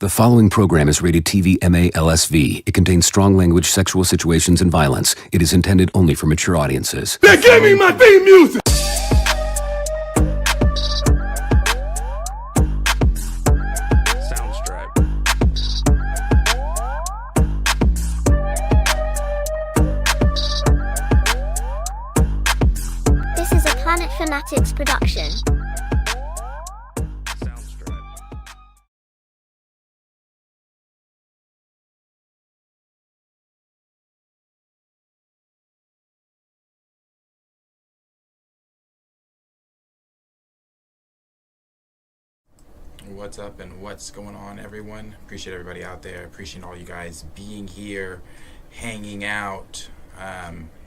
The following program is rated TV MA-LSV. It contains strong language, sexual situations, and violence. It is intended only for mature audiences. They gave me my theme music! This is a Planet Fanatics production. What's up and what's going on, everyone? Appreciate everybody out there. Appreciate all you guys being here, hanging out.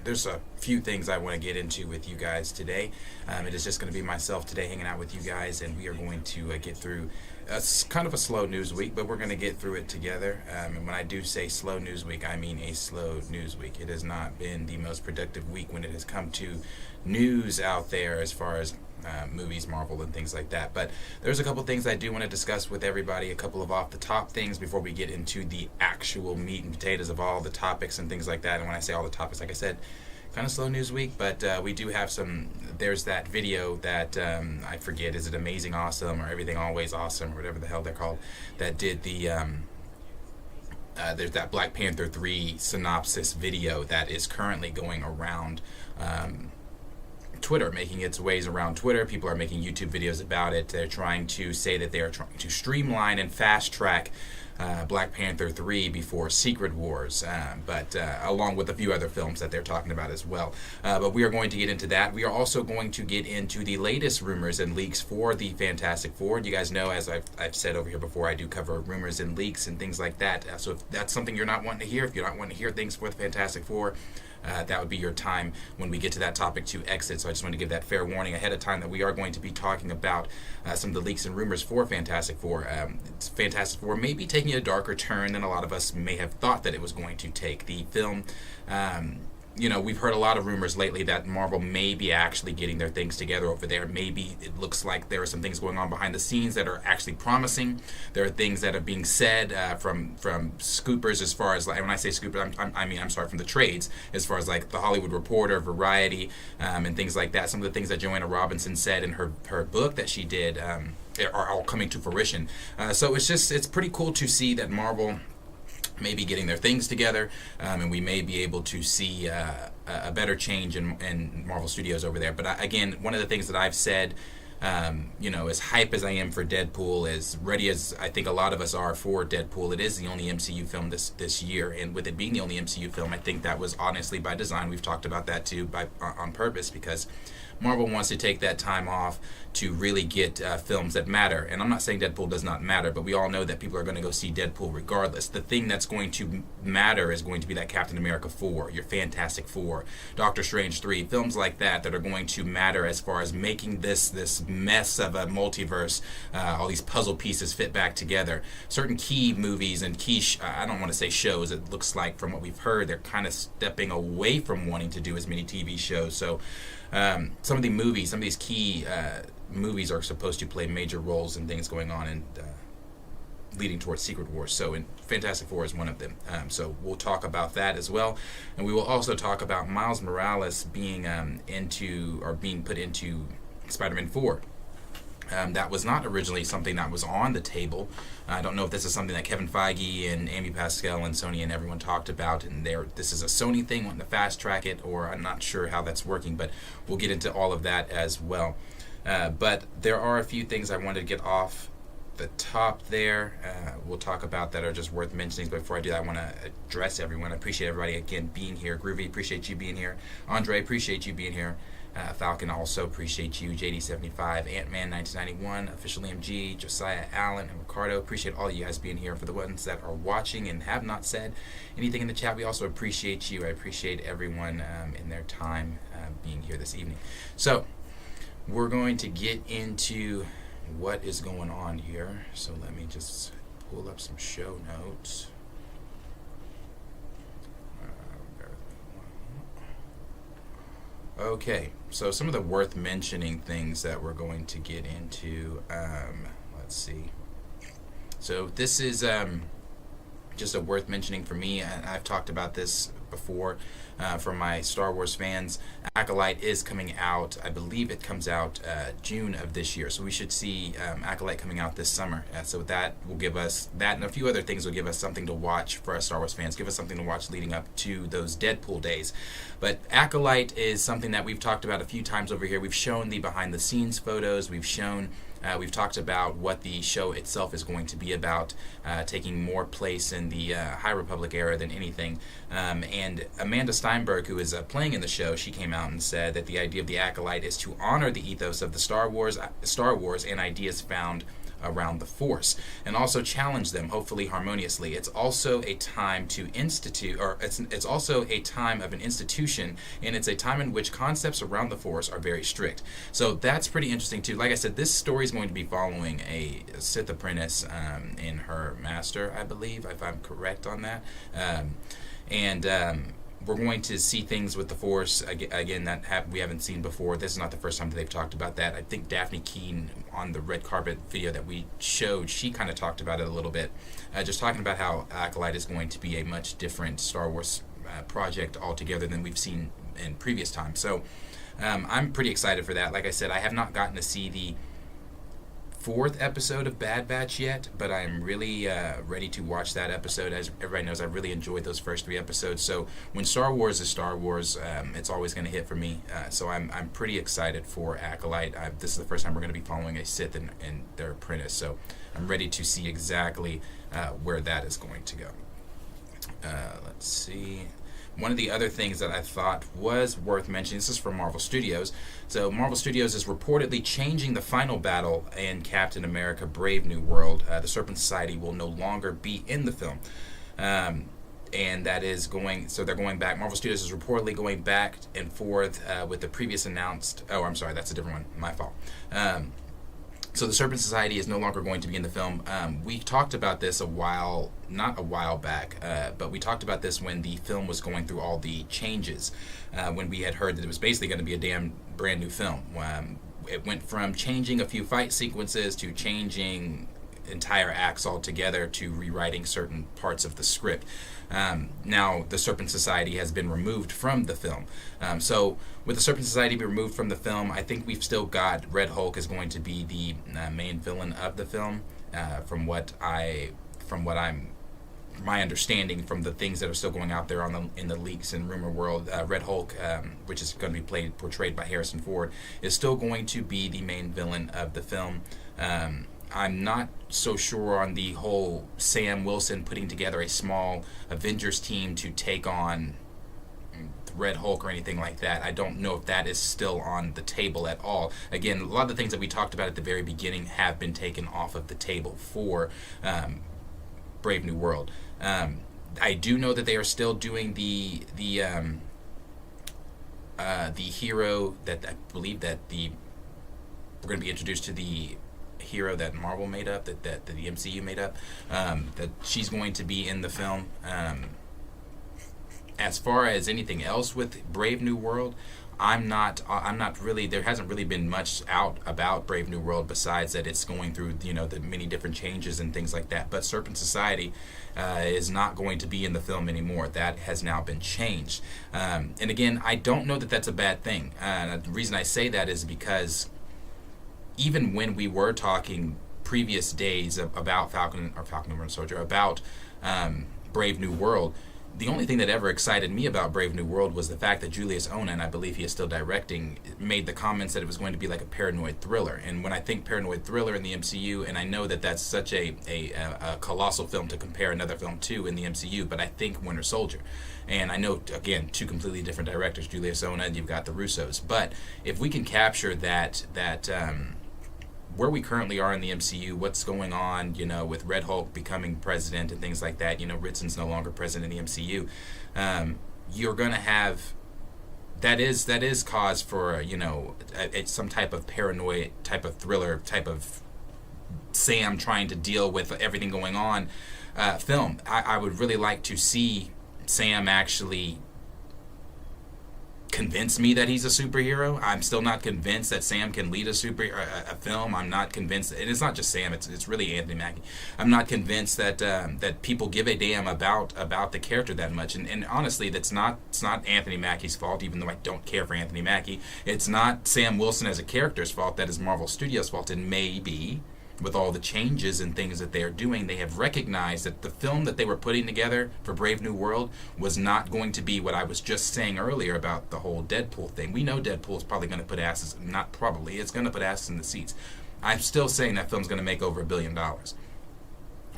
There's a few things I want to get into with you guys today. It is just going to be myself today hanging out with you guys, and we are going to get through kind of a slow news week, but we're going to get through it together. And when I do say slow news week, I mean a slow news week. It has not been the most productive week when it has come to news out there as far as movies, Marvel, and things like that. But there's a couple things I do want to discuss with everybody, a couple of off-the-top things before we get into the actual meat and potatoes of all the topics and things like that. And when I say all the topics, like I said, kind of slow news week, but we do have some. There's that video that I forget, is it Amazing Awesome or Everything Always Awesome or whatever the hell they're called, that did the there's that Black Panther 3 synopsis video that is currently going around Twitter, making its ways around Twitter. People are making YouTube videos about it. They're trying to say that they are trying to streamline and fast track Black Panther 3 before Secret Wars, but along with a few other films that they're talking about as well. But we are going to get into that. We are also going to get into the latest rumors and leaks for the Fantastic Four. You guys know, as I've said over here before, I do cover rumors and leaks and things like that. So if that's something you're not wanting to hear, if you're not wanting to hear things for the Fantastic Four, that would be your time when we get to that topic to exit. So I just want to give that fair warning ahead of time that we are going to be talking about some of the leaks and rumors for Fantastic Four. Fantastic Four may be taking a darker turn than a lot of us may have thought that it was going to take. The film, we've heard a lot of rumors lately that Marvel may be actually getting their things together over there. Maybe it looks like there are some things going on behind the scenes that are actually promising. There are things that are being said from scoopers, as far as, like, when I say scoopers, I'm sorry, from the trades, as far as like the Hollywood Reporter, Variety, and things like that. Some of the things that Joanna Robinson said in her book that she did are all coming to fruition. So it's pretty cool to see that Marvel maybe getting their things together, and we may be able to see a better change in Marvel Studios over there. But again, one of the things that I've said, as hype as I am for Deadpool, as ready as I think a lot of us are for Deadpool, it is the only MCU film this year, and with it being the only MCU film, I think that was honestly by design. We've talked about that too, on purpose, because Marvel wants to take that time off to really get films that matter. And I'm not saying Deadpool does not matter, but we all know that people are going to go see Deadpool regardless. The thing that's going to matter is going to be that Captain America 4, your Fantastic Four, Doctor Strange 3, films like that are going to matter as far as making this mess of a multiverse, all these puzzle pieces fit back together. Certain key movies and key, I don't want to say shows, it looks like from what we've heard, they're kind of stepping away from wanting to do as many TV shows. So some of these key movies are supposed to play major roles in things going on and leading towards Secret Wars. So Fantastic Four is one of them. So we'll talk about that as well. And we will also talk about Miles Morales being being put into Spider-Man 4. That was not originally something that was on the table. I don't know if this is something that Kevin Feige and Amy Pascal and Sony and everyone talked about, and this is a Sony thing, wanting to fast track it, or I'm not sure how that's working, but we'll get into all of that as well. But there are a few things I wanted to get off the top there. We'll talk about that are just worth mentioning. But before I do that, I want to address everyone. I appreciate everybody again being here. Groovy, appreciate you being here. Andre, appreciate you being here. Falcon, also appreciate you. JD75, Ant-Man 1991, Official MG, Josiah Allen, and Ricardo, appreciate all you guys being here. For the ones that are watching and have not said anything in the chat, we also appreciate you. I appreciate everyone in their time being here this evening. So we're going to get into what is going on here. So let me just pull up some show notes. Okay, so some of the worth mentioning things that we're going to get into, let's see. So this is just a worth mentioning for me. I've talked about this before for my Star Wars fans. Acolyte is coming out. I believe it comes out June of this year. So we should see Acolyte coming out this summer. So that will give us, that and a few other things will give us something to watch for us Star Wars fans. Give us something to watch leading up to those Deadpool days. But Acolyte is something that we've talked about a few times over here. We've shown the behind the scenes photos. We've talked about what the show itself is going to be about, taking more place in the High Republic era than anything. And Amanda Steinberg, who is playing in the show, she came out and said that the idea of the Acolyte is to honor the ethos of the Star Wars and ideas found around the Force, and also challenge them, hopefully harmoniously. It's also a time to institute, or it's also a time of an institution, and it's a time in which concepts around the Force are very strict. So that's pretty interesting too. Like I said, this story is going to be following a Sith apprentice in her master, I believe, if I'm correct on that. We're going to see things with the Force again that we haven't seen before. This is not the first time that they've talked about that. I think Daphne Keane on the red carpet video that we showed, she kind of talked about it a little bit, just talking about how Acolyte is going to be a much different Star Wars project altogether than we've seen in previous times. So I'm pretty excited for that. Like I said, I have not gotten to see the 4th episode of Bad Batch yet, but I'm really ready to watch that episode. As everybody knows, I really enjoyed those first 3 episodes. So when Star Wars is Star Wars, it's always going to hit for me. So I'm pretty excited for Acolyte. This is the first time we're going to be following a Sith and their apprentice. So I'm ready to see exactly where that is going to go. Let's see. One of the other things that I thought was worth mentioning, this is from Marvel Studios. So Marvel Studios is reportedly changing the final battle in Captain America Brave New World. The Serpent Society will no longer be in the film. And that is going, so they're going back. Marvel Studios is reportedly going back and forth with the previous announced, oh, I'm sorry, that's a different one, my fault. So the Serpent Society is no longer going to be in the film. We talked about this not a while back, but we talked about this when the film was going through all the changes, when we had heard that it was basically going to be a damn brand new film. It went from changing a few fight sequences to changing entire acts altogether to rewriting certain parts of the script. Now the Serpent Society has been removed from the film. So with the Serpent Society being removed from the film, I think we've still got Red Hulk is going to be the main villain of the film. My understanding from the things that are still going out there in the leaks and rumor world, Red Hulk, which is going to be portrayed by Harrison Ford, is still going to be the main villain of the film. I'm not so sure on the whole Sam Wilson putting together a small Avengers team to take on Red Hulk or anything like that. I don't know if that is still on the table at all. Again, a lot of the things that we talked about at the very beginning have been taken off of the table for Brave New World. I do know that they are still doing the hero that I believe that we're going to be introduced to the hero that Marvel made up, that the MCU made up, that she's going to be in the film. As far as anything else with Brave New World, I'm not really, there hasn't really been much out about Brave New World besides that it's going through, the many different changes and things like that. But Serpent Society is not going to be in the film anymore. That has now been changed. And again, I don't know that that's a bad thing. The reason I say that is because even when we were talking previous days about Falcon and Winter Soldier, about Brave New World, the only thing that ever excited me about Brave New World was the fact that Julius Onah, I believe he is still directing, made the comments that it was going to be like a paranoid thriller. And when I think paranoid thriller in the MCU, and I know that that's such a colossal film to compare another film to in the MCU, but I think Winter Soldier. And I know, again, 2 completely different directors, Julius Onah, and you've got the Russos. But if we can capture that where we currently are in the MCU, what's going on, with Red Hulk becoming president and things like that, Ritson's no longer president in the MCU, you're going to have, that is cause for, some type of paranoid, type of thriller, type of Sam trying to deal with everything going on film. I would really like to see Sam actually convince me that he's a superhero. I'm still not convinced that Sam can lead a film. I'm not convinced, and it's not just Sam. It's really Anthony Mackie. I'm not convinced that that people give a damn about the character that much. And honestly, it's not Anthony Mackie's fault. Even though I don't care for Anthony Mackie, it's not Sam Wilson as a character's fault. That is Marvel Studios' fault. And maybe with all the changes and things that they are doing, they have recognized that the film that they were putting together for Brave New World was not going to be what I was just saying earlier about the whole Deadpool thing. We know Deadpool is probably going to put asses, not probably, it's going to put asses in the seats. I'm still saying that film's going to make over $1 billion.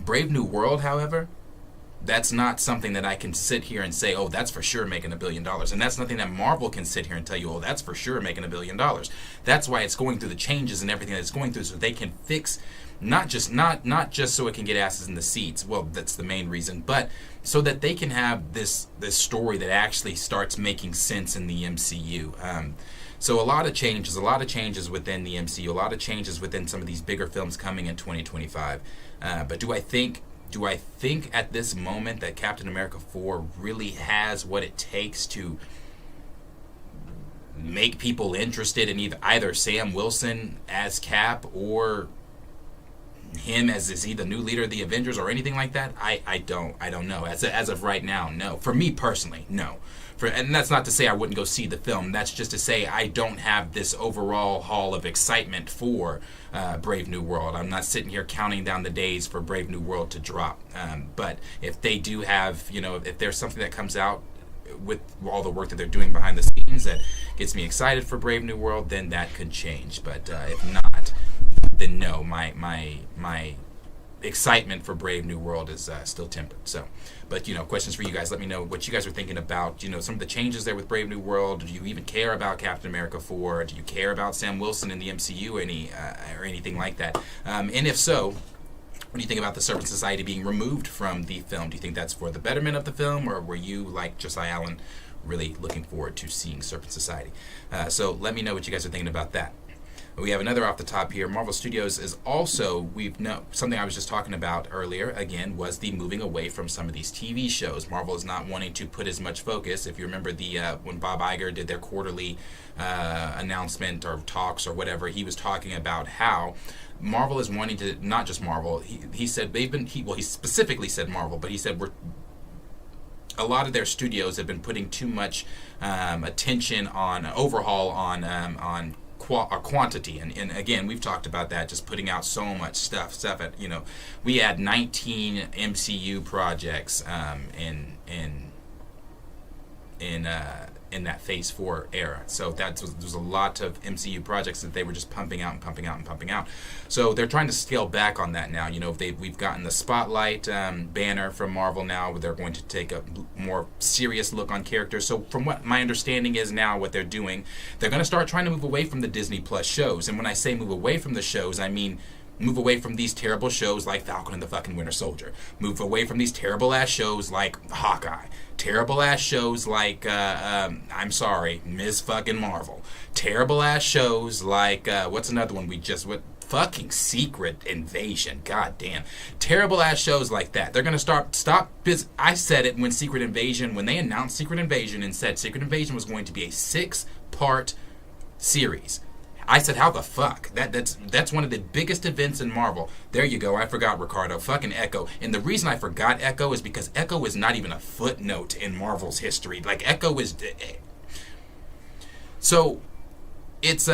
Brave New World, however, that's not something that I can sit here and say, oh, that's for sure making $1 billion. And that's nothing that Marvel can sit here and tell you, oh, that's for sure making $1 billion. That's why it's going through the changes and everything that it's going through, so they can fix, not just so it can get asses in the seats. Well, that's the main reason, but so that they can have this story that actually starts making sense in the MCU. So a lot of changes within the MCU, a lot of changes within some of these bigger films coming in 2025. But do I think at this moment that Captain America 4 really has what it takes to make people interested in either Sam Wilson as Cap or him as is he the new leader of the Avengers or anything like that? I don't know. As of right now, no. For me personally, no. And that's not to say I wouldn't go see the film. That's just to say I don't have this overall haul of excitement for Brave New World. I'm not sitting here counting down the days for Brave New World to drop. But if they do have, if there's something that comes out with all the work that they're doing behind the scenes that gets me excited for Brave New World, then that could change. But if not, then no, my excitement for Brave New World is still tempered. So, but questions for you guys. Let me know what you guys are thinking about. Some of the changes there with Brave New World. Do you even care about Captain America 4? Do you care about Sam Wilson in the MCU or anything like that? And if so, what do you think about the Serpent Society being removed from the film? Do you think that's for the betterment of the film, or were you, like Josiah Allen, really looking forward to seeing Serpent Society? So let me know what you guys are thinking about that. We have another off the top here. Marvel Studios is also, something I was just talking about earlier, again, was the moving away from some of these TV shows. Marvel is not wanting to put as much focus. If you remember when Bob Iger did their quarterly announcement or talks or whatever, he was talking about how Marvel is wanting to, not just Marvel, he said he specifically said Marvel, but he said a lot of their studios have been putting too much attention on overhaul on quantity, and again, we've talked about that, just putting out so much stuff at, we had 19 MCU projects in that Phase 4 era. So there's a lot of MCU projects that they were just pumping out. So they're trying to scale back on that now. We've gotten the Spotlight banner from Marvel now, where they're going to take a more serious look on characters. So from what my understanding is now, what they're doing, they're going to start trying to move away from the Disney Plus shows. And when I say move away from the shows, I mean move away from these terrible shows like Falcon and the fucking Winter Soldier. Move away from these terrible ass shows like Hawkeye. Terrible ass shows like I'm sorry, Ms. fucking Marvel. Terrible ass shows like what's another one fucking Secret Invasion. God damn. Terrible ass shows like that. They're gonna stop. I said it when they announced Secret Invasion and said Secret Invasion was going to be a 6-part series. I said, how the fuck? That's one of the biggest events in Marvel. There you go. I forgot Ricardo. Fucking Echo. And the reason I forgot Echo is because Echo is not even a footnote in Marvel's history. Like, Echo is... So, it's...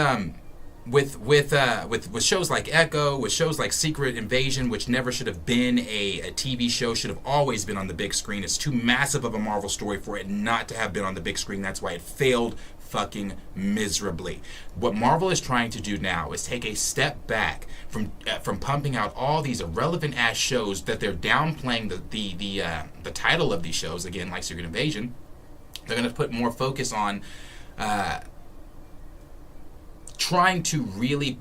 With shows like Echo, with shows like Secret Invasion, which never should have been a TV show, should have always been on the big screen. It's too massive of a Marvel story for it not to have been on the big screen. That's why it failed fucking miserably. What Marvel is trying to do now is take a step back from pumping out all these irrelevant ass shows that they're downplaying the title of these shows, again, like Secret Invasion. They're going to put more focus on trying to really,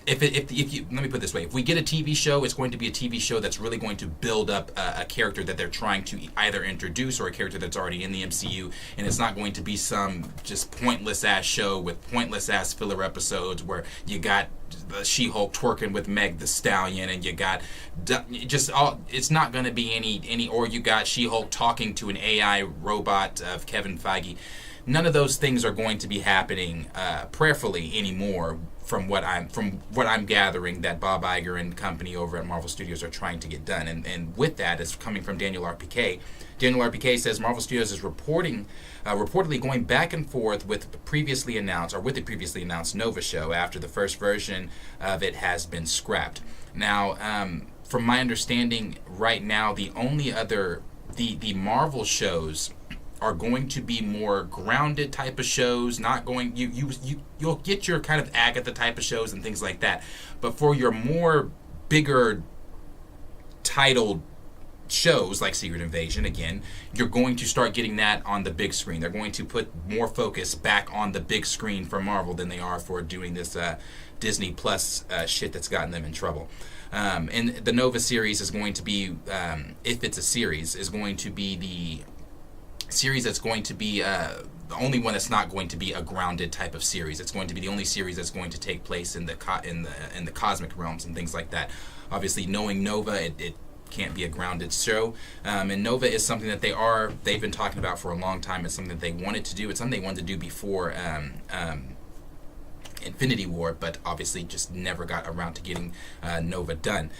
if you, let me put it this way, if we get a TV show, it's going to be a TV show that's really going to build up a character that they're trying to either introduce or a character that's already in the MCU, and it's not going to be some just pointless ass show with pointless ass filler episodes where you got the She-Hulk twerking with Meg the Stallion, and you got just all. It's not going to be any, or you got She-Hulk talking to an AI robot of Kevin Feige. none of those things are going to be happening prayerfully anymore. From what I'm gathering, that Bob Iger and company over at Marvel Studios are trying to get done, and with that is coming from Daniel RPK. Daniel RPK says Marvel Studios is reportedly going back and forth with the previously announced Nova show after the first version of it has been scrapped. Now, from my understanding, right now the only other the Marvel shows are going to be more grounded type of shows, not going you'll get your kind of Agatha type of shows and things like that. But for your more bigger titled shows like Secret Invasion, again, you're going to start getting that on the big screen. They're going to put more focus back on the big screen for Marvel than they are for doing this Disney Plus shit that's gotten them in trouble. And the Nova series is going to be, if it's a series, is going to be the series that's going to be the only one that's not going to be a grounded type of series. It's going to be the only series that's going to take place in the cosmic realms and things like that. Obviously, knowing Nova, it can't be a grounded show. And Nova is something that they've been talking about for a long time. It's something that they wanted to do. It's something they wanted to do before Infinity War, but obviously just never got around to getting Nova done.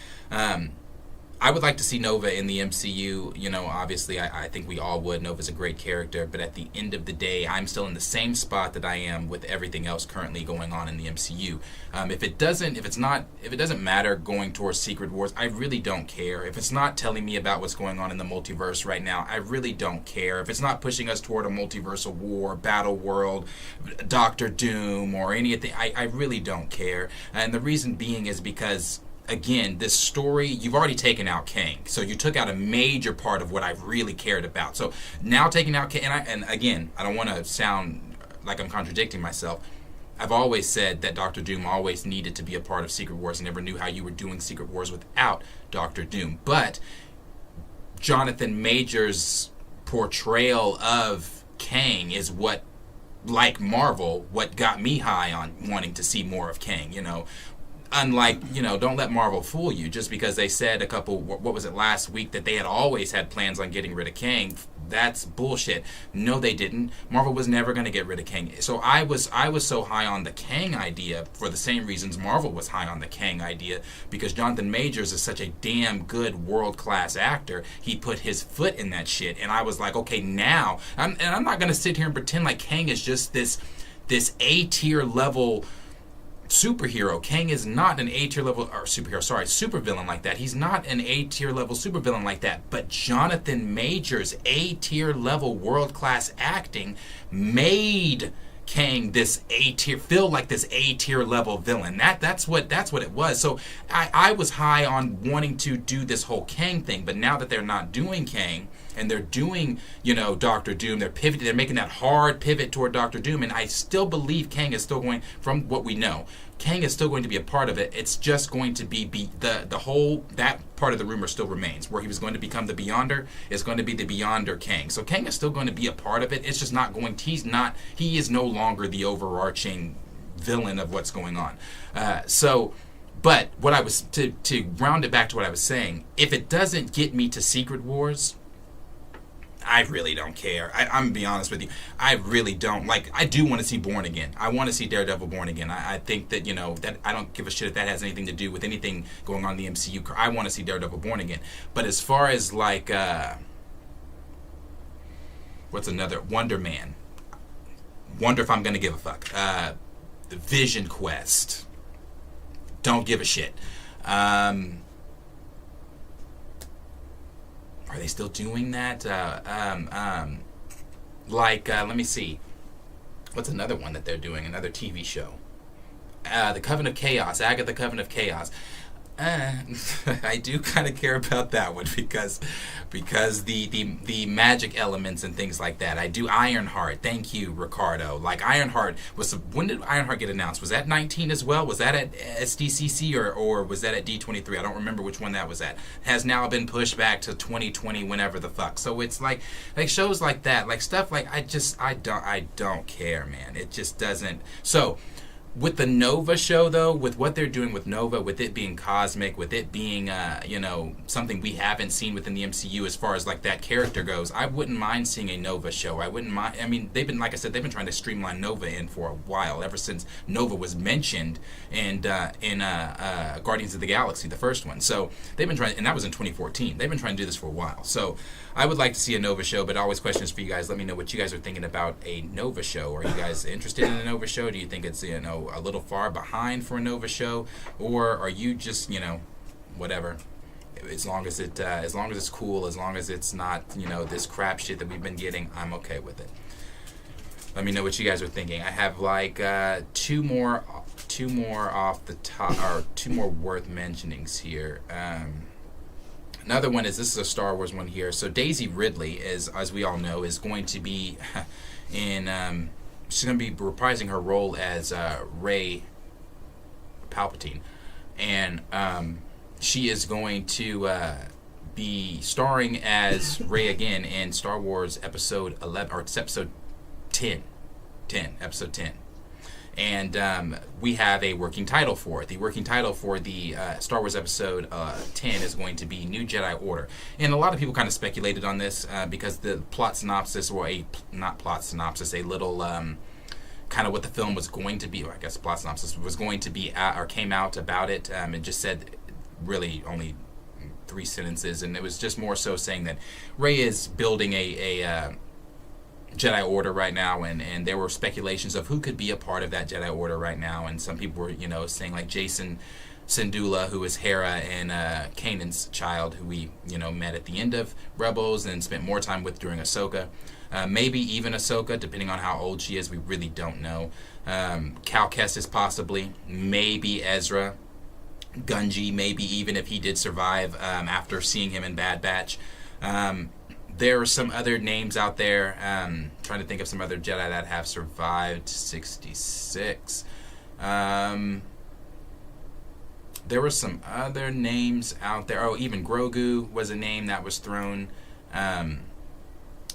I would like to see Nova in the MCU. You know, obviously, I think we all would. Nova's a great character, but at the end of the day, I'm still in the same spot that I am with everything else currently going on in the MCU. If it doesn't matter going towards Secret Wars, I really don't care. If it's not telling me about what's going on in the multiverse right now, I really don't care. If it's not pushing us toward a multiversal war, battle world, Doctor Doom, or anything, I really don't care. And the reason being is because, again, this story, you've already taken out Kang. So you took out a major part of what I really cared about. So now taking out Kang, and again, I don't want to sound like I'm contradicting myself. I've always said that Doctor Doom always needed to be a part of Secret Wars. I never knew how you were doing Secret Wars without Doctor Doom. But Jonathan Majors' portrayal of Kang is what, like Marvel, what got me high on wanting to see more of Kang, you know. Unlike, you know, don't let Marvel fool you. Just because they said last week that they had always had plans on getting rid of Kang, that's bullshit. No, they didn't. Marvel was never going to get rid of Kang. So I was so high on the Kang idea for the same reasons Marvel was high on the Kang idea, because Jonathan Majors is such a damn good world-class actor. He put his foot in that shit, and I was like, okay, now, I'm not going to sit here and pretend like Kang is just this A-tier level superhero. Kang is not an A-tier level supervillain like that. He's not an A-tier level supervillain like that. But Jonathan Majors' A-tier level world-class acting made Kang this A-tier, feel like this A-tier level villain. That's what it was. So I was high on wanting to do this whole Kang thing, but now that they're not doing Kang and they're doing, you know, Doctor Doom, they're making that hard pivot toward Doctor Doom, and I still believe Kang is still going, from what we know, Kang is still going to be a part of it. It's just going to be the whole, that part of the rumor still remains, where he was going to become the Beyonder, is going to be the Beyonder Kang. So Kang is still going to be a part of it. It's just not going to, he is no longer the overarching villain of what's going on. But what I was, to round it back to what I was saying, if it doesn't get me to Secret Wars, I really don't care. I'm going to be honest with you. I really don't. Like, I do want to see Born Again. I want to see Daredevil Born Again. I think that, you know, that I don't give a shit if that has anything to do with anything going on in the MCU. I want to see Daredevil Born Again. But as far as, like, what's another? Wonder Man. Wonder if I'm going to give a fuck. The Vision Quest. Don't give a shit. Are they still doing that? Let me see. What's another one that they're doing? Another TV show. The Coven of Chaos. Agatha, the Coven of Chaos. I do kind of care about that one because the magic elements and things like that. I do Ironheart. Thank you, Ricardo. Like Ironheart when did Ironheart get announced? Was that 19 as well? Was that at SDCC or was that at D23? I don't remember which one that was at. Has now been pushed back to 2020, whenever the fuck. So it's like shows like that, like stuff like I don't care, man. It just doesn't. So with the Nova show, though, with what they're doing with Nova, with it being cosmic, with it being, something we haven't seen within the MCU as far as like that character goes, I wouldn't mind seeing a Nova show. I wouldn't mind. I mean, they've been, like I said, they've been trying to streamline Nova in for a while, ever since Nova was mentioned in Guardians of the Galaxy, the first one. So they've been trying, and that was in 2014. They've been trying to do this for a while. So I would like to see a Nova show, but always questions for you guys. Let me know what you guys are thinking about a Nova show. Are you guys interested in a Nova show? Do you think it's, a little far behind for a Nova show, or are you just, whatever? As long as it's cool, as long as it's not, this crap shit that we've been getting, I'm okay with it. Let me know what you guys are thinking. I have like two more off the top, or two more worth mentionings here. Another one is, this is a Star Wars one here. So Daisy Ridley, as we all know, is going to be in. She's going to be reprising her role as Rey Palpatine, and she is going to be starring as Rey again in Star Wars Episode 11, or it's Episode 10, Episode 10. And we have a working title for it. The working title for the Star Wars Episode 10 is going to be New Jedi Order. And a lot of people kind of speculated on this because the plot synopsis, or a little kind of what the film was going to be, or I guess plot synopsis was going to be, or came out about it. It just said really only 3 sentences, and it was just more so saying that Rey is building a Jedi Order right now, and there were speculations of who could be a part of that Jedi Order right now, and some people were, saying like Jason Syndulla, who is Hera and Kanan's child, who we, met at the end of Rebels and spent more time with during Ahsoka. Maybe even Ahsoka, depending on how old she is, we really don't know. Cal Kestis possibly, maybe Ezra, Gungi, maybe even if he did survive after seeing him in Bad Batch. There are some other names out there. Trying to think of some other Jedi that have survived 66. There were some other names out there. Oh, even Grogu was a name that was thrown.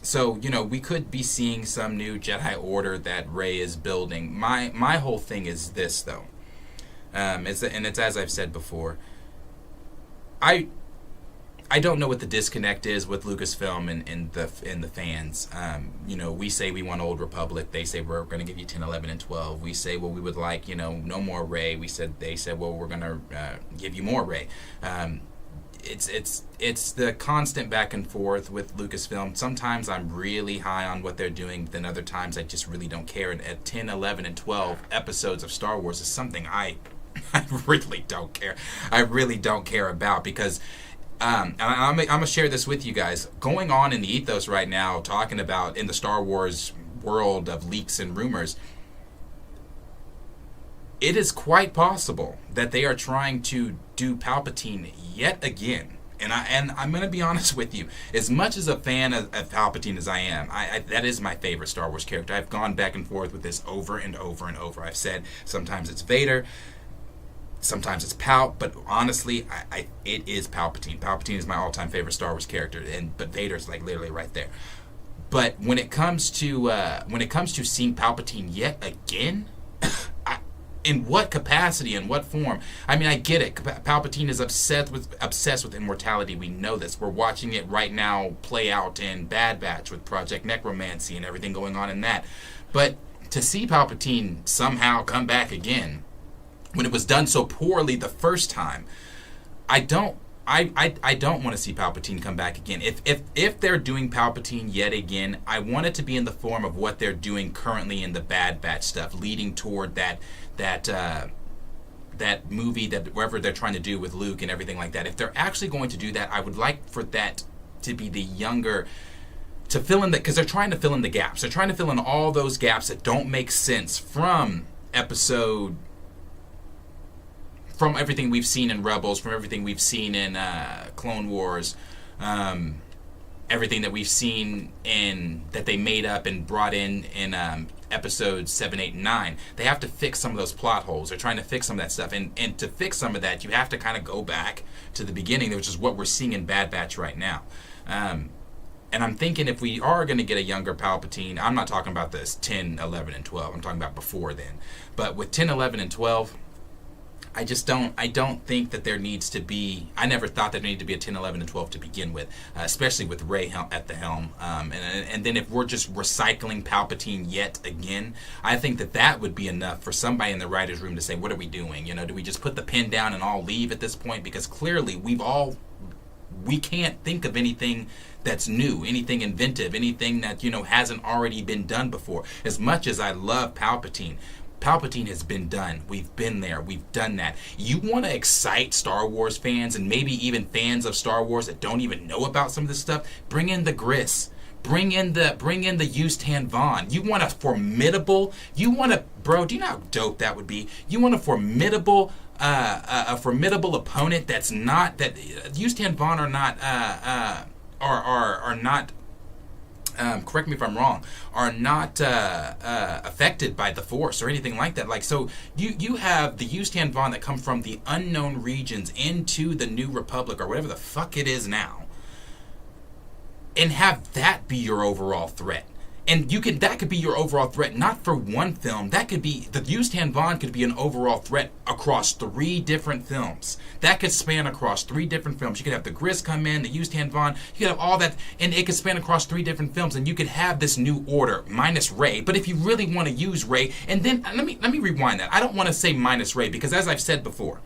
So, we could be seeing some new Jedi Order that Rey is building. My whole thing is this, though. And it's as I've said before. I don't know what the disconnect is with Lucasfilm and the fans. We say we want Old Republic. They say we're going to give you 10, 11, and 12. We say, well, we would like, no more Rey. They said, well, we're going to give you more Rey. It's the constant back and forth with Lucasfilm. Sometimes I'm really high on what they're doing, then other times I just really don't care. And at 10, 11, and 12 episodes of Star Wars is something I really don't care. I really don't care about, because and I'm going to share this with you guys. Going on in the ethos right now, talking about in the Star Wars world of leaks and rumors, it is quite possible that they are trying to do Palpatine yet again. And I'm going to be honest with you. As much as a fan of Palpatine as I am, that is my favorite Star Wars character. I've gone back and forth with this over and over and over. I've said sometimes it's Vader, sometimes it's Palp, but honestly, it is Palpatine. Palpatine is my all-time favorite Star Wars character, but Vader's like literally right there. But when it comes to seeing Palpatine yet again, in what capacity, in what form? I mean, I get it. Palpatine is obsessed with immortality. We know this. We're watching it right now play out in Bad Batch with Project Necromancy and everything going on in that. But to see Palpatine somehow come back again, when it was done so poorly the first time, I don't want to see Palpatine come back again. If they're doing Palpatine yet again, I want it to be in the form of what they're doing currently in the Bad Batch stuff, leading toward that movie, that wherever they're trying to do with Luke and everything like that. If they're actually going to do that, I would like for that to be the younger, to fill in because they're trying to fill in the gaps. They're trying to fill in all those gaps that don't make sense from everything we've seen in Rebels, from everything we've seen in Clone Wars, everything that we've seen that they made up and brought in episodes 7, 8, and 9. They have to fix some of those plot holes. They're trying to fix some of that stuff. And to fix some of that, you have to kind of go back to the beginning, which is what we're seeing in Bad Batch right now. And I'm thinking if we are going to get a younger Palpatine, I'm not talking about this 10, 11, and 12. I'm talking about before then. But with 10, 11, and 12, I don't think that there needs to be, I never thought there needed to be a 10, 11, and 12 to begin with, especially with Rey at the helm. And then if we're just recycling Palpatine yet again, I think that would be enough for somebody in the writer's room to say, what are we doing? Do we just put the pen down and all leave at this point? Because clearly we can't think of anything that's new, anything inventive, anything that, hasn't already been done before. As much as I love Palpatine has been done. We've been there. We've done that. You want to excite Star Wars fans and maybe even fans of Star Wars that don't even know about some of this stuff? Bring in the Gris. Bring in the Yustan Vaughn. You want bro, do you know how dope that would be? You want a formidable opponent that's not, that Yustan Vaughn are not correct me if I'm wrong, are not affected by the Force or anything like that. So you have the Yustan Vaughn that come from the unknown regions into the New Republic or whatever the fuck it is now, and have that be your overall threat. And that could be your overall threat, not for one film. That could be, the Yustan Vaughn could be an overall threat across 3 different films. That could span across 3 different films. You could have the Gris come in, the Yustan Vaughn, you could have all that, and it could span across 3 different films, and you could have this new order, minus Rey. But if you really want to use Rey, and then, let me rewind that. I don't want to say minus Rey, because as I've said before,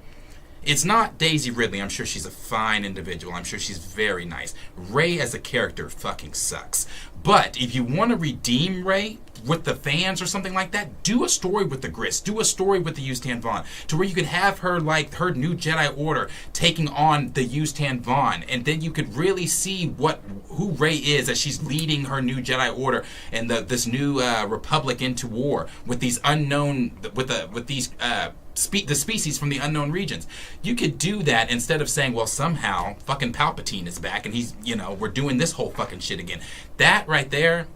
it's not Daisy Ridley. I'm sure she's a fine individual. I'm sure she's very nice. Rey as a character fucking sucks. But if you want to redeem Rey with the fans or something like that, do a story with the Gris. Do a story with the Yustan Vaughn, to where you could have her, like her new Jedi Order, taking on the Yustan Vaughn, and then you could really see who Rey is as she's leading her new Jedi Order and this new Republic into war with these unknown, with these the species from the unknown regions. You could do that instead of saying, well, somehow fucking Palpatine is back and he's, we're doing this whole fucking shit again. That right there,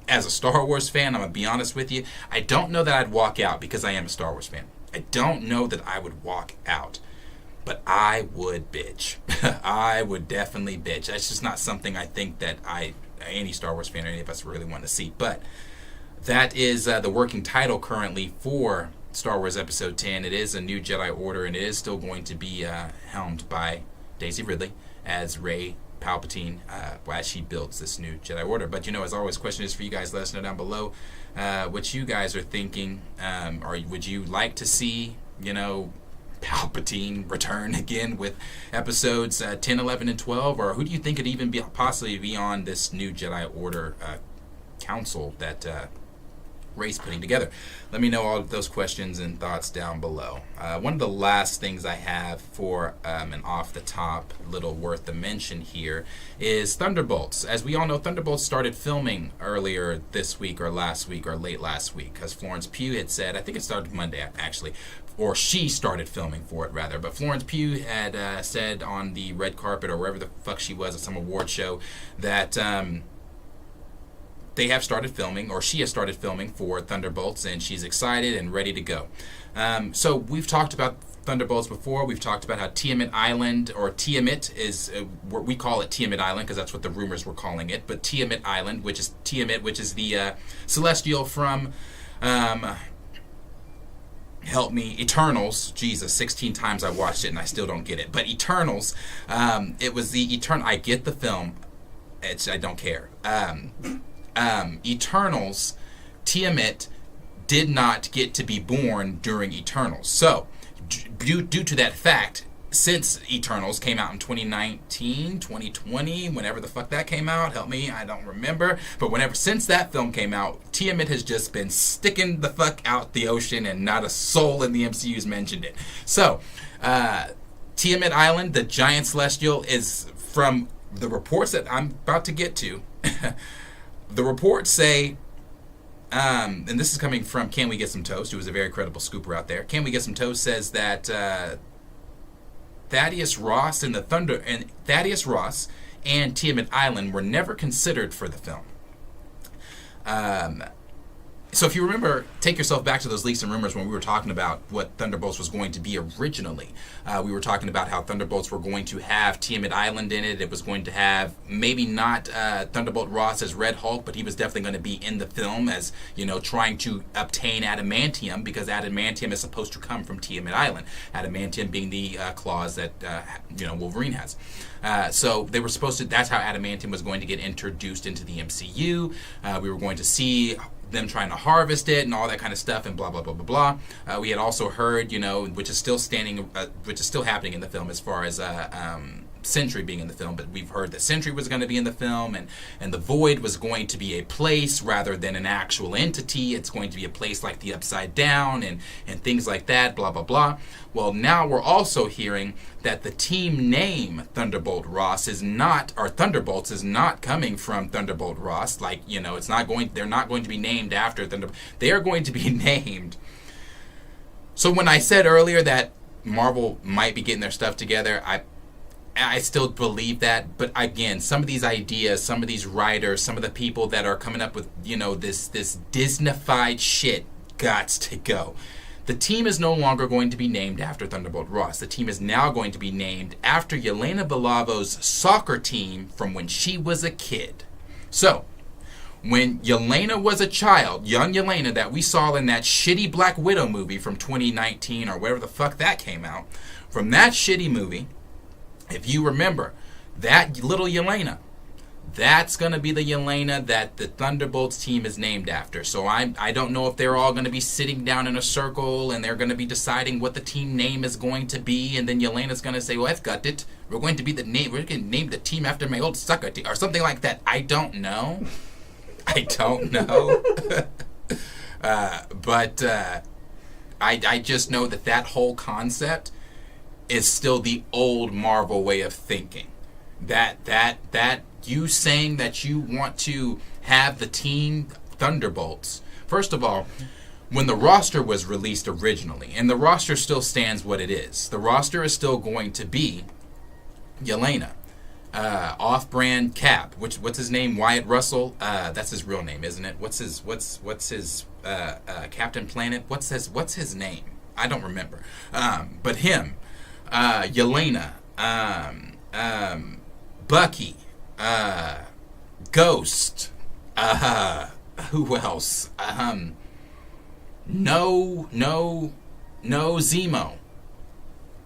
as a Star Wars fan, I'm gonna be honest with you, I don't know that I'd walk out, because I am a Star Wars fan. I don't know that I would walk out, but I would bitch. I would definitely bitch. That's just not something I think that any Star Wars fan or any of us really want to see. But that is the working title currently for Star Wars Episode 10. It is a new Jedi Order, and it is still going to be helmed by Daisy Ridley as Rey Palpatine as she builds this new Jedi Order. But as always, question is for you guys. Let us know down below what you guys are thinking. Or would you like to see Palpatine return again with episodes 10, 11, and 12? Or who do you think could even possibly be on this new Jedi Order council that Rey's putting together? Let me know all of those questions and thoughts down below. One of the last things I have for an off-the-top little worth the mention here is Thunderbolts. As we all know, Thunderbolts started filming earlier this week or last week or late last week, because Florence Pugh had said, I think it started Monday actually, or she started filming for it rather, but Florence Pugh had said on the red carpet or wherever the fuck she was at some award show that they have started filming, or she has started filming for Thunderbolts, and she's excited and ready to go. So we've talked about Thunderbolts before. We've talked about how Tiamat Island, or Tiamat is, we call it Tiamat Island because that's what the rumors were calling it, but Tiamat Island, which is Tiamat, which is the celestial from, help me, Eternals. Jesus, 16 times I watched it and I still don't get it. But Eternals, it was the Eternal, I get the film, I don't care. Eternals, Tiamat did not get to be born during Eternals. So, due to that fact, since Eternals came out in 2019, 2020, whenever the fuck that came out, help me, I don't remember, but since that film came out, Tiamat has just been sticking the fuck out the ocean, and not a soul in the MCU's mentioned it. So, Tiamat Island, the giant celestial, is, from the reports that I'm about to get to, the reports say, and this is coming from Can We Get Some Toast, who is a very credible scooper out there. Can We Get Some Toast says that Thaddeus Ross and Tiamat Island were never considered for the film. So if you remember, take yourself back to those leaks and rumors when we were talking about what Thunderbolts was going to be originally. We were talking about how Thunderbolts were going to have Tiamat Island in it. It was going to have maybe not Thunderbolt Ross as Red Hulk, but he was definitely going to be in the film as, trying to obtain adamantium, because adamantium is supposed to come from Tiamat Island. Adamantium being the claws that Wolverine has. So they were supposed to. That's how adamantium was going to get introduced into the MCU. We were going to see them trying to harvest it and all that kind of stuff and blah blah blah blah blah. We had also heard, which is still happening in the film as far as Sentry being in the film, but we've heard that Sentry was going to be in the film, and the Void was going to be a place rather than an actual entity. It's going to be a place like the Upside Down and things like that, blah blah blah. Well, now we're also hearing that the team name Thunderbolt Ross is not, or Thunderbolts is not coming from Thunderbolt Ross. Like, it's not going. They're not going to be named after Thunderbolt. They are going to be named. So when I said earlier that Marvel might be getting their stuff together, I still believe that, but again, some of these ideas, some of these writers, some of the people that are coming up with, this Disney-fied shit gots to go. The team is no longer going to be named after Thunderbolt Ross. The team is now going to be named after Yelena Belavo's soccer team from when she was a kid. So, when Yelena was a child, young Yelena that we saw in that shitty Black Widow movie from 2019 or whatever the fuck that came out, from that shitty movie, if you remember, that little Yelena, that's going to be the Yelena that the Thunderbolts team is named after. So I don't know if they're all going to be sitting down in a circle and they're going to be deciding what the team name is going to be, and then Yelena's going to say, well, I've got it. We're going to name the team after my old soccer team, or something like that. I don't know. I just know that whole concept is still the old Marvel way of thinking. That you saying that you want to have the team Thunderbolts. First of all, when the roster was released originally, and the roster still stands what it is, the roster is still going to be Yelena, off-brand Cap, what's his name? Wyatt Russell. That's his real name, isn't it? What's his Captain Planet? What's his name? I don't remember. But him. Yelena, Bucky, Ghost, who else? No Zemo,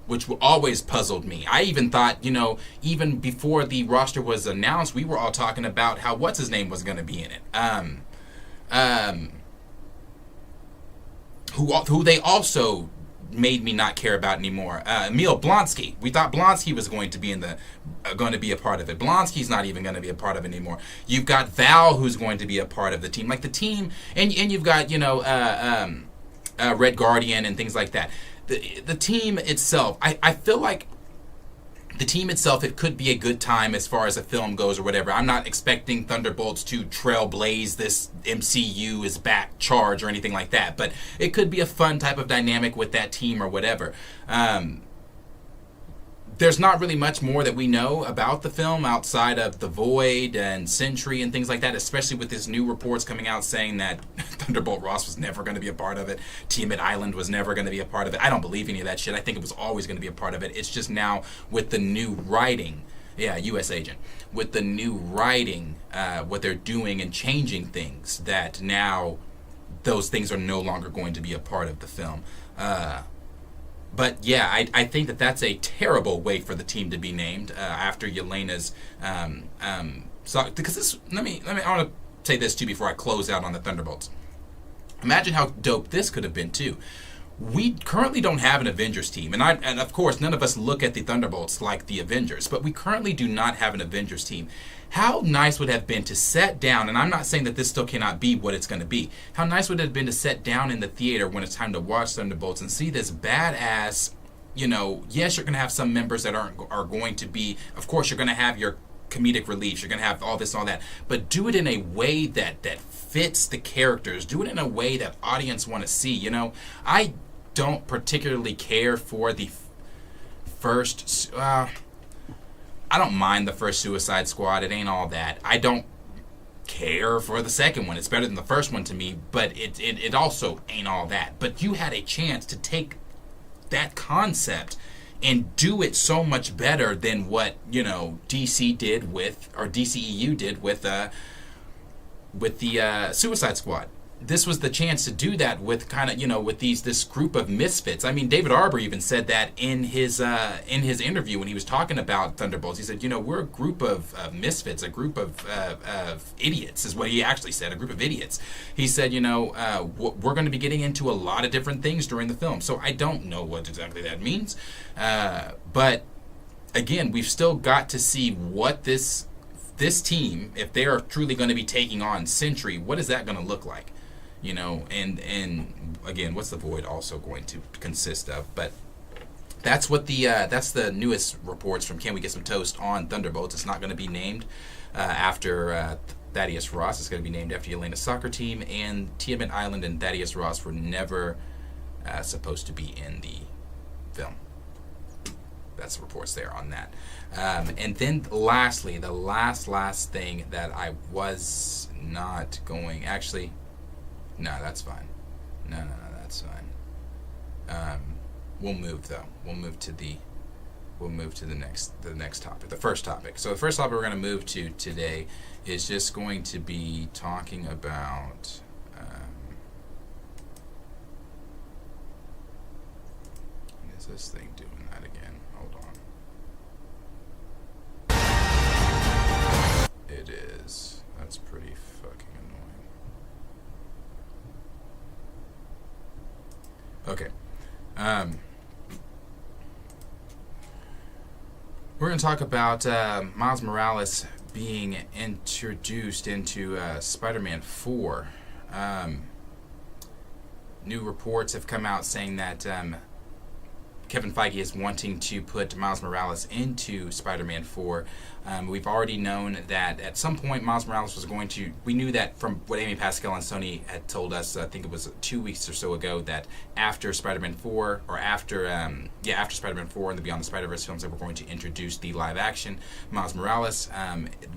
which always puzzled me. I even thought, even before the roster was announced, we were all talking about how what's his name was going to be in it. Who they also made me not care about anymore. Emil Blonsky. We thought Blonsky was going to be going to be a part of it. Blonsky's not even going to be a part of it anymore. You've got Val, who's going to be a part of the team. Like the team, and you've got Red Guardian and things like that. The team itself, I feel like the team itself, it could be a good time as far as a film goes or whatever. I'm not expecting Thunderbolts to trailblaze this MCU is back charge or anything like that, but it could be a fun type of dynamic with that team or whatever. There's not really much more that we know about the film outside of the Void and Sentry and things like that, especially with these new reports coming out saying that Thunderbolt Ross was never going to be a part of it. Tiamat Island was never going to be a part of it. I don't believe any of that shit. I think it was always going to be a part of it. It's just now with the new writing, U.S. agent, with the new writing, what they're doing and changing things, that now those things are no longer going to be a part of the film. But yeah, I think that's a terrible way for the team to be named after Yelena's. Because I want to say this too before I close out on the Thunderbolts. Imagine how dope this could have been too. We currently don't have an Avengers team, and of course none of us look at the Thunderbolts like the Avengers, but we currently do not have an Avengers team. How nice would it have been to sit down, and I'm not saying that this still cannot be what it's going to be, how nice would it have been to sit down in the theater when it's time to watch Thunderbolts and see this badass, yes, you're going to have some members that are going to be, of course you're going to have your comedic relief, you're going to have all this, all that, but do it in a way that fits the characters, do it in a way that audience want to see. I don't particularly care for the first, I don't mind the first Suicide Squad, it ain't all that. I don't care for the second one. It's better than the first one to me, but it also ain't all that. But you had a chance to take that concept and do it so much better than what, you know, DC did with, or DCEU did with the Suicide Squad. This was the chance to do that with kind of, you know, with this group of misfits. I mean, David Arbor even said that in his interview when he was talking about Thunderbolts. He said, you know, we're a group of misfits, a group of idiots, is what he actually said, a group of idiots. He said, you know, we're going to be getting into a lot of different things during the film. So I don't know what exactly that means. But again, we've still got to see what this team, if they are truly going to be taking on Sentry, what is that going to look like? You know, and again, what's the Void also going to consist of? But that's what that's the newest reports from Can We Get Some Toast on Thunderbolts. It's not going to be named after Thaddeus Ross. It's going to be named after Yelena's soccer team. And Tiamat Island and Thaddeus Ross were never supposed to be in the film. That's the reports there on that. And then lastly, the last thing that I was not going, actually, no, that's fine. No, that's fine. We'll move though. We'll move to the next topic, the first topic. So the first topic we're going to move to today is just going to be talking about is this thing doing that again? Hold on. It is. That's pretty fucking annoying. Okay. We're going to talk about Miles Morales being introduced into Spider-Man 4. New reports have come out saying that Kevin Feige is wanting to put Miles Morales into Spider-Man 4. We've already known that at some point Miles Morales was going to... We knew that from what Amy Pascal and Sony had told us, I think it was 2 weeks or so ago, that after Spider-Man 4, or after Spider-Man 4 and the Beyond the Spider-Verse films, they were going to introduce the live-action Miles Morales,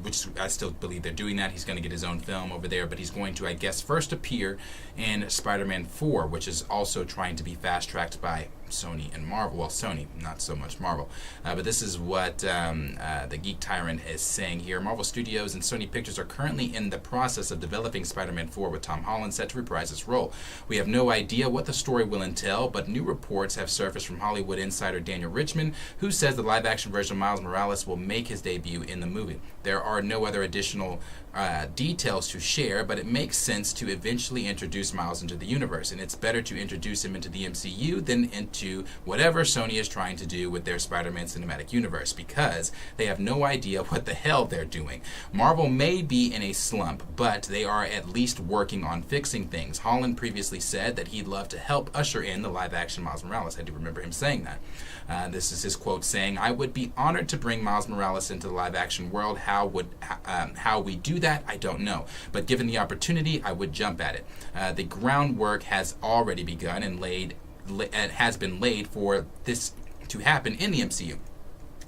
which I still believe they're doing that. He's going to get his own film over there, but he's going to, I guess, first appear in Spider-Man 4, which is also trying to be fast-tracked by Sony and Marvel. Well, Sony, not so much Marvel. But this is what the Geek Tyrant is saying here. Marvel Studios and Sony Pictures are currently in the process of developing Spider-Man 4 with Tom Holland set to reprise his role. We have no idea what the story will entail, but new reports have surfaced from Hollywood insider Daniel Richman, who says the live-action version of Miles Morales will make his debut in the movie. There are no other additional details to share, but it makes sense to eventually introduce Miles into the universe, and it's better to introduce him into the MCU than into whatever Sony is trying to do with their Spider-Man cinematic universe, because they have no idea what the hell they're doing. Marvel may be in a slump, but they are at least working on fixing things. Holland previously said that he'd love to help usher in the live-action Miles Morales. I do remember him saying that. This is his quote saying, "I would be honored to bring Miles Morales into the live-action world. How we do that, I don't know. But given the opportunity, I would jump at it. The groundwork has already begun and has been laid for this to happen in the MCU.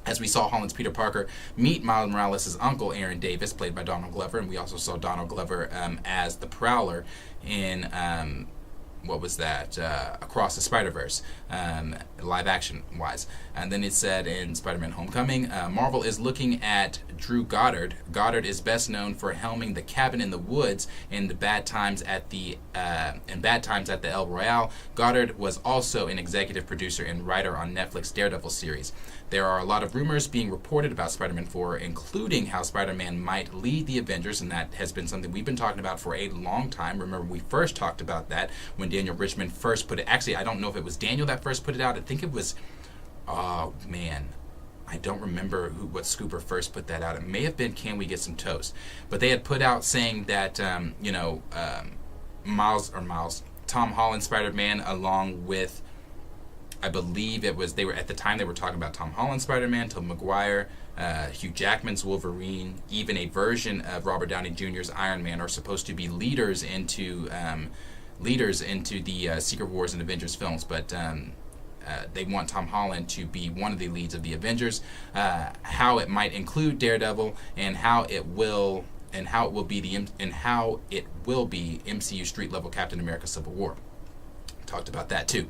As we saw Holland's Peter Parker meet Miles Morales' uncle, Aaron Davis, played by Donald Glover, and we also saw Donald Glover as the Prowler in... what was that? Across the Spider-Verse, live action wise. And then it said in Spider-Man Homecoming, Marvel is looking at Drew Goddard. Goddard is best known for helming the cabin in the woods in the Bad Times at the El Royale. Goddard was also an executive producer and writer on Netflix Daredevil series. There are a lot of rumors being reported about Spider-Man 4, including how Spider-Man might lead the Avengers, and that has been something we've been talking about for a long time. Remember, we first talked about that when Daniel Richman first put it. Actually, I don't know if it was Daniel that first put it out. I think it was, oh man, I don't remember what scooper first put that out. It may have been Can We Get Some Toast? But they had put out saying that, Tom Holland Spider-Man, along with, I believe it was, they were talking about Tom Holland Spider-Man, Tobey Maguire, Hugh Jackman's Wolverine, even a version of Robert Downey Jr.'s Iron Man are supposed to be leaders into the Secret Wars and Avengers films, but they want Tom Holland to be one of the leads of the Avengers. How it might include Daredevil and how it will and how it will be MCU street level Captain America Civil War. Talked about that too.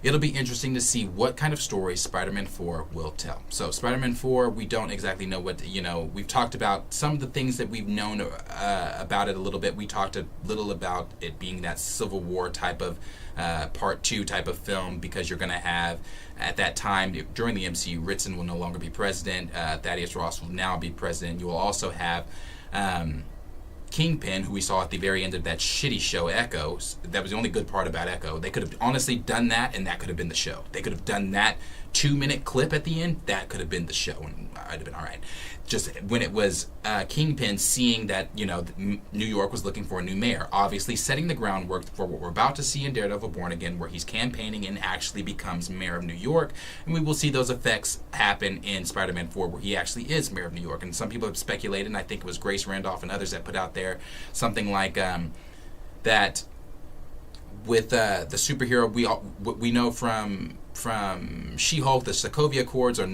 It'll be interesting to see what kind of story Spider-Man 4 will tell. So Spider-Man 4, we don't exactly know what, we've talked about some of the things that we've known about it a little bit. We talked a little about it being that Civil War type of part 2 type of film, because you're going to have, at that time, during the MCU, Ritson will no longer be president. Thaddeus Ross will now be president. You will also have Kingpin, who we saw at the very end of that shitty show Echo. That was the only good part about Echo. They could have honestly done that, and that could have been the show. They could have done that 2-minute clip at the end. That could have been the show, and I'd have been all right. Just when it was Kingpin seeing that, New York was looking for a new mayor, obviously setting the groundwork for what we're about to see in Daredevil Born Again, where he's campaigning and actually becomes mayor of New York. And we will see those effects happen in Spider-Man 4, where he actually is mayor of New York. And some people have speculated, and I think it was Grace Randolph and others that put out there something like that with the superhero, we know from She-Hulk, the Sokovia Accords are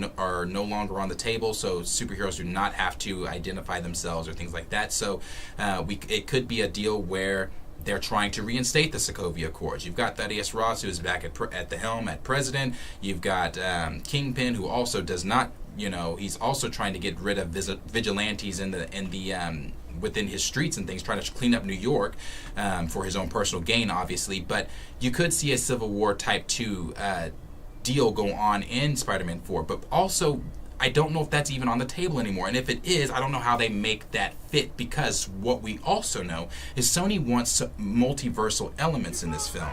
no longer on the table, so superheroes do not have to identify themselves or things like that. So it could be a deal where they're trying to reinstate the Sokovia Accords. You've got Thaddeus Ross, who is back at the helm at president. You've got Kingpin, who also does not, he's also trying to get rid of vigilantes in the within his streets and things, trying to clean up New York for his own personal gain, obviously. But you could see a Civil War type 2 deal go on in Spider-Man 4. But also, I don't know if that's even on the table anymore. And if it is, I don't know how they make that fit, because what we also know is Sony wants multiversal elements in this film.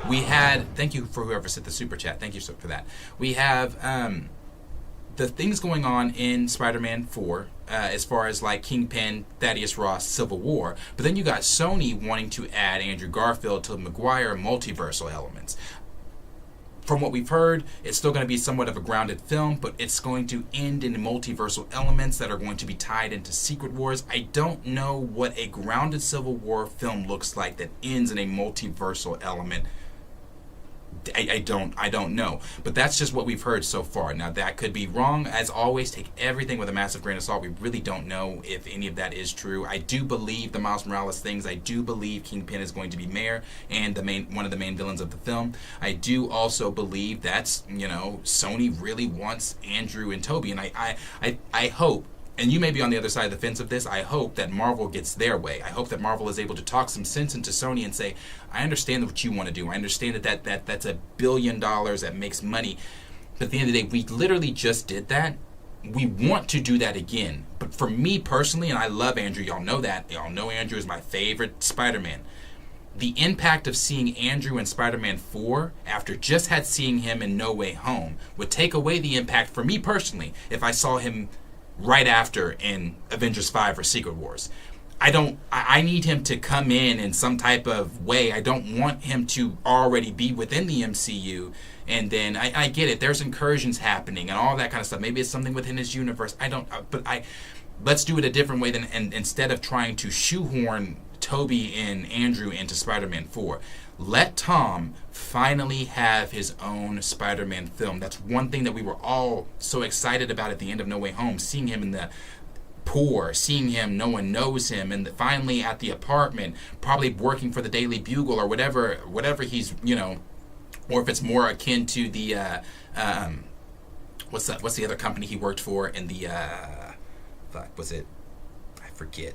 We had, thank you for whoever sent the super chat. Thank you for that. We have the things going on in Spider-Man 4, as far as like Kingpin, Thaddeus Ross, Civil War. But then you got Sony wanting to add Andrew Garfield to Maguire multiversal elements. From what we've heard, it's still going to be somewhat of a grounded film, but it's going to end in multiversal elements that are going to be tied into Secret Wars. I don't know what a grounded Civil War film looks like that ends in a multiversal element. I don't know, but that's just what we've heard so far. Now, that could be wrong. As always, take everything with a massive grain of salt. We really don't know if any of that is true. I do believe the Miles Morales things. I do believe Kingpin is going to be mayor and one of the main villains of the film. I do also believe that's, Sony really wants Andrew and Toby, and I hope, and you may be on the other side of the fence of this, I hope that Marvel gets their way. I hope that Marvel is able to talk some sense into Sony and say, I understand what you want to do. I understand that's $1 billion that makes money. But at the end of the day, we literally just did that. We want to do that again. But for me personally, and I love Andrew, y'all know that. Y'all know Andrew is my favorite Spider-Man. The impact of seeing Andrew in Spider-Man 4, after just seeing him in No Way Home, would take away the impact for me personally if I saw him right after in Avengers 5 or Secret Wars. I need him to come in some type of way. I don't want him to already be within the MCU, and then I get it, there's incursions happening and all that kind of stuff. Maybe it's something within his universe. Let's do it a different way and instead of trying to shoehorn Toby and Andrew into Spider-Man 4. Let Tom finally have his own Spider-Man film. That's one thing that we were all so excited about at the end of No Way Home, seeing him in the poor, seeing him, no one knows him, and finally at the apartment, probably working for the Daily Bugle or whatever he's, or if it's more akin to the, what's the other company he worked for in the, I forget.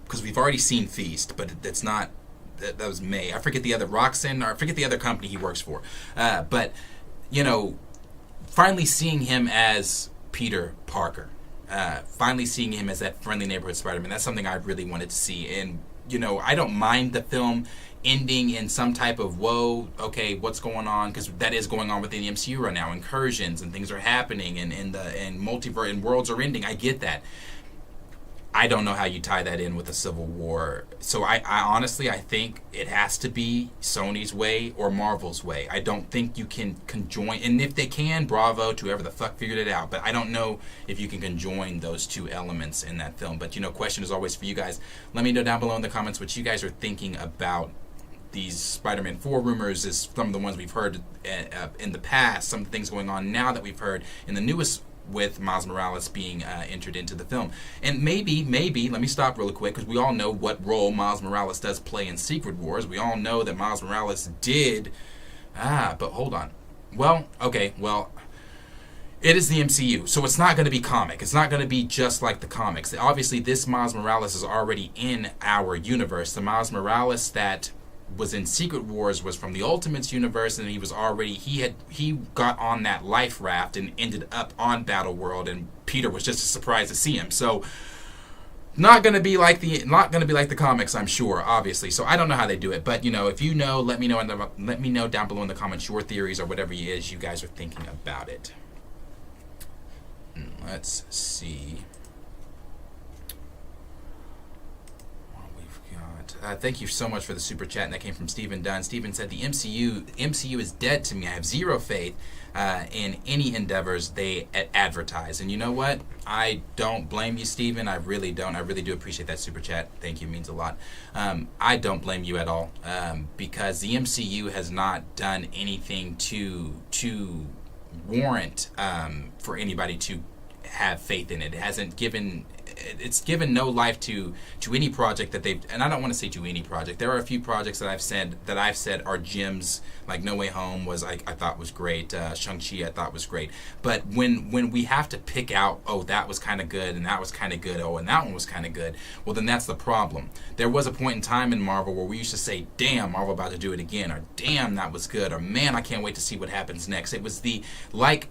Because we've already seen Feast, but it's not, that was May. I forget the other, Roxanne, or I forget the other company he works for. But, finally seeing him as Peter Parker. Finally seeing him as that friendly neighborhood Spider-Man. That's something I really wanted to see. And, I don't mind the film ending in some type of, whoa, okay, what's going on? Because that is going on within the MCU right now. Incursions and things are happening, and multiverse and worlds are ending. I get that. I don't know how you tie that in with a Civil War. So I honestly, I think it has to be Sony's way or Marvel's way. I don't think you can conjoin, and if they can, bravo to whoever the fuck figured it out. But I don't know if you can conjoin those two elements in that film. But, question is always for you guys. Let me know down below in the comments what you guys are thinking about these Spider-Man 4 rumors. Is some of the ones we've heard in the past, some things going on now that we've heard in the newest with Miles Morales being entered into the film. And maybe, let me stop really quick, because we all know what role Miles Morales does play in Secret Wars. We all know that Miles Morales did... but hold on. Well, okay, well... It is the MCU, so it's not going to be comic. It's not going to be just like the comics. Obviously, this Miles Morales is already in our universe. The Miles Morales that was in Secret Wars was from the Ultimates universe, and he got on that life raft and ended up on Battle World, and Peter was just as surprised to see him. So not going to be like the comics, I'm sure, obviously. So I don't know how they do it, but if you know, let me know down below in the comments your theories or whatever it is you guys are thinking about it. Let's see what we've got. Thank you so much for the super chat, and that came from Stephen Dunn. Stephen said, the MCU is dead to me. I have zero faith in any endeavors they advertise. And you know what? I don't blame you, Stephen. I really don't. I really do appreciate that super chat. Thank you. It means a lot. I don't blame you at all, because the MCU has not done anything to warrant for anybody to have faith in it. It's given no life to any project that they've, and I don't want to say to any project. There are a few projects that I've said are gems, like No Way Home I thought was great. Shang-Chi I thought was great. But when we have to pick out, oh, that was kind of good and that was kind of good, oh, and that one was kind of good, well, then that's the problem. There was a point in time in Marvel where we used to say, damn, Marvel about to do it again, or damn, that was good, or man, I can't wait to see what happens next. It was the like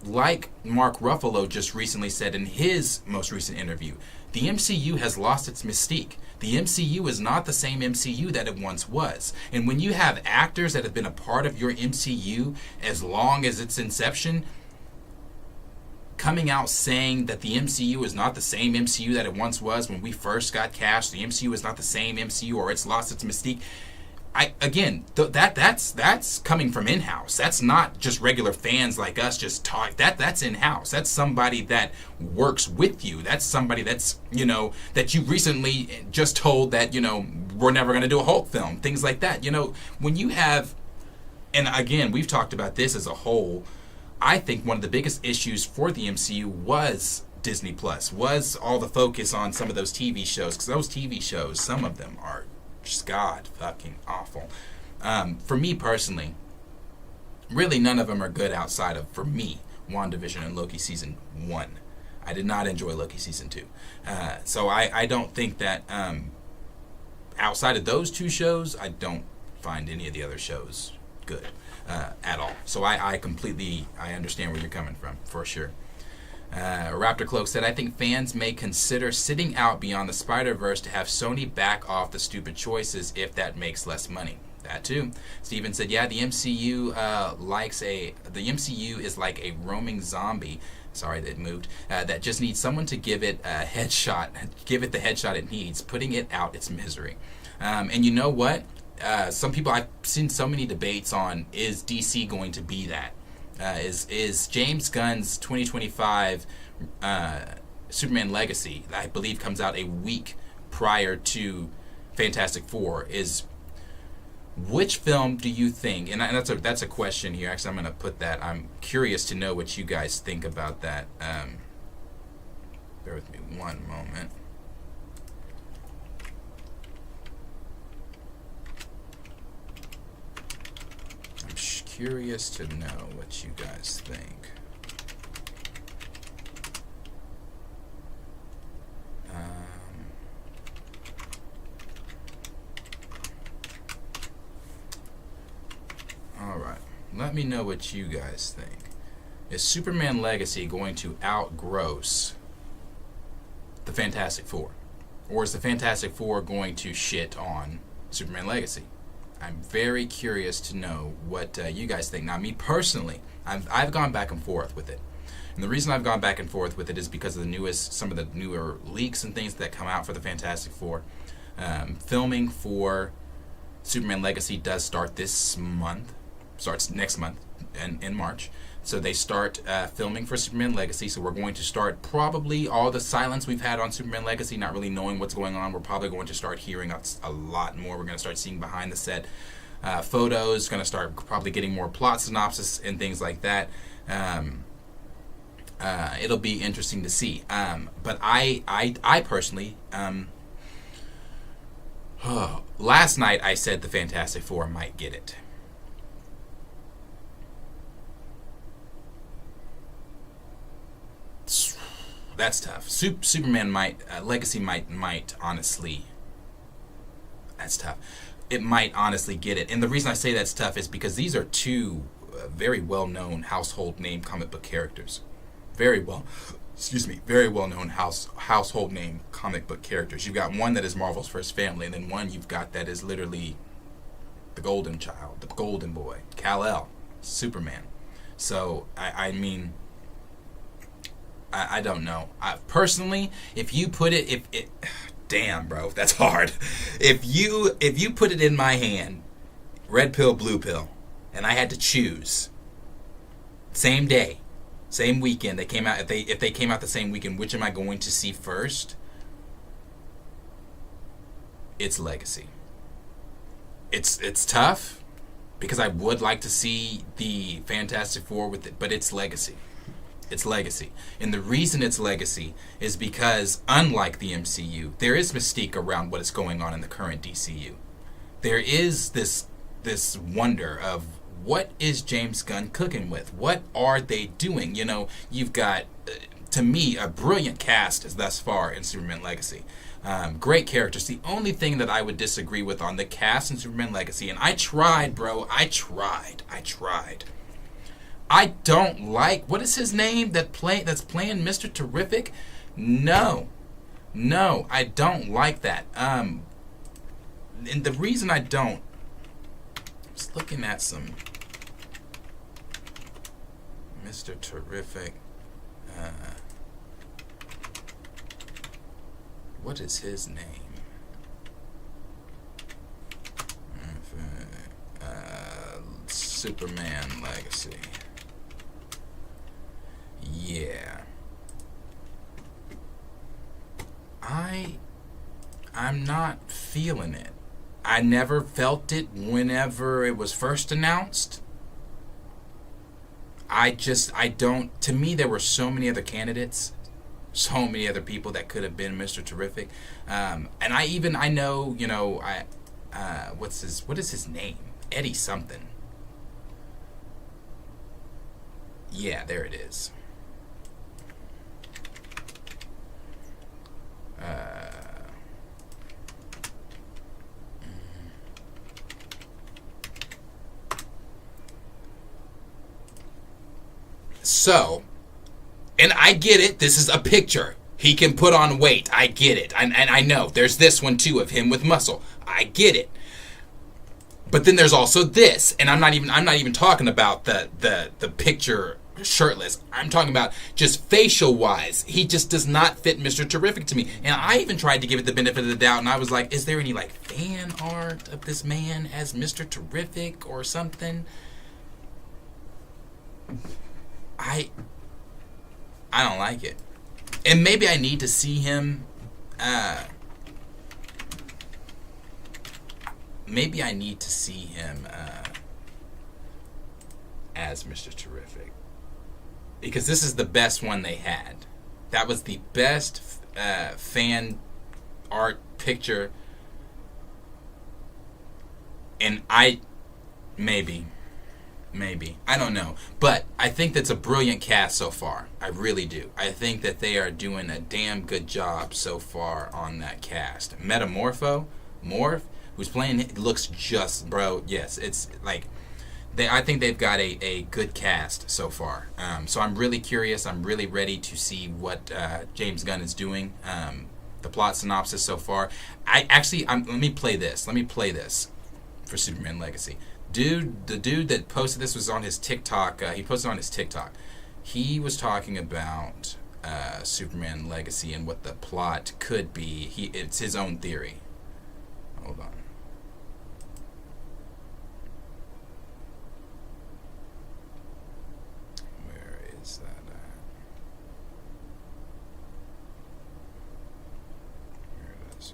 Mark Ruffalo just recently said in his most recent interview, the MCU has lost its mystique. The MCU is not the same MCU that it once was. And when you have actors that have been a part of your MCU as long as its inception, coming out saying that the MCU is not the same MCU that it once was when we first got cast, the MCU is not the same MCU, or it's lost its mystique. That's coming from in-house. That's not just regular fans like us just talk. That's in-house. That's somebody that works with you. That's somebody that's, that you recently just told that, we're never going to do a Hulk film. Things like that. When you have, and again, we've talked about this as a whole, I think one of the biggest issues for the MCU was Disney Plus, was all the focus on some of those TV shows, because those TV shows, some of them are just god fucking awful. For me personally, really none of them are good outside of, for me, WandaVision and Loki season 1. I did not enjoy Loki season 2. So I don't think that outside of those two shows, I don't find any of the other shows good at all. So I completely understand where you're coming from, for sure. Raptor Cloak said, I think fans may consider sitting out Beyond the Spider-Verse to have Sony back off the stupid choices if that makes less money. That too. Steven said, yeah, the MCU is like a roaming zombie. Sorry that it moved. That just needs someone to give it a headshot, give it the headshot it needs, putting it out its misery. And you know what? Some people, I've seen so many debates on, is DC going to be that? Is James Gunn's 2025 Superman Legacy, I believe comes out a week prior to Fantastic Four, which film do you think, and that's a question here, actually I'm going to put that, I'm curious to know what you guys think about that. Bear with me one moment. Curious to know what you guys think. Alright, let me know what you guys think. Is Superman Legacy going to outgross the Fantastic Four? Or is the Fantastic Four going to shit on Superman Legacy? I'm very curious to know what you guys think. Now, me personally, I've gone back and forth with it. And the reason I've gone back and forth with it is because of some of the newer leaks and things that come out for the Fantastic Four. Filming for Superman Legacy does start this month. Starts next month in March. So they start filming for Superman Legacy. So we're going to start probably all the silence we've had on Superman Legacy, not really knowing what's going on. We're probably going to start hearing a lot more. We're going to start seeing behind the set photos. Going to start probably getting more plot synopsis and things like that. It'll be interesting to see. But I personally, last night I said the Fantastic Four might get it. That's tough. Superman might, Legacy might honestly. That's tough. It might honestly get it, and the reason I say that's tough is because these are two very well-known household name comic book characters. Very well-known household name comic book characters. You've got one that is Marvel's first family, and then one you've got that is literally the golden child, the golden boy, Kal-El, Superman. So I mean, I don't know. Personally, if you put it, damn, bro, that's hard. If you put it in my hand, red pill, blue pill, and I had to choose, same day, same weekend they came out. If they came out the same weekend, which am I going to see first? It's Legacy. It's tough because I would like to see the Fantastic Four with it, but it's Legacy. It's Legacy. And the reason it's Legacy is because, unlike the MCU, there is mystique around what is going on in the current DCU. There is this wonder of what is James Gunn cooking with? What are they doing? You know, you've got, to me, a brilliant cast thus far in Superman Legacy. Great characters. The only thing that I would disagree with on the cast in Superman Legacy, and I tried, bro, I tried. I don't like, what is his name that's playing Mr. Terrific? No, I don't like that. And the reason I don't, I'm just looking at some Mr. Terrific. What is his name? Superman Legacy. Yeah. I'm not feeling it. I never felt it whenever it was first announced. I don't, to me there were so many other candidates, so many other people that could have been Mr. Terrific. And I know, you know, what is his name? Eddie something. Yeah, there it is. So, and I get it, this is a picture. He can put on weight. I get it. And I know. There's this one too of him with muscle. I get it. But then there's also this. And I'm not even talking about the picture shirtless. I'm talking about just facial wise. He just does not fit Mr. Terrific to me. And I even tried to give it the benefit of the doubt, and I was like, is there any like fan art of this man as Mr. Terrific or something? I don't like it. And maybe I need to see him as Mr. Terrific. Because this is the best one they had. That was the best fan art picture. And maybe. I don't know. But I think that's a brilliant cast so far. I really do. I think that they are doing a damn good job so far on that cast. Morph, who's playing it, looks just, bro, yes, it's like, I think they've got a good cast so far. So I'm really curious. I'm really ready to see what James Gunn is doing. The plot synopsis so far. Let me play this for Superman Legacy. The dude that posted this was on his TikTok. He posted on his TikTok. He was talking about Superman Legacy and what the plot could be. It's his own theory. Hold on. Where is that at? Here it is.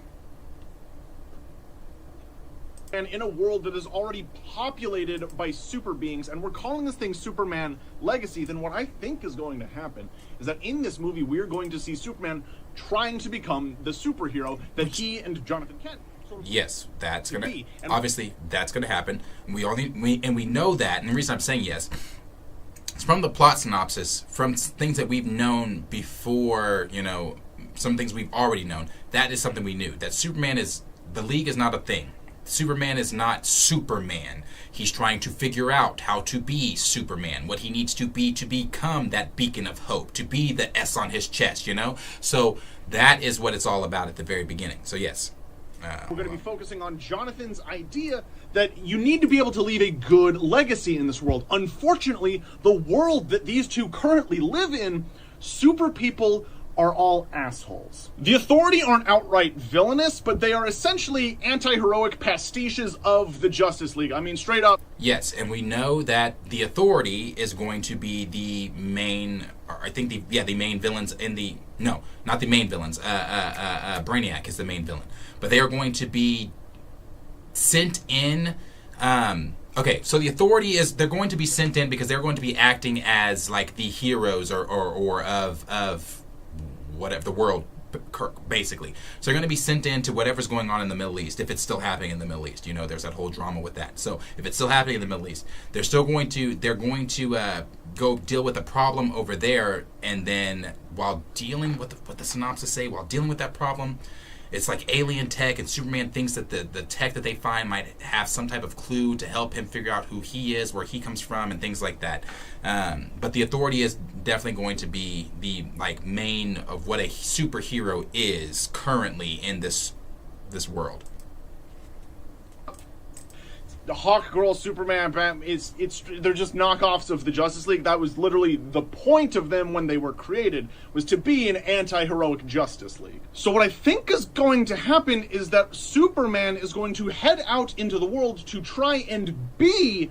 And in a world that is already populated by super beings, and we're calling this thing Superman Legacy, then what I think is going to happen is that in this movie we're going to see Superman trying to become the superhero that he and Jonathan Kent sort of yes, that's gonna be. And obviously that's gonna happen. We know that, and the reason I'm saying yes, it's from the plot synopsis, from things that we've known before. You know, some things we've already known. That is something we knew. That Superman is the League is not a thing. Superman is not Superman. He's trying to figure out how to be Superman, what he needs to be to become that beacon of hope, to be the S on his chest, you know? So that is what it's all about at the very beginning. So yes. We're going to be focusing on Jonathan's idea that you need to be able to leave a good legacy in this world. Unfortunately, the world that these two currently live in, super people are all assholes. The Authority aren't outright villainous, but they are essentially anti-heroic pastiches of the Justice League. I mean, straight up. Yes, and we know that the Authority is going to be the main, or I think the main villains in the, no, not the main villains. Brainiac is the main villain, but they are going to be sent in. Okay, so the Authority they're going to be sent in because they're going to be acting as like the heroes or of whatever the world, basically. So they're going to be sent into whatever's going on in the Middle East, if it's still happening in the Middle East. You know, there's that whole drama with that. So if it's still happening in the Middle East, they're going to go deal with a problem over there, and then while dealing with what the synopsis say, while dealing with that problem, it's like alien tech, and Superman thinks that the tech that they find might have some type of clue to help him figure out who he is, where he comes from, and things like that. But the Authority is definitely going to be the like main of what a superhero is currently in this world. The Hawk Girl, Superman, Batman, they're just knockoffs of the Justice League. That was literally the point of them when they were created, was to be an anti-heroic Justice League. So what I think is going to happen is that Superman is going to head out into the world to try and be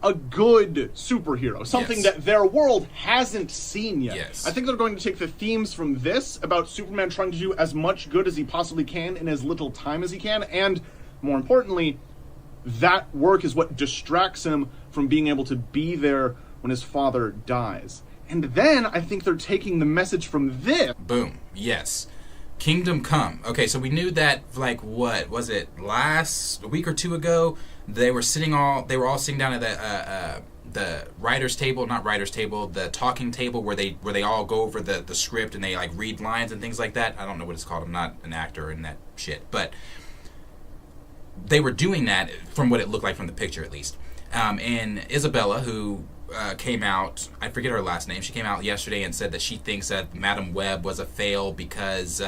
a good superhero, something that their world hasn't seen yet. Yes. I think they're going to take the themes from this about Superman trying to do as much good as he possibly can in as little time as he can, and more importantly, that work is what distracts him from being able to be there when his father dies. And then I think they're taking the message from this. Boom. Yes. Kingdom Come. Okay, so we knew that, like, what was it, a week or two ago? They were all sitting down at the writer's table, not writer's table, the talking table where they all go over the script and they like read lines and things like that. I don't know what it's called. I'm not an actor in that shit, but they were doing that from what it looked like from the picture, at least. And Isabella, who came out, I forget her last name, she came out yesterday and said that she thinks that Madam Web was a fail because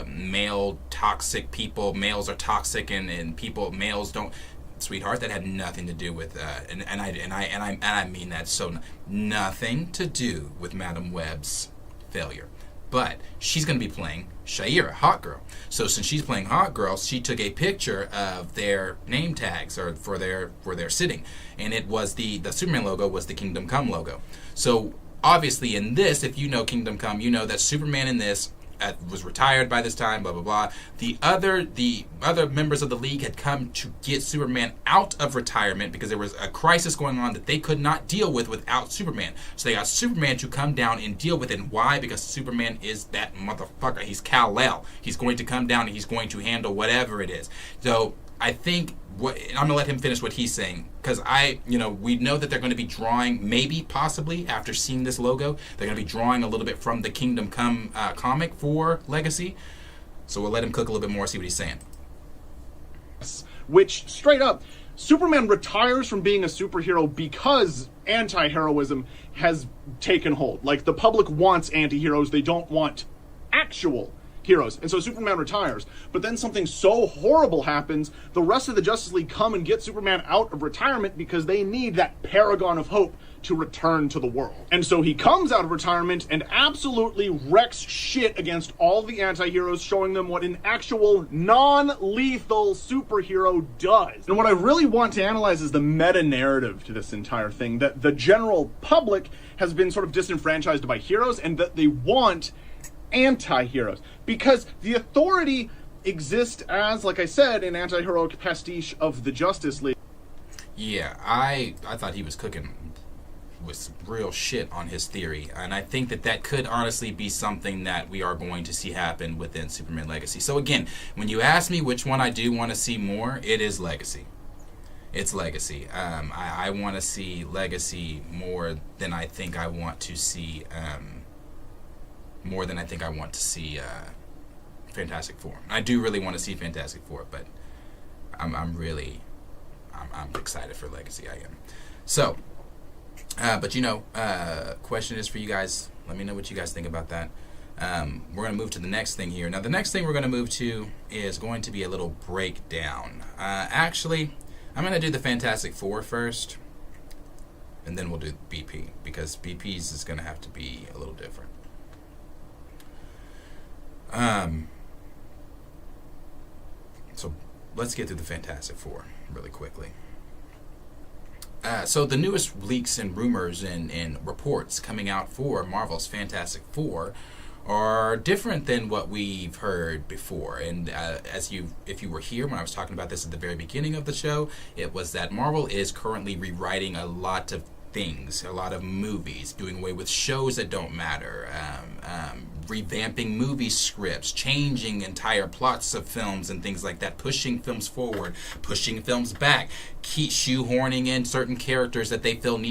males are toxic and males don't. Sweetheart, that had nothing to do with and I mean that so nothing to do with Madam Web's failure. But she's going to be playing Shaira, Hot Girl. So since she's playing Hot Girl, she took a picture of their name tags or for their sitting, and it was the Superman logo was the Kingdom Come logo. So obviously in this, if you know Kingdom Come, you know that Superman in this was retired by this time, blah blah blah. The other members of the League had come to get Superman out of retirement because there was a crisis going on that they could not deal with without Superman. So they got Superman to come down and deal with it. And why? Because Superman is that motherfucker. He's Kal-El. He's going to come down and he's going to handle whatever it is. So I think I'm gonna let him finish what he's saying, because we know that they're going to be drawing, maybe, possibly, after seeing this logo, they're going to be drawing a little bit from the Kingdom Come comic for Legacy. So we'll let him cook a little bit more, see what he's saying. Which, straight up, Superman retires from being a superhero because anti-heroism has taken hold. Like, the public wants anti-heroes, they don't want actual heroes. And so Superman retires. But then something so horrible happens, the rest of the Justice League come and get Superman out of retirement because they need that paragon of hope to return to the world. And so he comes out of retirement and absolutely wrecks shit against all the anti-heroes, showing them what an actual non-lethal superhero does. And what I really want to analyze is the meta-narrative to this entire thing, that the general public has been sort of disenfranchised by heroes and that they want anti-heroes, because the Authority exist as, like I said, an anti-heroic pastiche of the Justice League. Yeah, I thought he was cooking with some real shit on his theory, and I think that could honestly be something that we are going to see happen within Superman Legacy. So again, when you ask me which one I do want to see more, it is Legacy. It's Legacy. I want to see Legacy more than I think I want to see. Fantastic Four. I do really want to see Fantastic Four, but I'm excited for Legacy. I am. So, but question is for you guys. Let me know what you guys think about that. We're going to move to the next thing here. Now, the next thing we're going to move to is going to be a little breakdown. Actually, I'm going to do the Fantastic Four first, and then we'll do BP, because BP's is going to have to be a little different. So let's get through the Fantastic Four really quickly. So the newest leaks and rumors and reports coming out for Marvel's Fantastic Four are different than what we've heard before. And if you were here when I was talking about this at the very beginning of the show, it was that Marvel is currently rewriting a lot of things, a lot of movies, doing away with shows that don't matter, revamping movie scripts, changing entire plots of films and things like that, pushing films forward, pushing films back, keep shoehorning in certain characters that they feel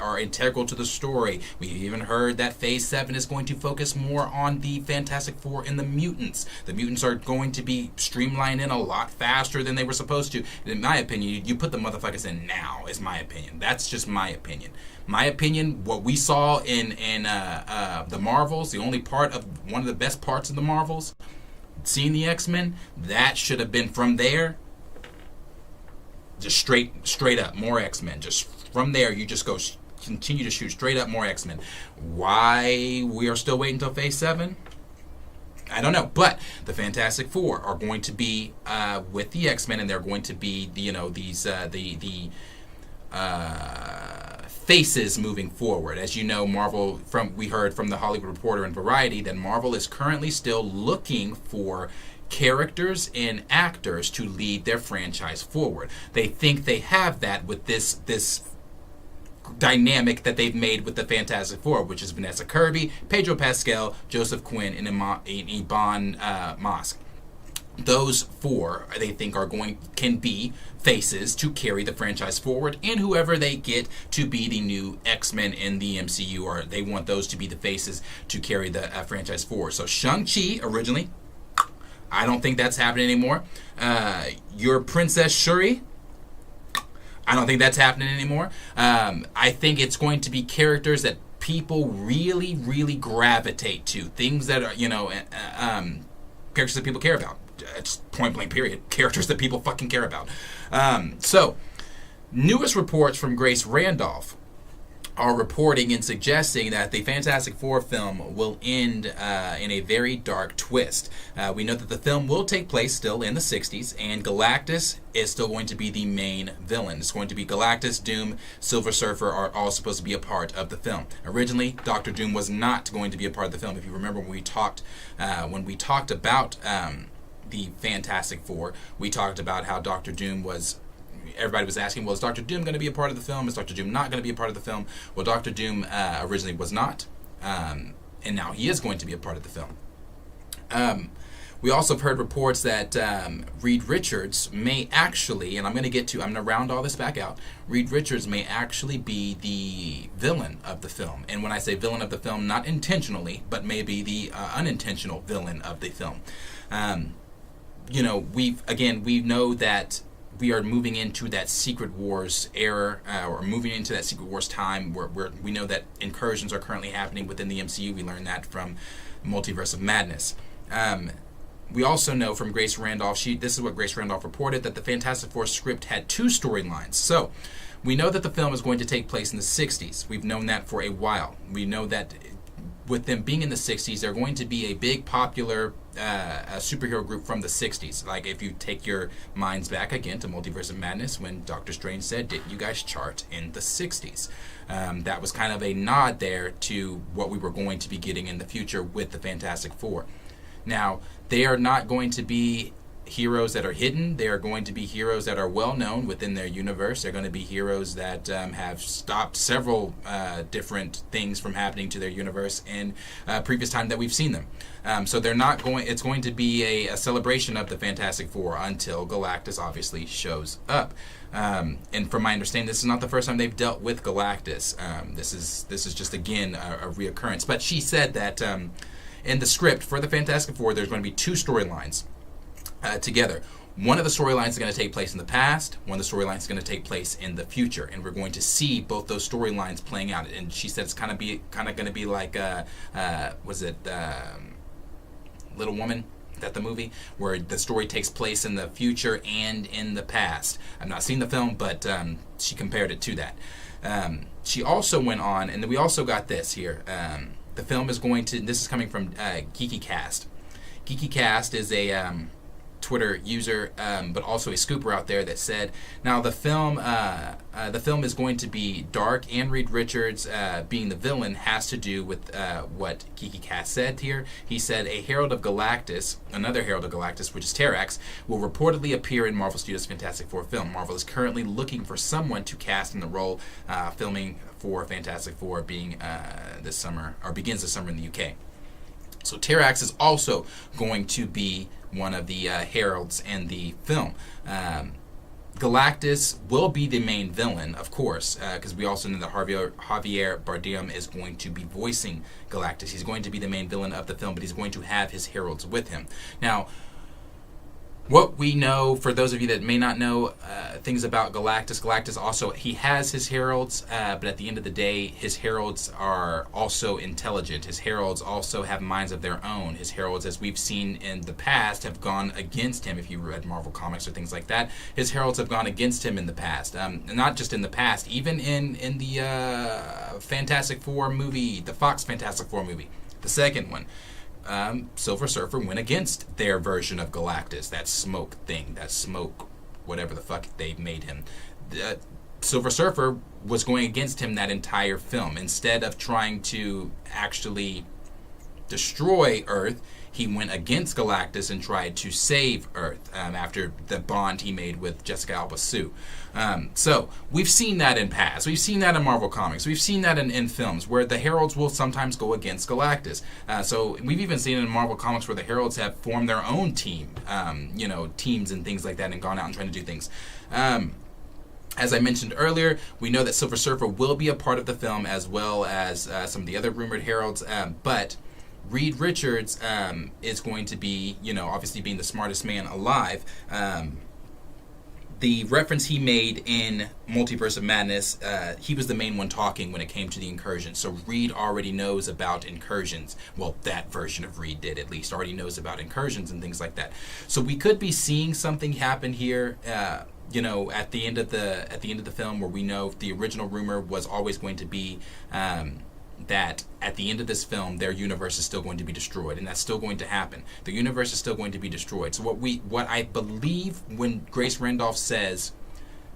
are integral to the story. We even heard that Phase 7 is going to focus more on the Fantastic Four and the mutants. The mutants are going to be streamlined in a lot faster than they were supposed to. In my opinion, you put the motherfuckers in now, is my opinion. That's just my opinion. My opinion, what we saw in the Marvels, one of the best parts of the Marvels, seeing the X-Men, that should have been from there. Just straight up, more X-Men. Just from there, you just continue to shoot straight up more X-Men. Why we are still waiting until Phase 7? I don't know, but the Fantastic Four are going to be with the X-Men, and they're going to be the faces moving forward. As you know, Marvel, we heard from the Hollywood Reporter and Variety that Marvel is currently still looking for characters and actors to lead their franchise forward. They think they have that with this dynamic that they've made with the Fantastic Four, which is Vanessa Kirby, Pedro Pascal, Joseph Quinn, and Ebon Moss. Those four, they think, can be faces to carry the franchise forward, and whoever they get to be the new X-Men in the MCU, or they want those to be the faces to carry the franchise forward. So Shang-Chi, originally, I don't think that's happening anymore. Your Princess Shuri, I don't think that's happening anymore. I think it's going to be characters that people really, really gravitate to. Things that are, characters that people care about. It's point blank period. Characters that people fucking care about. So, newest reports from Grace Randolph are reporting and suggesting that the Fantastic Four film will end in a very dark twist. We know that the film will take place still in the 60s, and Galactus is still going to be the main villain. It's going to be Galactus, Doom, Silver Surfer are all supposed to be a part of the film. Originally, Dr. Doom was not going to be a part of the film. If you remember when we talked about the Fantastic Four, we talked about how Dr. Doom was... Everybody was asking, well, is Dr. Doom going to be a part of the film? Is Dr. Doom not going to be a part of the film? Well, Dr. Doom originally was not, and now he is going to be a part of the film. We also have heard reports that Reed Richards may actually, and I'm going to round all this back out, Reed Richards may actually be the villain of the film. And when I say villain of the film, not intentionally, but maybe the unintentional villain of the film. We know that we are moving into that Secret Wars era, or moving into that Secret Wars time, where we know that incursions are currently happening within the MCU. We learned that from Multiverse of Madness. We also know from Grace Randolph, this is what Grace Randolph reported, that the Fantastic Four script had two storylines. So, we know that the film is going to take place in the 60s. We've known that for a while. We know that with them being in the 60s, they're going to be a big, popular a superhero group from the 60s. Like, if you take your minds back again to Multiverse of Madness, when Doctor Strange said, didn't you guys chart in the 60s? That was kind of a nod there to what we were going to be getting in the future with the Fantastic Four. Now, they are not going to be heroes that are hidden. They are going to be heroes that are well known within their universe. They're going to be heroes that have stopped several different things from happening to their universe in previous time that we've seen them. So they're not going. It's going to be a celebration of the Fantastic Four until Galactus obviously shows up. And from my understanding, this is not the first time they've dealt with Galactus. This is just again a reoccurrence. But she said that in the script for the Fantastic Four, there's going to be two storylines together. One of the storylines is going to take place in the past. One of the storylines is going to take place in the future, and we're going to see both those storylines playing out. And she said it's kind of going to be like was it Little Woman? Is that the movie where the story takes place in the future and in the past? I've not seen the film, but she compared it to that. She also went on, and then we also got this here. The film is going to. This is coming from GeekyCast. GeekyCast is a Twitter user, but also a scooper out there that said, now the film is going to be dark, and Reed Richards being the villain has to do with what GeekyCast said here. He said a Herald of Galactus, another Herald of Galactus, which is Terrax, will reportedly appear in Marvel Studios' Fantastic Four film. Marvel is currently looking for someone to cast in the role, filming for Fantastic Four being this summer, or begins this summer in the UK. So Terrax is also going to be one of the heralds in the film. Galactus will be the main villain, of course, because we also know that Javier Bardem is going to be voicing Galactus. He's going to be the main villain of the film, but he's going to have his heralds with him. Now, what we know, for those of you that may not know things about Galactus also, he has his heralds, but at the end of the day, his heralds are also intelligent. His heralds also have minds of their own. His heralds, as we've seen in the past, have gone against him. If you read Marvel Comics or things like that, his heralds have gone against him in the past. Not just in the past, even in the Fantastic Four movie, the Fox Fantastic Four movie, the second one. Silver Surfer went against their version of Galactus, that smoke thing, that smoke, whatever the fuck they made him. Silver Surfer was going against him that entire film. Instead of trying to actually destroy Earth, he went against Galactus and tried to save Earth after the bond he made with Jessica Alba Sue. So we've seen that in past. We've seen that in Marvel Comics. We've seen that in films where the Heralds will sometimes go against Galactus. So we've even seen it in Marvel Comics where the Heralds have formed their own team, teams and things like that, and gone out and trying to do things. As I mentioned earlier, we know that Silver Surfer will be a part of the film, as well as some of the other rumored Heralds, but Reed Richards is going to be, obviously being the smartest man alive. The reference he made in Multiverse of Madness, he was the main one talking when it came to the incursions. So Reed already knows about incursions. Well, that version of Reed did, at least, already knows about incursions and things like that. So we could be seeing something happen here. At the end of the film, where we know the original rumor was always going to be that at the end of this film, their universe is still going to be destroyed, and that's still going to happen. The universe is still going to be destroyed. So what I believe when Grace Randolph says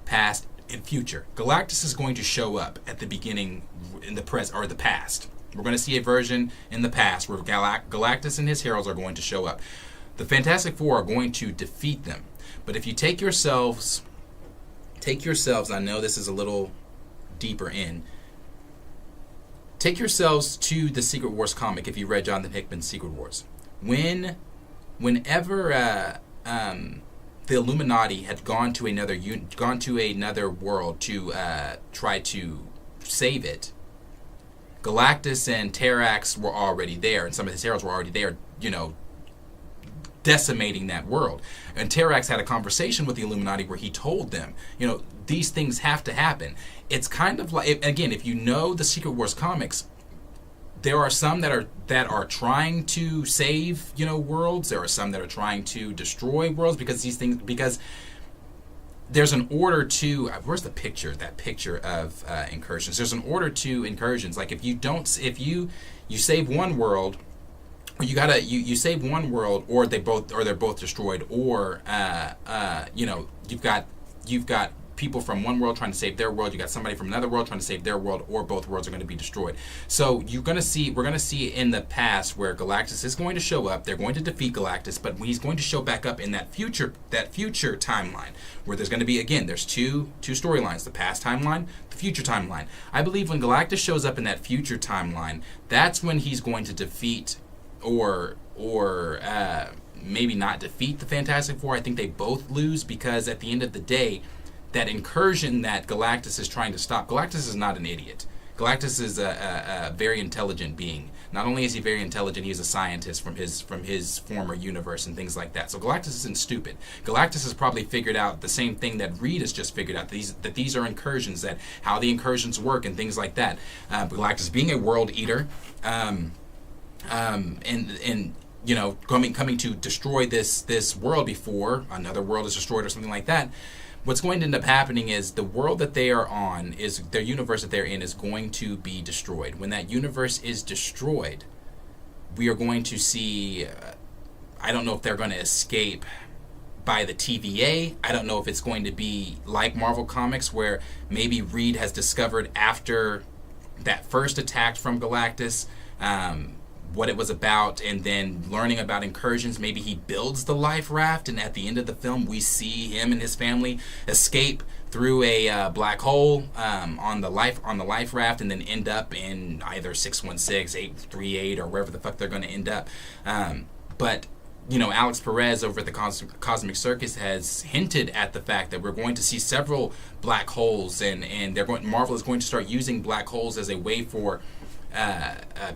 past and future, Galactus is going to show up at the beginning in the present or the past. We're going to see a version in the past where Galactus and his heralds are going to show up. The Fantastic Four are going to defeat them. But if you take yourselves, I know this is a little deeper in, take yourselves to the Secret Wars comic if you read Jonathan Hickman's Secret Wars. Whenever the Illuminati had gone to another world to try to save it, Galactus and Terrax were already there, and some of his heralds were already there, decimating that world. And Terrax had a conversation with the Illuminati where he told them, these things have to happen. It's kind of like, again, if you know the Secret Wars comics, there are some that are trying to save, worlds. There are some that are trying to destroy worlds because there's an order to, where's the picture? That picture of incursions. There's an order to incursions. Like if you save one world, or you save one world, or they're both destroyed, or you've got people from one world trying to save their world. You got somebody from another world trying to save their world, or both worlds are going to be destroyed. So we're going to see in the past where Galactus is going to show up. They're going to defeat Galactus, but he's going to show back up in that future timeline where there's going to be, again, there's two storylines: the past timeline, the future timeline. I believe when Galactus shows up in that future timeline, that's when he's going to defeat or maybe not defeat the Fantastic Four. I think they both lose, because at the end of the day, that incursion that Galactus is trying to stop, Galactus is not an idiot. Galactus is a very intelligent being. Not only is he very intelligent, he is a scientist from his former universe and things like that. So Galactus isn't stupid. Galactus has probably figured out the same thing that Reed has just figured out, that these are incursions, that how the incursions work and things like that. Galactus being a world eater, and you know, coming to destroy this world before another world is destroyed or something like that. What's going to end up happening is the world that they are on, is their universe that they're in, is going to be destroyed. When that universe is destroyed, we are going to see, I don't know if they're going to escape by the TVA. I don't know if it's going to be like Marvel Comics, where maybe Reed has discovered after that first attack from Galactus, what it was about, and then learning about incursions, maybe he builds the life raft, and at the end of the film we see him and his family escape through a black hole on the life raft, and then end up in either 616, 838, or wherever the fuck they're going to end up. But you know, Alex Perez over at the Cosmic Circus has hinted at the fact that we're going to see several black holes, and Marvel is going to start using black holes as a way for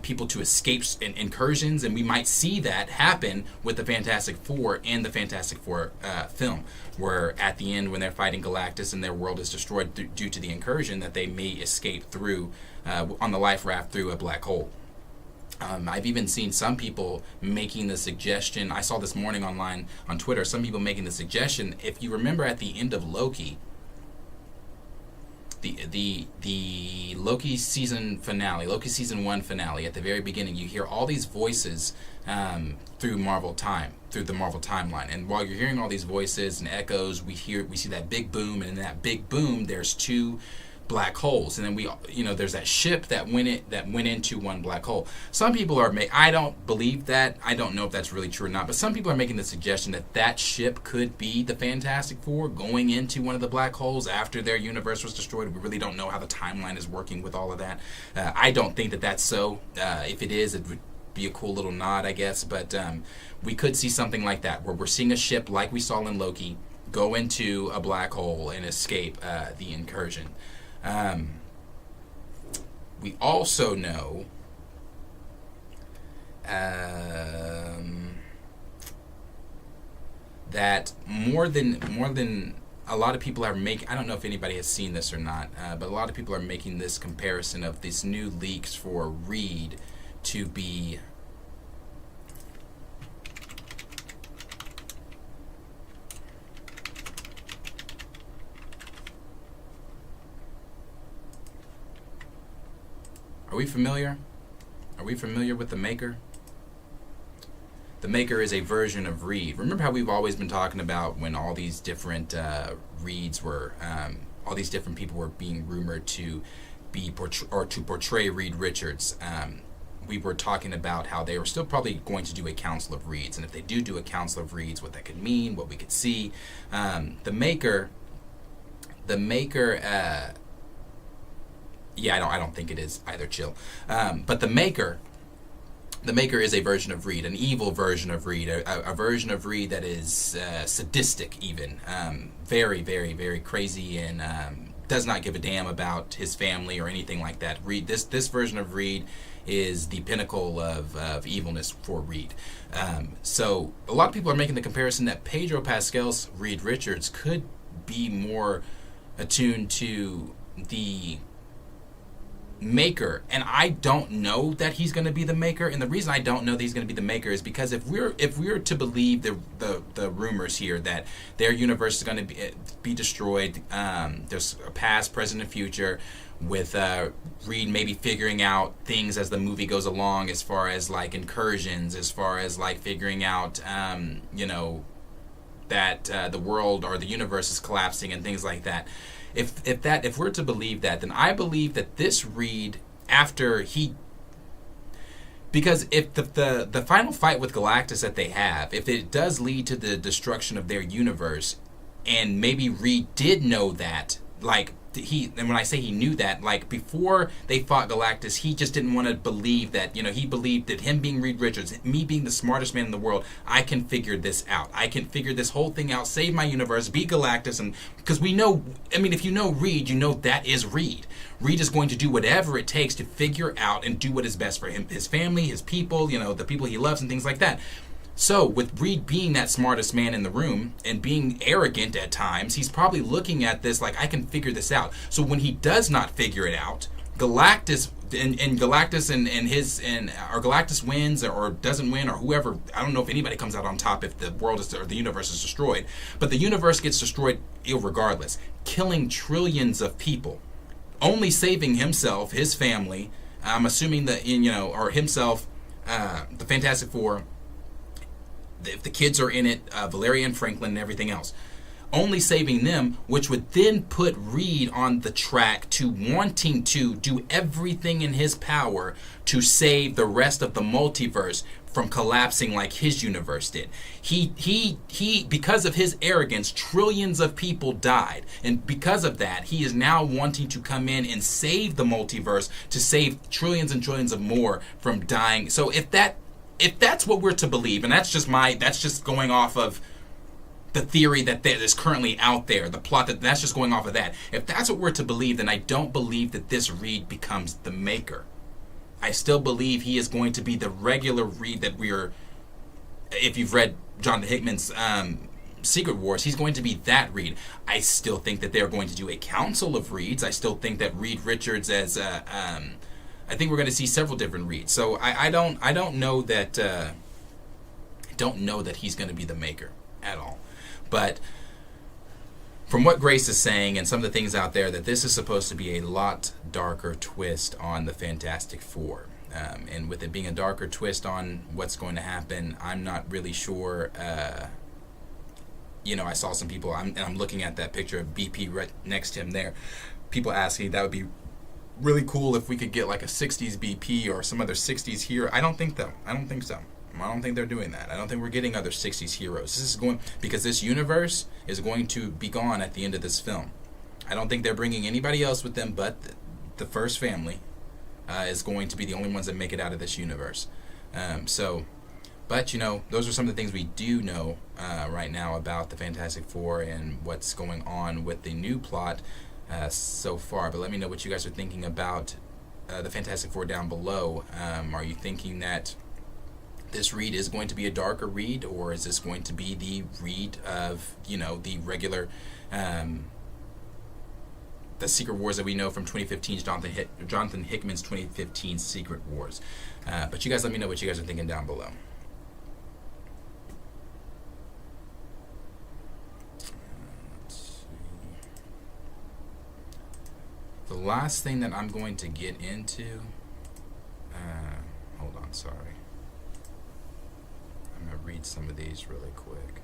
people to escape incursions, and we might see that happen with the Fantastic Four in the Fantastic Four film, where at the end, when they're fighting Galactus and their world is destroyed due to the incursion, that they may escape through on the life raft through a black hole. I've even seen some people making the suggestion, I saw this morning online on Twitter, some people making the suggestion, if you remember at the end of Loki, the Loki season finale, Loki season 1 finale, at the very beginning, you hear all these voices through the Marvel timeline, and while you're hearing all these voices and echoes, we see that big boom, and in that big boom, there's two black holes, and then there's that ship that went into one black hole. Some people are I don't believe that. I don't know if that's really true or not, but some people are making the suggestion that ship could be the Fantastic Four going into one of the black holes after their universe was destroyed. We really don't know how the timeline is working with all of that. I don't think that that's so. If it is, it would be a cool little nod, I guess, but we could see something like that, where we're seeing a ship like we saw in Loki go into a black hole and escape the incursion. We also know that more than a lot of people are making, I don't know if anybody has seen this or not, but a lot of people are making this comparison of these new leaks for Reed to be Are we familiar? Are we familiar with the Maker? The Maker is a version of Reed. Remember how we've always been talking about when all these different Reeds were, all these different people were being rumored to portray Reed Richards. We were talking about how they were still probably going to do a Council of Reeds, and if they do a Council of Reeds, what that could mean, what we could see. The Maker. Yeah, I don't think it is either. Chill. But the Maker is a version of Reed, an evil version of Reed, a version of Reed that is sadistic, even very, very, very crazy, and does not give a damn about his family or anything like that. Reed, this version of Reed is the pinnacle of evilness for Reed. So a lot of people are making the comparison that Pedro Pascal's Reed Richards could be more attuned to the Maker, and I don't know that he's going to be the Maker. And the reason I don't know that he's going to be the Maker is because if we're to believe the rumors here that their universe is going to be destroyed, there's a past, present, and future, with Reed maybe figuring out things as the movie goes along, as far as like incursions, as far as like figuring out that the world or the universe is collapsing and things like that. If we're to believe that, then I believe that this Reed, after he, because if the final fight with Galactus that they have, if it does lead to the destruction of their universe, and maybe Reed did know that, like, and when I say he knew that, like, before they fought Galactus, he just didn't want to believe that, he believed that him being Reed Richards, me being the smartest man in the world, I can figure this out. I can figure this whole thing out, save my universe, beat Galactus, and because we know, if you know Reed, you know that is Reed. Reed is going to do whatever it takes to figure out and do what is best for him, his family, his people, the people he loves and things like that. So, with Reed being that smartest man in the room and being arrogant at times, he's probably looking at this like, I can figure this out. So when he does not figure it out, Galactus or Galactus wins or doesn't win, or whoever, I don't know if anybody comes out on top if the world is, or the universe is destroyed, but the universe gets destroyed regardless, killing trillions of people, only saving himself, his family. I'm assuming that or himself, the Fantastic Four. If the kids are in it, Valeria and Franklin and everything else, only saving them, which would then put Reed on the track to wanting to do everything in his power to save the rest of the multiverse from collapsing like his universe did. He because of his arrogance, trillions of people died, and because of that, he is now wanting to come in and save the multiverse to save trillions and trillions of more from dying. So if that's what we're to believe, and that's just going off of the theory that is currently out there, the plot that's just going off of that. If that's what we're to believe, then I don't believe that this Reed becomes the Maker. I still believe he is going to be the regular Reed that if you've read Jonathan Hickman's Secret Wars, he's going to be that Reed. I still think that they're going to do a council of Reeds. I still think that Reed Richards I think we're going to see several different Reeds. So I don't know that he's going to be the Maker at all. But from what Grace is saying and some of the things out there, that this is supposed to be a lot darker twist on the Fantastic Four. And with it being a darker twist on what's going to happen, I'm not really sure. I saw some people, I'm looking at that picture of BP right next to him there. People asking, that would be really cool if we could get like a 60s BP or some other 60s hero. I don't think so. I don't think they're doing that. I don't think we're getting other 60s heroes. This is because this universe is going to be gone at the end of this film. I don't think they're bringing anybody else with them but the first family is going to be the only ones that make it out of this universe. But those are some of the things we do know right now about the Fantastic Four and what's going on with the new plot so far. But let me know what you guys are thinking about the Fantastic Four down below. Are you thinking that this Reed is going to be a darker Reed, or is this going to be the Reed of the regular the Secret Wars that we know from 2015's Jonathan Hickman's 2015 Secret Wars? But you guys let me know what you guys are thinking down below. The last thing that I'm going to get into, hold on, sorry. I'm going to read some of these really quick.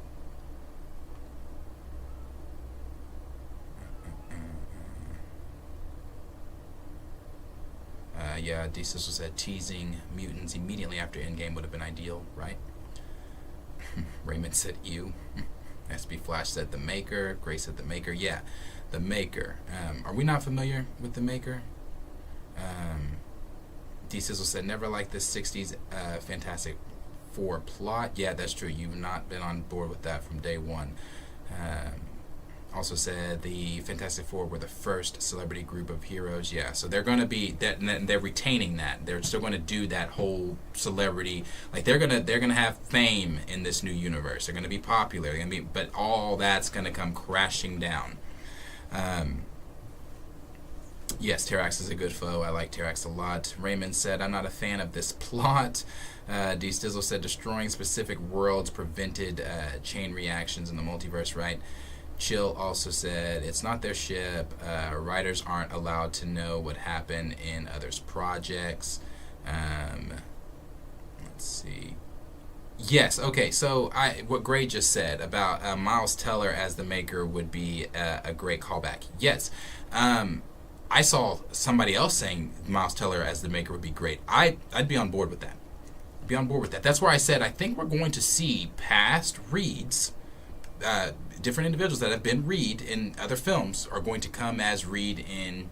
Yeah, D. Sizzle said teasing mutants immediately after Endgame would have been ideal, right? Raymond said ew. SB Flash said the Maker. Grace said the Maker. Yeah, the Maker. Are we not familiar with the Maker? D. Sizzle said never liked this 60s Fantastic Four plot. Yeah, that's true. You've not been on board with that from day one. Also said the Fantastic Four were the first celebrity group of heroes. Yeah, so they're going to be that. They're retaining that. They're still going to do that whole celebrity. Like they're gonna have fame in this new universe. They're going to be popular. They're gonna be, but all that's going to come crashing down. Yes, Terax is a good foe. I like Terax a lot. Raymond said, I'm not a fan of this plot. D. Stizzle said, destroying specific worlds prevented chain reactions in the multiverse, right? Chill also said, it's not their ship. Writers aren't allowed to know what happened in others' projects. Let's see. Yes. Okay. So what Gray just said about Miles Teller as the Maker would be a great callback. Yes. I saw somebody else saying Miles Teller as the Maker would be great. I'd be on board with that. Be on board with that. That's why I said I think we're going to see past Reeds, different individuals that have been Reed in other films are going to come as Reed in.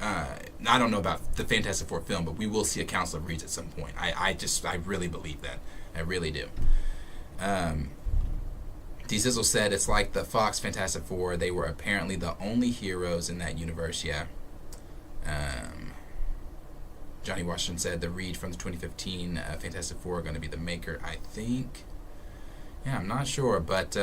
I don't know about the Fantastic Four film, but we will see a Council of Reeds at some point. I really believe that. I really do. D. Zizzle said it's like the Fox Fantastic Four. They were apparently the only heroes in that universe. Yeah. Johnny Washington said the Reed from the 2015 Fantastic Four are going to be the Maker. I think. Yeah, I'm not sure, but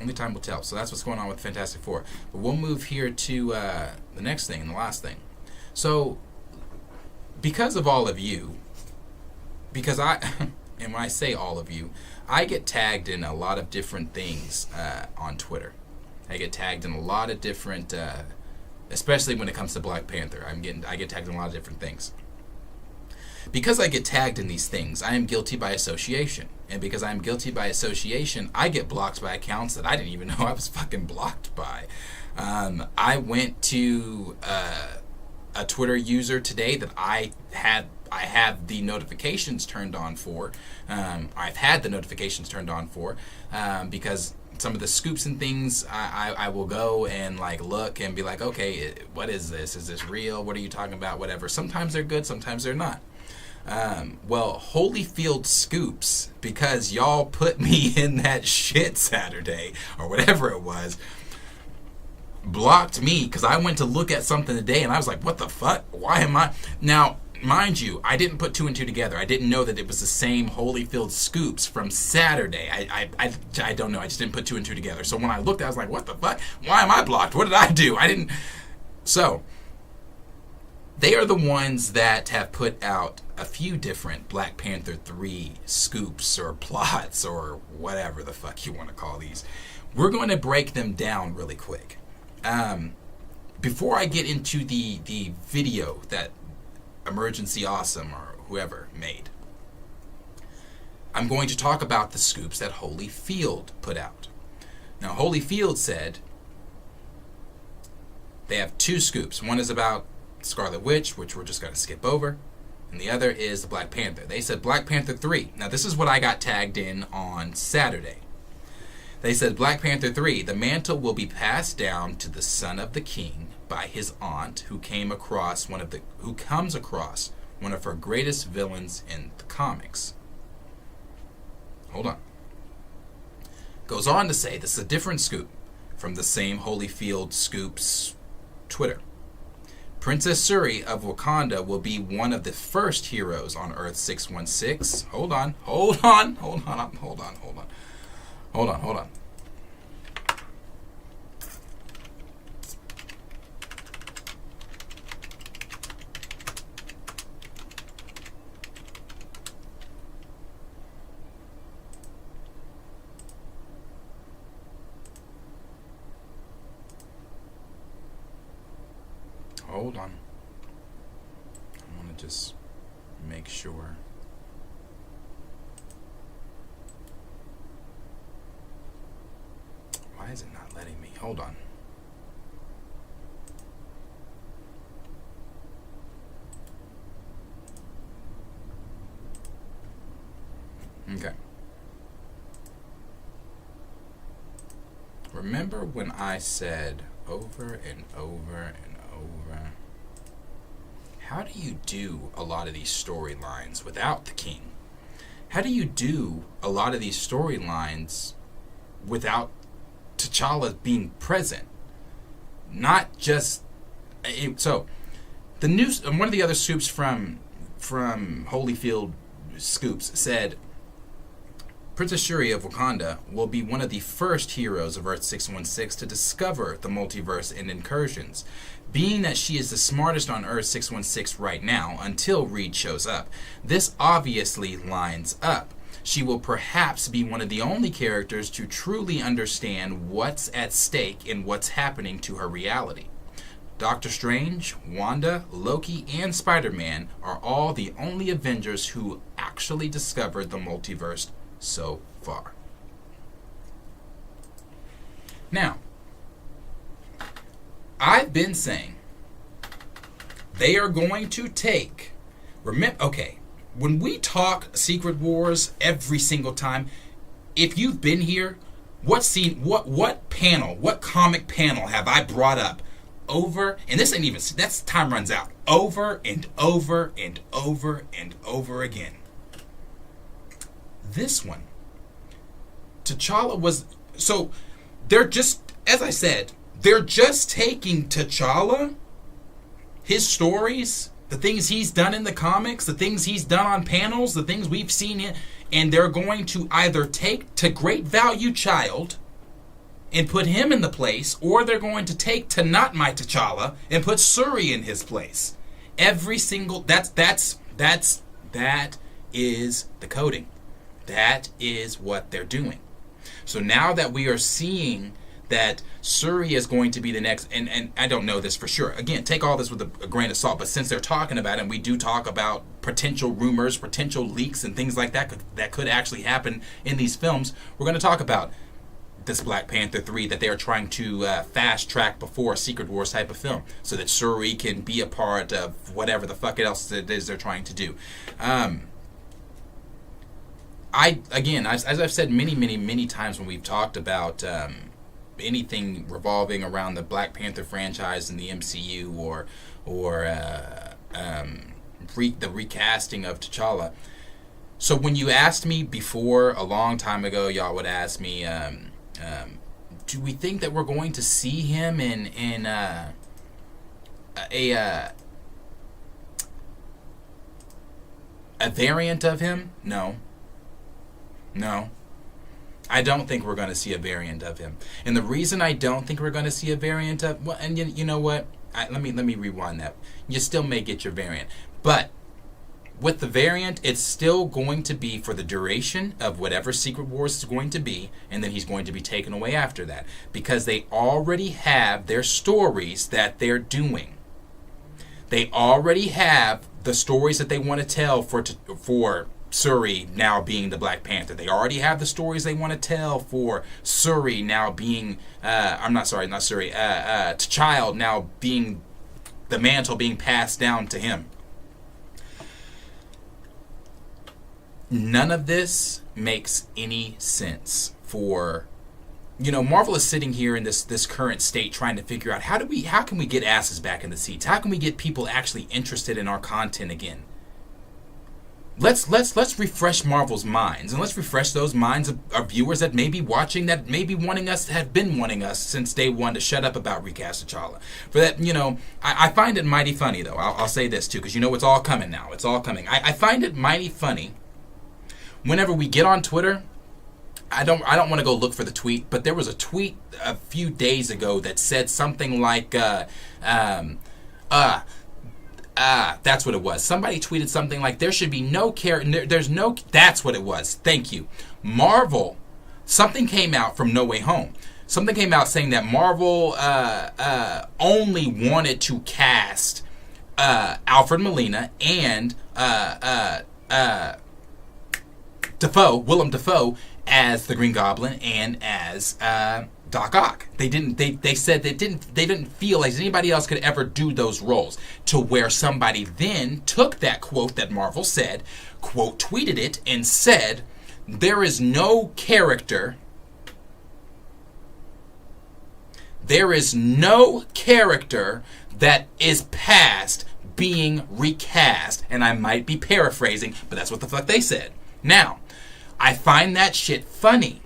only time will tell. So that's what's going on with Fantastic Four. But we'll move here to the next thing and the last thing. So, because of all of you, because and when I say all of you, I get tagged in a lot of different things on Twitter. I get tagged in a lot of different, especially when it comes to Black Panther. I get tagged in a lot of different things. Because I get tagged in these things, I am guilty by association. And because I am guilty by association, I get blocked by accounts that I didn't even know I was fucking blocked by. I went to a Twitter user today that I have the notifications turned on for. I've had the notifications turned on for because some of the scoops and things, I will go and like look and be like, okay, what is this? Is this real? What are you talking about? Whatever. Sometimes they're good, sometimes they're not. Well, Holyfield Scoops, because y'all put me in that shit Saturday or whatever it was, blocked me because I went to look at something today and I was like, what the fuck? Why am I? Now, mind you, I didn't put two and two together. I didn't know that it was the same Holyfield Scoops from Saturday. I don't know. I just didn't put two and two together. So when I looked, I was like, what the fuck? Why am I blocked? What did I do? I didn't. So, they are the ones that have put out a few different Black Panther 3 scoops or plots or whatever the fuck you want to call these. We're going to break them down really quick. Before I get into the video that Emergency Awesome or whoever made, I'm going to talk about the scoops that Holyfield put out. Now, Holyfield said they have two scoops. One is about Scarlet Witch, which we're just going to skip over, and the other is the Black Panther. They said Black Panther 3. Now, this is what I got tagged in on Saturday. They said Black Panther 3, the mantle will be passed down to the son of the king by his aunt, who comes across one of her greatest villains in the comics. Hold on. Goes on to say this is a different scoop from the same Holyfield Scoops Twitter. Princess Shuri of Wakanda will be one of the first heroes on Earth 616. Hold on. Hold on. I want to just make sure. Why is it not letting me? Hold on. Okay. Remember when I said over and over and over, how do you do a lot of these storylines without the king? How do you do a lot of these storylines without T'Challa being present? Not just so the news. One of the other scoops from Holyfield Scoops said Princess Shuri of Wakanda will be one of the first heroes of Earth 616 to discover the multiverse and incursions, being that she is the smartest on Earth 616 right now until Reed shows up. This obviously lines up. She will perhaps be one of the only characters to truly understand what's at stake and what's happening to her reality. Doctor Strange, Wanda, Loki, and Spider-Man are all the only Avengers who actually discovered the multiverse so far. Now, I've been saying they are going to take, okay, when we talk Secret Wars every single time, if you've been here, what panel, what comic panel have I brought up over, and this ain't even, that's time runs out, over and over and over and over again. This one, T'Challa was, so they're just, as I said, they're just taking T'Challa, his stories, the things he's done in the comics, the things he's done on panels, the things we've seen, and they're going to either take to Great Value Child and put him in the place, or they're going to take to Not My T'Challa and put Shuri in his place. Every single, that is the coding. That is what they're doing. So now that we are seeing that Shuri is going to be the next, and I don't know this for sure. Again, take all this with a grain of salt, but since they're talking about it, and we do talk about potential rumors, potential leaks, and things like that that could actually happen in these films, we're going to talk about this Black Panther 3 that they are trying to fast track before a Secret Wars type of film, so that Shuri can be a part of whatever the fuck else it is they're trying to do. As I've said many times when we've talked about anything revolving around the Black Panther franchise in the MCU or the recasting of T'Challa. So when you asked me before, a long time ago, y'all would ask me, do we think that we're going to see him in a variant of him? No. I don't think we're going to see a variant of him. And the reason I don't think we're going to see a variant of, well, and you know what? Let me rewind that. You still may get your variant, but with the variant, it's still going to be for the duration of whatever Secret Wars is going to be, and then he's going to be taken away after that, because they already have their stories that they're doing. They already have the stories that they want to tell for Shuri now being the Black Panther. They already have the stories they want to tell for Shuri now being, T'Challa now being the mantle being passed down to him. None of this makes any sense for, Marvel is sitting here in this current state trying to figure out how can we get asses back in the seats? How can we get people actually interested in our content again? Let's refresh Marvel's minds, and let's refresh those minds of our viewers that may be watching, that may be have been wanting us since day one to shut up about recast T'Challa. For that, I find it mighty funny, though. I'll say this, too, because it's all coming now. It's all coming. I find it mighty funny whenever we get on Twitter. I don't want to go look for the tweet, but there was a tweet a few days ago that said something like, that's what it was. Somebody tweeted something like, there should be no that's what it was. Thank you. Marvel, something came out from No Way Home. Something came out saying that Marvel only wanted to cast Alfred Molina and Willem Dafoe as the Green Goblin and as Doc Ock. They said they didn't feel like anybody else could ever do those roles, to where somebody then took that quote that Marvel said, quote tweeted it, and said, there is no character that is past being recast. And I might be paraphrasing, but that's what the fuck they said. Now, I find that shit funny.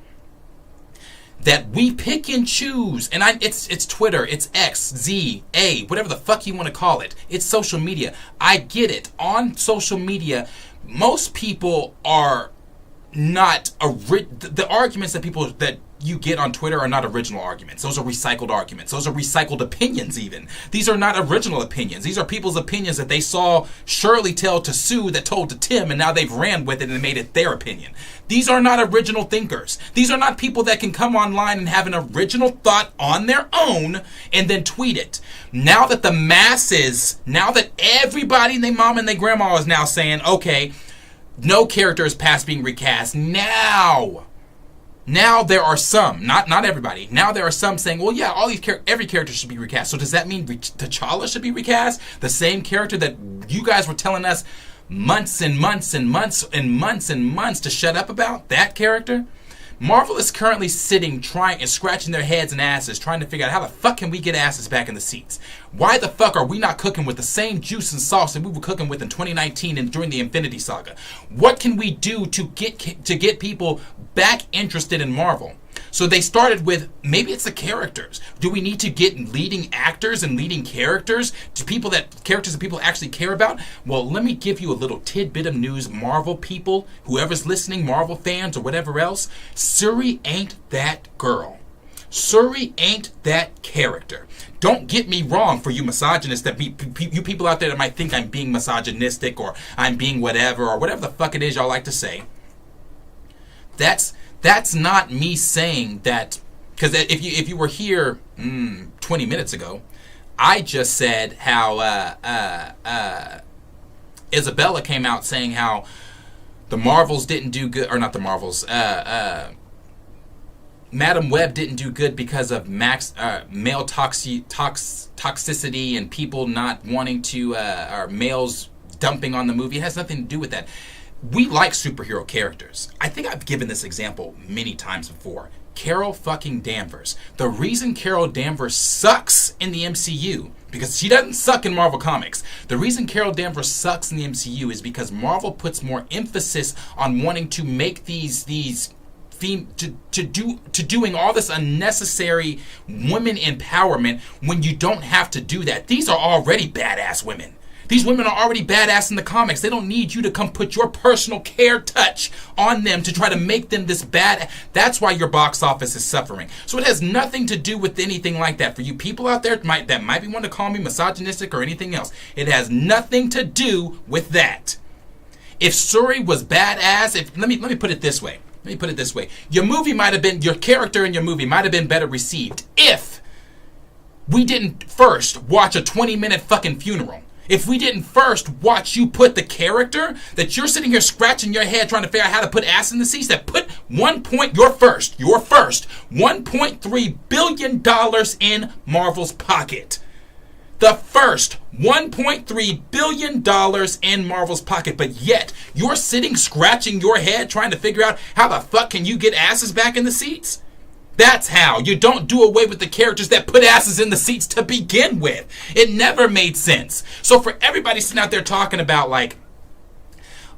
That we pick and choose, and it's Twitter, it's X, Z, A, whatever the fuck you want to call it. It's social media. I get it. On social media, most people are not the arguments that you get on Twitter are not original arguments. Those are recycled arguments. Those are recycled opinions even. These are not original opinions. These are people's opinions that they saw Shirley tell to Sue that told to Tim, and now they've ran with it and made it their opinion. These are not original thinkers. These are not people that can come online and have an original thought on their own and then tweet it. Now that everybody and their mom and their grandma is now saying, okay, No character is past being recast. Now there are some, not everybody. Now there are some saying, well, yeah, every character should be recast. So does that mean T'Challa should be recast? The same character that you guys were telling us months and months and months and months and months to shut up about? That character? Marvel is currently sitting, trying and scratching their heads and asses, trying to figure out how the fuck can we get asses back in the seats? Why the fuck are we not cooking with the same juice and sauce that we were cooking with in 2019 and during the Infinity Saga? What can we do to get people back interested in Marvel? So they started with, maybe it's the characters. Do we need to get leading actors and leading characters to characters that people actually care about? Well, let me give you a little tidbit of news, Marvel people, whoever's listening, Marvel fans or whatever else. Shuri ain't that girl. Shuri ain't that character. Don't get me wrong for you misogynists, you people out there that might think I'm being misogynistic or I'm being whatever or whatever the fuck it is y'all like to say. That's not me saying that, because if you were here 20 minutes ago, I just said how Isabella came out saying how the Marvels didn't do good, or not the Marvels, Madam Web didn't do good because of male toxicity and people not wanting to, or males dumping on the movie. It has nothing to do with that. We like superhero characters. I think I've given this example many times before. Carol fucking Danvers. The reason Carol Danvers sucks in the MCU, because she doesn't suck in Marvel Comics. The reason Carol Danvers sucks in the MCU is because Marvel puts more emphasis on wanting to make these doing all this unnecessary women empowerment when you don't have to do that. These are already badass women. These women are already badass in the comics. They don't need you to come put your personal care touch on them to try to make them this bad. That's why your box office is suffering. So it has nothing to do with anything like that. For you people out there that might be wanting to call me misogynistic or anything else, it has nothing to do with that. If Shuri was badass, let me put it this way. Your character in your movie might have been better received if we didn't first watch a 20-minute fucking funeral. If we didn't first watch you put the character that you're sitting here scratching your head trying to figure out how to put ass in the seats, that put your first $1.3 billion in Marvel's pocket. The first $1.3 billion in Marvel's pocket. But yet, you're sitting scratching your head trying to figure out how the fuck can you get asses back in the seats? That's how. You don't do away with the characters that put asses in the seats to begin with. It never made sense. So for everybody sitting out there talking about like,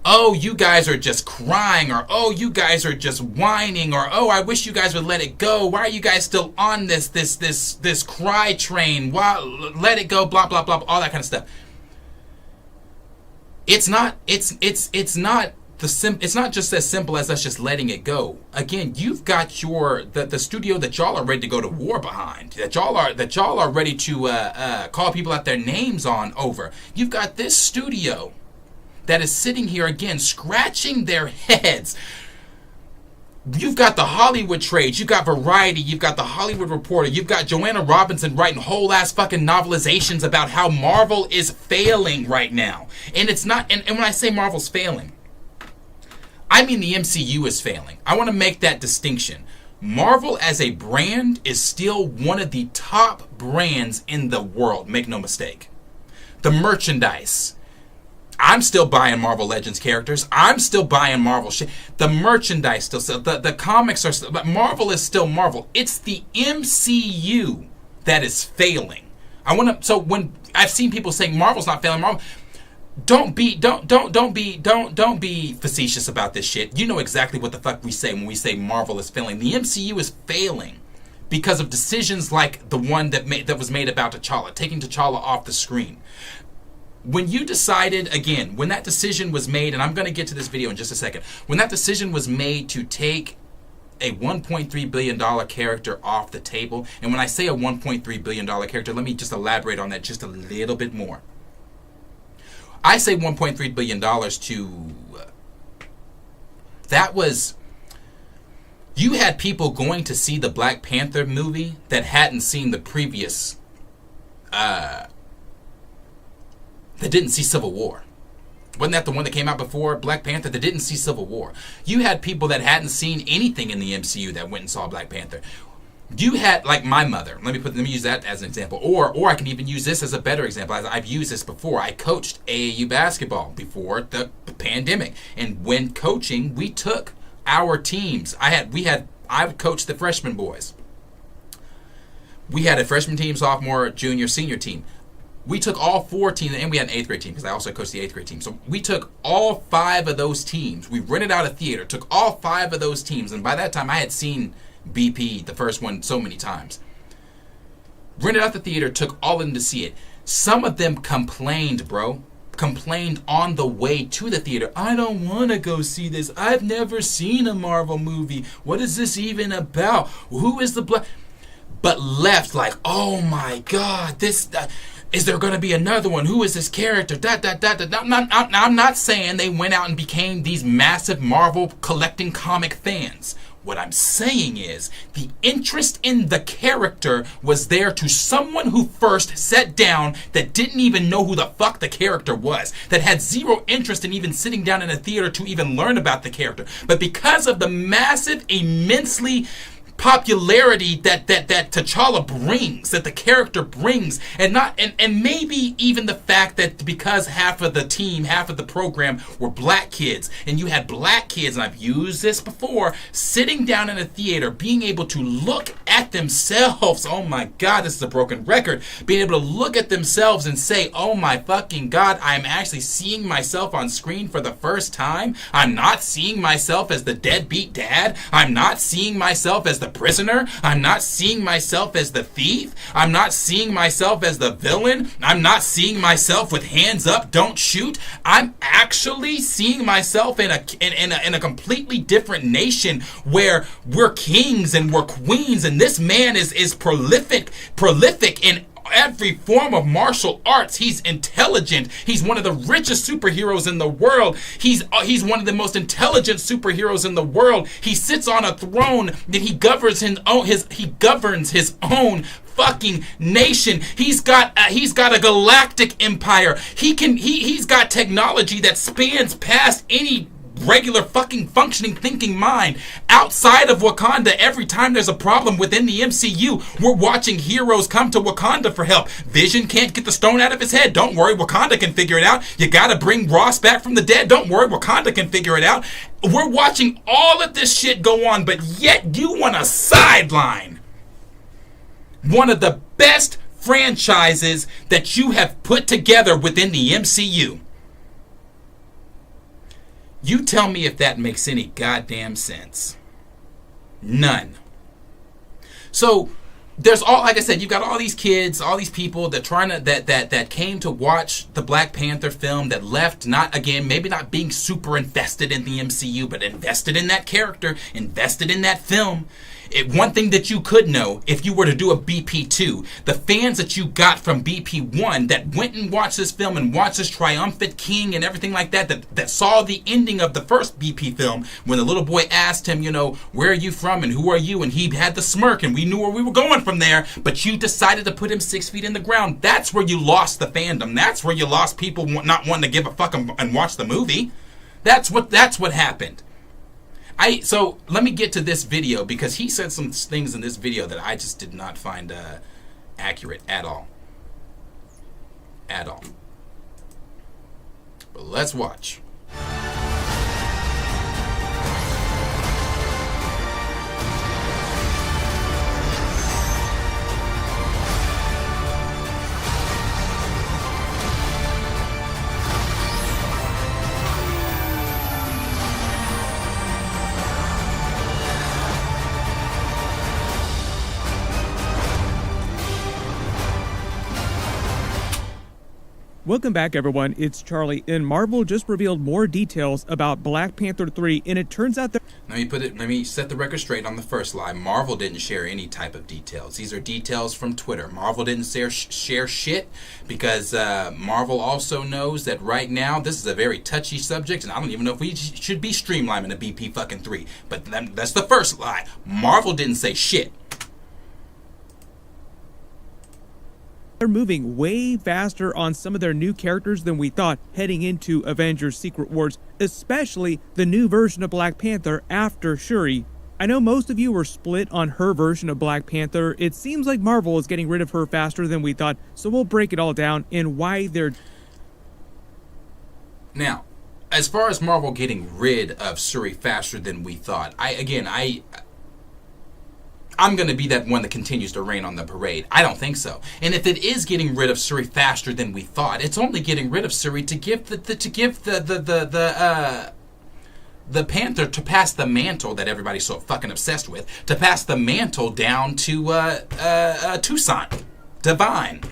oh, you guys are just crying, or oh, you guys are just whining, or oh, I wish you guys would let it go. Why are you guys still on this cry train? Why let it go? Blah blah blah. All that kind of stuff. It's not just as simple as us just letting it go. Again, you've got the studio that y'all are ready to go to war behind. That y'all are ready to call people out their names on over. You've got this studio that is sitting here again scratching their heads. You've got the Hollywood trades, you've got Variety, you've got the Hollywood Reporter, you've got Joanna Robinson writing whole ass fucking novelizations about how Marvel is failing right now. And it's not, and when I say Marvel's failing, I mean the MCU is failing. I want to make that distinction. Marvel as a brand is still one of the top brands in the world, make no mistake. The merchandise. I'm still buying Marvel Legends characters. I'm still buying Marvel shit. The merchandise still sells. The comics are still, but Marvel is still Marvel. It's the MCU that is failing. So when I've seen people saying Marvel's not failing, don't be facetious about this shit. You know exactly what the fuck we say when we say Marvel is failing. The MCU is failing because of decisions like the one that was made about T'Challa, taking T'Challa off the screen. When you decided, again, when that decision was made, and I'm going to get to this video in just a second, when that decision was made to take a $1.3 billion character off the table, and when I say a $1.3 billion character, let me just elaborate on that just a little bit more. I say $1.3 billion that was, you had people going to see the Black Panther movie that hadn't seen the previous, that didn't see Civil War. Wasn't that the one that came out before Black Panther that didn't see Civil War? You had people that hadn't seen anything in the MCU that went and saw Black Panther. You had, like, my mother. Let me use that as an example. Or I can even use this as a better example. I've used this before. I coached AAU basketball before the pandemic. And when coaching, we took our teams. I coached the freshman boys. We had a freshman team, sophomore, junior, senior team. We took all 4 teams, and we had an 8th grade team because I also coached the 8th grade team. So we took all 5 of those teams. We rented out a theater, took all 5 of those teams, and by that time I had seen BP, the first one, so many times. Rented out the theater, took all of them to see it. Some of them complained, bro. Complained on the way to the theater. I don't want to go see this. I've never seen a Marvel movie. What is this even about? Who is the Black... But left like, oh my God, this... is there going to be another one? Who is this character? I'm not saying they went out and became these massive Marvel collecting comic fans. What I'm saying is the interest in the character was there to someone who first sat down that didn't even know who the fuck the character was, that had zero interest in even sitting down in a theater to even learn about the character. But because of the massive, immensely popularity that T'Challa brings, that the character brings, and maybe even the fact that because half of the team, half of the program were black kids, and you had black kids, and I've used this before, sitting down in a theater, being able to look at themselves, oh my God, this is a broken record, being able to look at themselves and say, oh my fucking God, I'm actually seeing myself on screen for the first time. I'm not seeing myself as the deadbeat dad. I'm not seeing myself as the prisoner. I'm not seeing myself as the thief. I'm not seeing myself as the villain. I'm not seeing myself with hands up, don't shoot. I'm actually seeing myself in a completely different nation where we're kings and we're queens, and this man is prolific in every form of martial arts. He's intelligent. He's one of the richest superheroes in the world. He's one of the most intelligent superheroes in the world. He sits on a throne that he governs his own fucking nation. He's got a galactic empire. He's got technology that spans past any regular fucking functioning thinking mind. Outside of Wakanda, every time there's a problem within the MCU, we're watching heroes come to Wakanda for help. Vision can't get the stone out of his head. Don't worry, Wakanda can figure it out. You gotta bring Ross back from the dead. Don't worry, Wakanda can figure it out. We're watching all of this shit go on, but yet you want to sideline one of the best franchises that you have put together within the MCU. You tell me if that makes any goddamn sense. None. So there's all, like I said, you've got all these kids, all these people that came to watch the Black Panther film, that left maybe not being super invested in the MCU, but invested in that character, invested in that film. One thing that you could know, if you were to do a BP2, the fans that you got from BP1 that went and watched this film and watched this triumphant king and everything like that saw the ending of the first BP film when the little boy asked him, where are you from and who are you? And he had the smirk and we knew where we were going from there, but you decided to put him 6 feet in the ground. That's where you lost the fandom. That's where you lost people not wanting to give a fuck and watch the movie. That's what happened. So let me get to this video, because he said some things in this video that I just did not find accurate at all. At all. But let's watch. Welcome back, everyone. It's Charlie, and Marvel just revealed more details about Black Panther 3, and it turns out that... Let me set the record straight on the first lie. Marvel didn't share any type of details. These are details from Twitter. Marvel didn't share shit because Marvel also knows that right now this is a very touchy subject, and I don't even know if we should be streamlining a BP fucking 3. But that's the first lie. Marvel didn't say shit. They're moving way faster on some of their new characters than we thought heading into Avengers Secret Wars, especially the new version of Black Panther after Shuri. I know most of you were split on her version of Black Panther. It seems like Marvel is getting rid of her faster than we thought, so we'll break it all down and why they're... Now, as far as Marvel getting rid of Shuri faster than we thought, I'm going to be that one that continues to rain on the parade. I don't think so. And if it is getting rid of Shuri faster than we thought, it's only getting rid of Shuri to give the Panther to pass the mantle that everybody's so fucking obsessed with, to pass the mantle down to Toussaint Divine.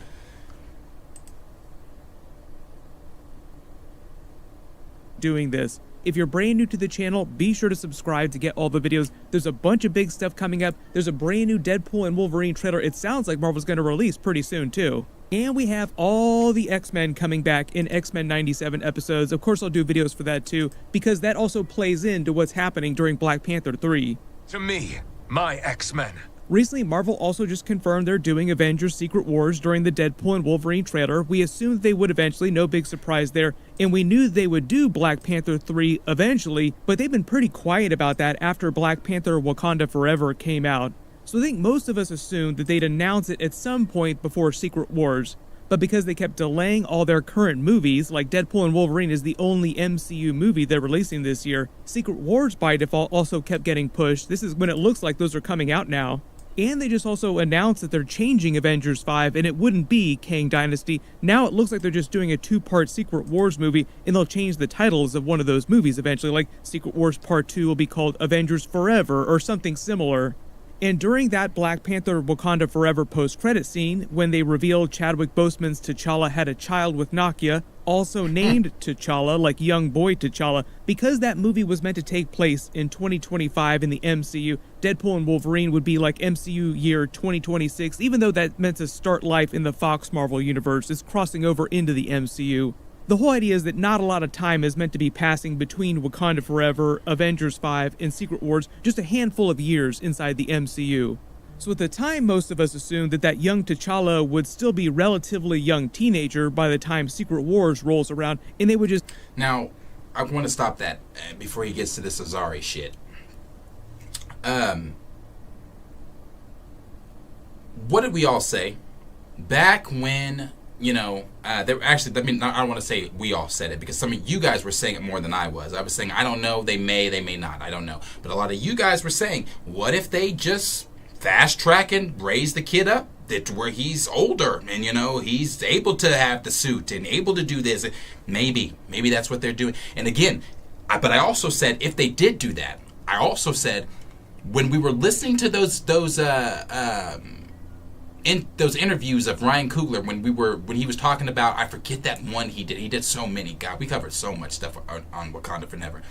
Doing this. If you're brand new to the channel, be sure to subscribe to get all the videos. There's a bunch of big stuff coming up. There's a brand new Deadpool and Wolverine trailer. It sounds like Marvel's going to release pretty soon too. And we have all the X-Men coming back in X-Men 97 episodes. Of course, I'll do videos for that too, because that also plays into what's happening during Black Panther 3. To me, my X-Men. Recently, Marvel also just confirmed they're doing Avengers Secret Wars during the Deadpool and Wolverine trailer. We assumed they would eventually, no big surprise there, and we knew they would do Black Panther 3 eventually, but they've been pretty quiet about that after Black Panther Wakanda Forever came out. So I think most of us assumed that they'd announce it at some point before Secret Wars. But because they kept delaying all their current movies, like Deadpool and Wolverine is the only MCU movie they're releasing this year, Secret Wars by default also kept getting pushed. This is when it looks like those are coming out now. And they just also announced that they're changing Avengers 5 and it wouldn't be Kang Dynasty. Now it looks like they're just doing a 2-part Secret Wars movie and they'll change the titles of one of those movies eventually, like Secret Wars Part 2 will be called Avengers Forever or something similar. And during that Black Panther Wakanda Forever post-credit scene, when they revealed Chadwick Boseman's T'Challa had a child with Nakia, also named T'Challa, like young boy T'Challa, because that movie was meant to take place in 2025 in the MCU, Deadpool and Wolverine would be like MCU year 2026, even though that meant to start life in the Fox Marvel universe, it's crossing over into the MCU. The whole idea is that not a lot of time is meant to be passing between Wakanda Forever, Avengers 5, and Secret Wars, just a handful of years inside the MCU. So at the time, most of us assumed that that young T'Challa would still be relatively young teenager by the time Secret Wars rolls around, and they would just... Now, I want to stop that before he gets to this Azari shit. What did we all say back when... You know, there actually, I mean, I don't want to say we all said it because some of you guys were saying it more than I was. I was saying, I don't know, they may not, I don't know. But a lot of you guys were saying, what if they just fast track and raise the kid up that where he's older and, you know, he's able to have the suit and able to do this. Maybe that's what they're doing. And again, but I also said, if they did do that, I also said, when we were listening to those interviews of Ryan Coogler when he was talking about, I forget that one he did so many. God, we covered so much stuff on Wakanda Forever.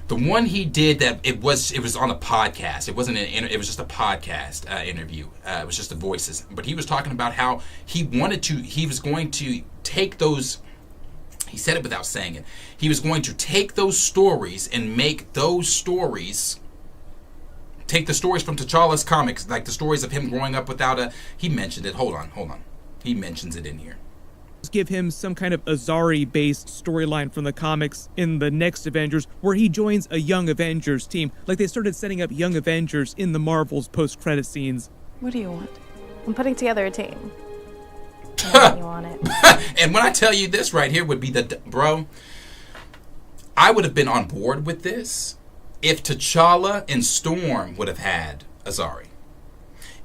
The one he did that it was on a podcast. It wasn't it was just a podcast interview. It was just the voices. But he was talking about how he was going to take those. He said it without saying it. He was going to take those stories and make those stories. Take the stories from T'Challa's comics, like the stories of him growing up without a... He mentioned it. Hold on. He mentions it in here. Give him some kind of Azari-based storyline from the comics in the next Avengers, where he joins a Young Avengers team, like they started setting up Young Avengers in the Marvel's post-credit scenes. What do you want? I'm putting together a team. You want it? And when I tell you this right here would be bro, I would have been on board with this if T'Challa and Storm would have had Azari.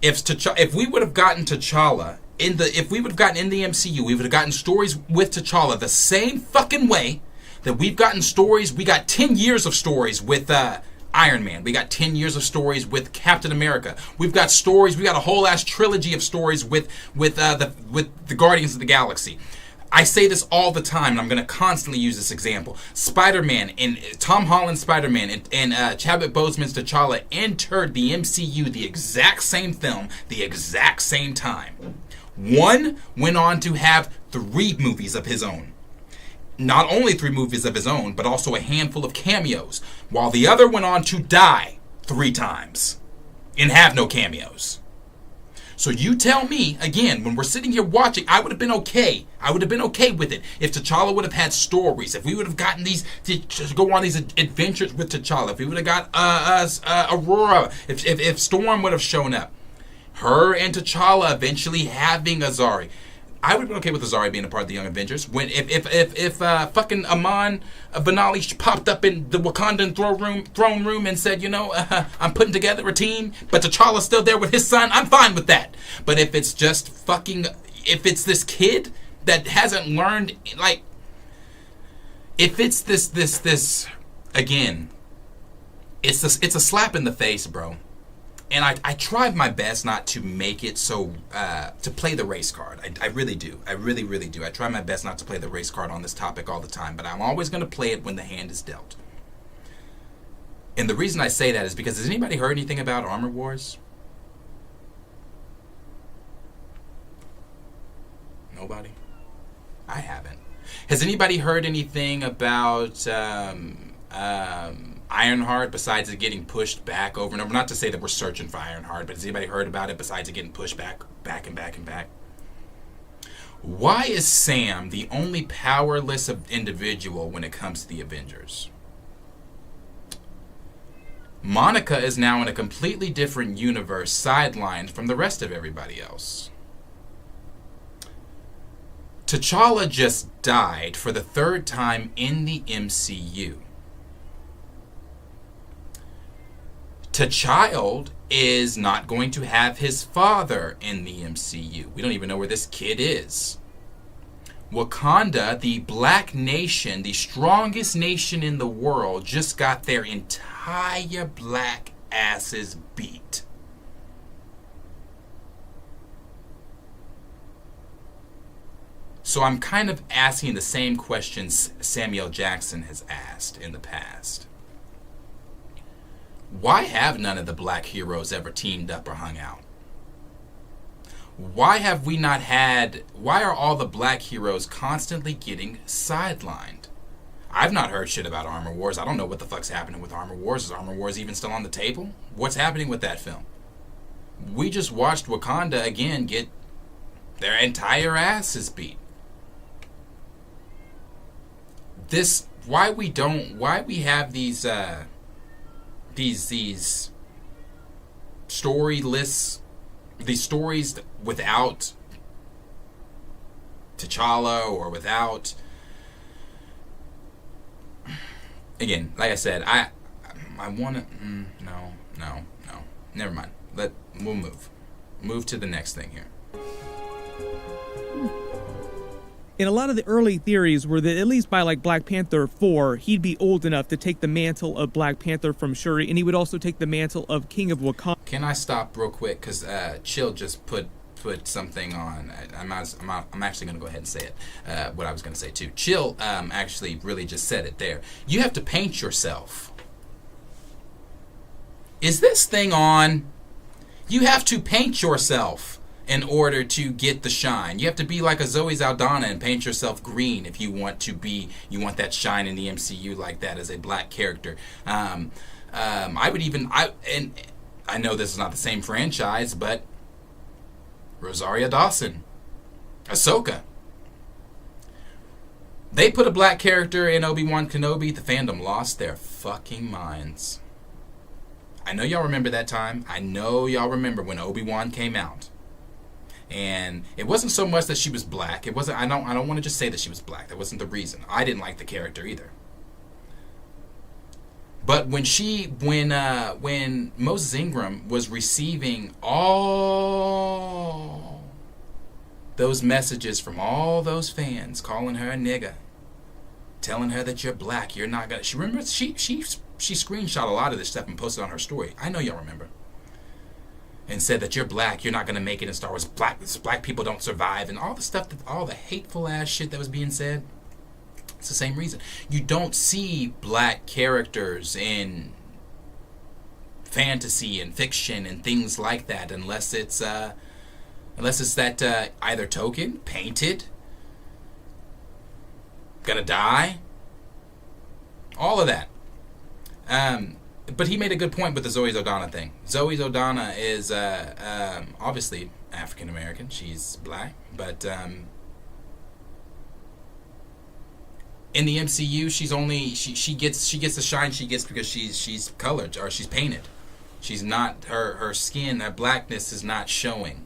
If we would have gotten T'Challa in the MCU, we would have gotten stories with T'Challa the same fucking way that we've gotten stories. We got 10 years of stories with Iron Man. We got 10 years of stories with Captain America. We've got stories. We got a whole ass trilogy of stories with the Guardians of the Galaxy. I say this all the time, and I'm going to constantly use this example. Spider-Man and Tom Holland's Spider-Man and Chadwick Boseman's T'Challa entered the MCU the exact same film, the exact same time. One went on to have 3 movies of his own. Not only 3 movies of his own, but also a handful of cameos, while the other went on to die 3 times and have no cameos. So you tell me, again, when we're sitting here watching, I would have been okay. I would have been okay with it if T'Challa would have had stories. If we would have gotten these, to go on these adventures with T'Challa. If we would have got Aurora. If Storm would have shown up. Her and T'Challa eventually having Azari. I would have been okay with Azari being a part of the Young Avengers. When if fucking Amon Benali popped up in the Wakandan throne room and said, I'm putting together a team, but T'Challa's still there with his son, I'm fine with that. But if it's just if it's this kid that hasn't learned, like, if it's this again, it's a slap in the face, bro. And I tried my best not to make it so, to play the race card. I really do. I really, really do. I try my best not to play the race card on this topic all the time, but I'm always going to play it when the hand is dealt. And the reason I say that is because, has anybody heard anything about Armor Wars? Nobody? I haven't. Has anybody heard anything about Ironheart besides it getting pushed back over and over? Not to say that we're searching for Ironheart, but has anybody heard about it besides it getting pushed back and back and back? Why is Sam the only powerless individual when it comes to the Avengers? Monica is now in a completely different universe, sidelined from the rest of everybody else. T'Challa just died for the third time in the MCU. T'Child is not going to have his father in the MCU. We don't even know where this kid is. Wakanda, the black nation, the strongest nation in the world, just got their entire black asses beat. So I'm kind of asking the same questions Samuel Jackson has asked in the past. Why have none of the black heroes ever teamed up or hung out? Why are all the black heroes constantly getting sidelined? I've not heard shit about Armor Wars. I don't know what the fuck's happening with Armor Wars. Is Armor Wars even still on the table? What's happening with that film? We just watched Wakanda again get their entire asses beat. Why we have these storyless, these stories without T'Challa or without, again, like I said, I want to, no, never mind. We'll move to the next thing here. And a lot of the early theories were that at least by like Black Panther 4, he'd be old enough to take the mantle of Black Panther from Shuri, and he would also take the mantle of King of Wakanda. Can I stop real quick? Because Chill just put something on. I'm actually going to go ahead and say it, what I was going to say too. Chill actually really just said it there. You have to paint yourself. Is this thing on? You have to paint yourself in order to get the shine. You have to be like a Zoe Saldana and paint yourself green if you want that shine in the MCU like that as a black character. I know this is not the same franchise, but Rosario Dawson, Ahsoka. They put a black character in Obi-Wan Kenobi, the fandom lost their fucking minds. I know y'all remember that time. I know y'all remember when Obi-Wan came out. And it wasn't so much that she was black. It wasn't. I don't want to just say that she was black. That wasn't the reason. I didn't like the character either. But when Moses Ingram was receiving all those messages from all those fans calling her a nigga, telling her that you're black, you're not gonna. She remembers she screenshot a lot of this stuff and posted on her story. I know y'all remember. And said that you're black, you're not going to make it in Star Wars. Black people don't survive, and all the stuff, all the hateful ass shit that was being said. It's the same reason. You don't see black characters in fantasy and fiction and things like that unless it's that either token, painted, gonna die, all of that. But he made a good point with the Zoe Saldana thing. Zoe Saldana is obviously African American. She's black, but in the MCU, she's only she gets the shine she gets because she's colored or she's painted. She's not her skin, her blackness is not showing.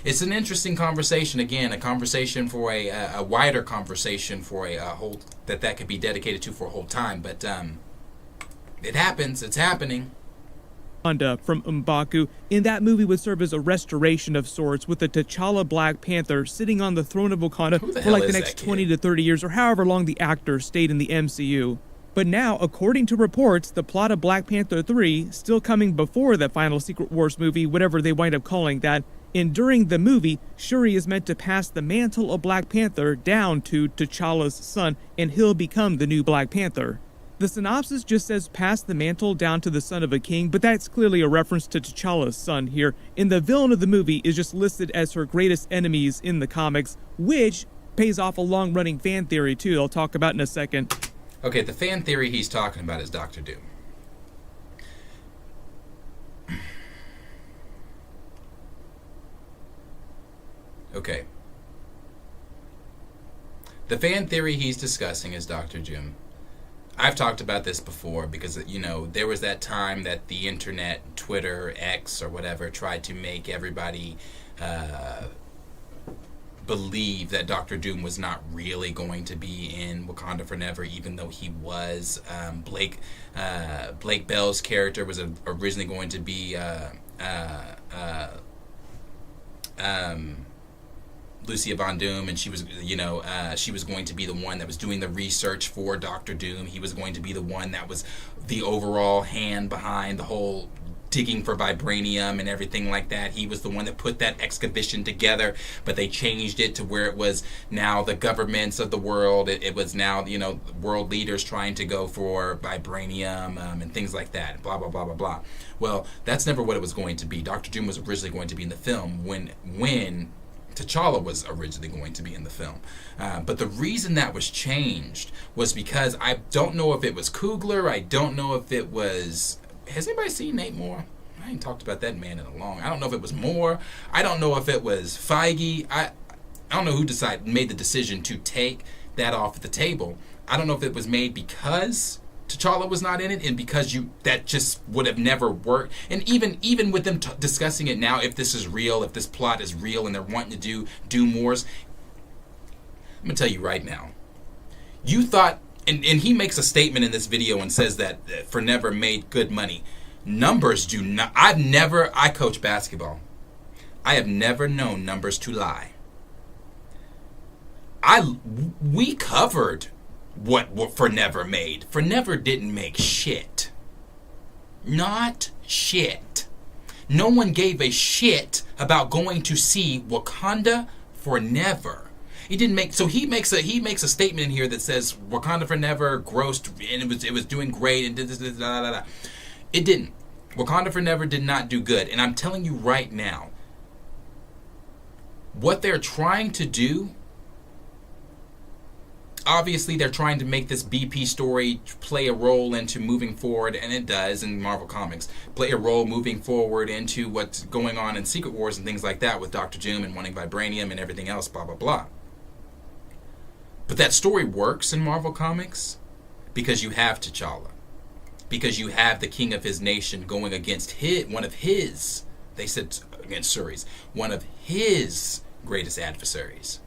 It's an interesting conversation. Again, a conversation for a wider conversation for a whole that could be dedicated to for a whole time. But it happens. It's happening. Wakanda from M'Baku in that movie would serve as a restoration of sorts, with the T'Challa Black Panther sitting on the throne of Wakanda for like the next 20 to 30 years or however long the actor stayed in the MCU. But now, according to reports, the plot of Black Panther 3 still coming before that final Secret Wars movie, whatever they wind up calling that. And during the movie, Shuri is meant to pass the mantle of Black Panther down to T'Challa's son, and he'll become the new Black Panther. The synopsis just says pass the mantle down to the son of a king, but that's clearly a reference to T'Challa's son here, and the villain of the movie is just listed as her greatest enemies in the comics, which pays off a long-running fan theory too, I'll talk about in a second. Okay, the fan theory he's talking about is Doctor Doom. Okay. The fan theory he's discussing is Doctor Doom. I've talked about this before because, you know, there was that time that the internet, Twitter, X, or whatever, tried to make everybody believe that Doctor Doom was not really going to be in Wakanda Forever, even though he was. Blake Bell's character was originally going to be Lucia Von Doom, and she was, she was going to be the one that was doing the research for Doctor Doom. He was going to be the one that was the overall hand behind the whole digging for vibranium and everything like that. He was the one that put that excavation together, but they changed it to where it was now the governments of the world. It was now, world leaders trying to go for vibranium and things like that, blah, blah, blah, blah, blah. Well, that's never what it was going to be. Doctor Doom was originally going to be in the film when T'Challa was originally going to be in the film. But the reason that was changed was because I don't know if it was Coogler, I don't know if it was... Has anybody seen Nate Moore? I ain't talked about that man in a long... I don't know if it was Moore. I don't know if it was Feige. I don't know who made the decision to take that off the table. I don't know if it was made because T'Challa was not in it and because that just would have never worked. And even with them discussing it now, if this is real, if this plot is real and they're wanting to do Doom Wars, I'm going to tell you right now, you thought... And he makes a statement in this video and says that Forever made good money. Numbers do not... I coach basketball. I have never known numbers to lie. We covered what Forever made. Forever didn't make shit. Not shit. No one gave a shit about going to see Wakanda Forever. He didn't make... So he makes a statement in here that says Wakanda Forever grossed and it was doing great and did this, da, da, da. It didn't. Wakanda Forever did not do good. And I'm telling you right now, what they're trying to do, obviously they're trying to make this BP story play a role into moving forward, and it does in Marvel Comics, play a role moving forward into what's going on in Secret Wars and things like that with Doctor Doom and wanting vibranium and everything else, blah, blah, blah. But that story works in Marvel Comics because you have T'Challa. Because you have the king of his nation going against one of his greatest adversaries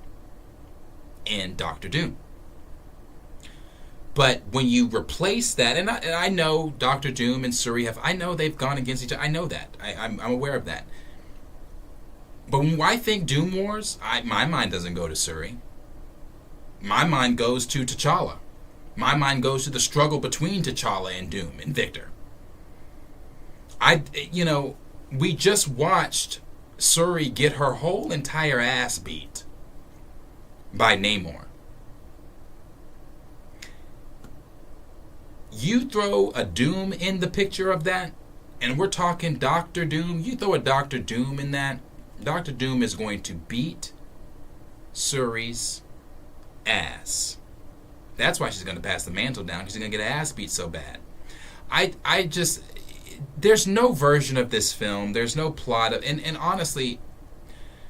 in Doctor Doom. But when you replace that, and I know Doctor Doom and Shuri I know they've gone against each other. I know that. I'm aware of that. But when I think Doom Wars, my mind doesn't go to Shuri. My mind goes to T'Challa. My mind goes to the struggle between T'Challa and Doom and Victor. We just watched Shuri get her whole entire ass beat by Namor. You throw a Doom in the picture of that, and we're talking Doctor Doom. You throw a Doctor Doom in that, Doctor Doom is going to beat Shuri's ass. That's why she's going to pass the mantle down, because she's going to get her ass beat so bad. I just, there's no version of this film. There's no plot of, and honestly,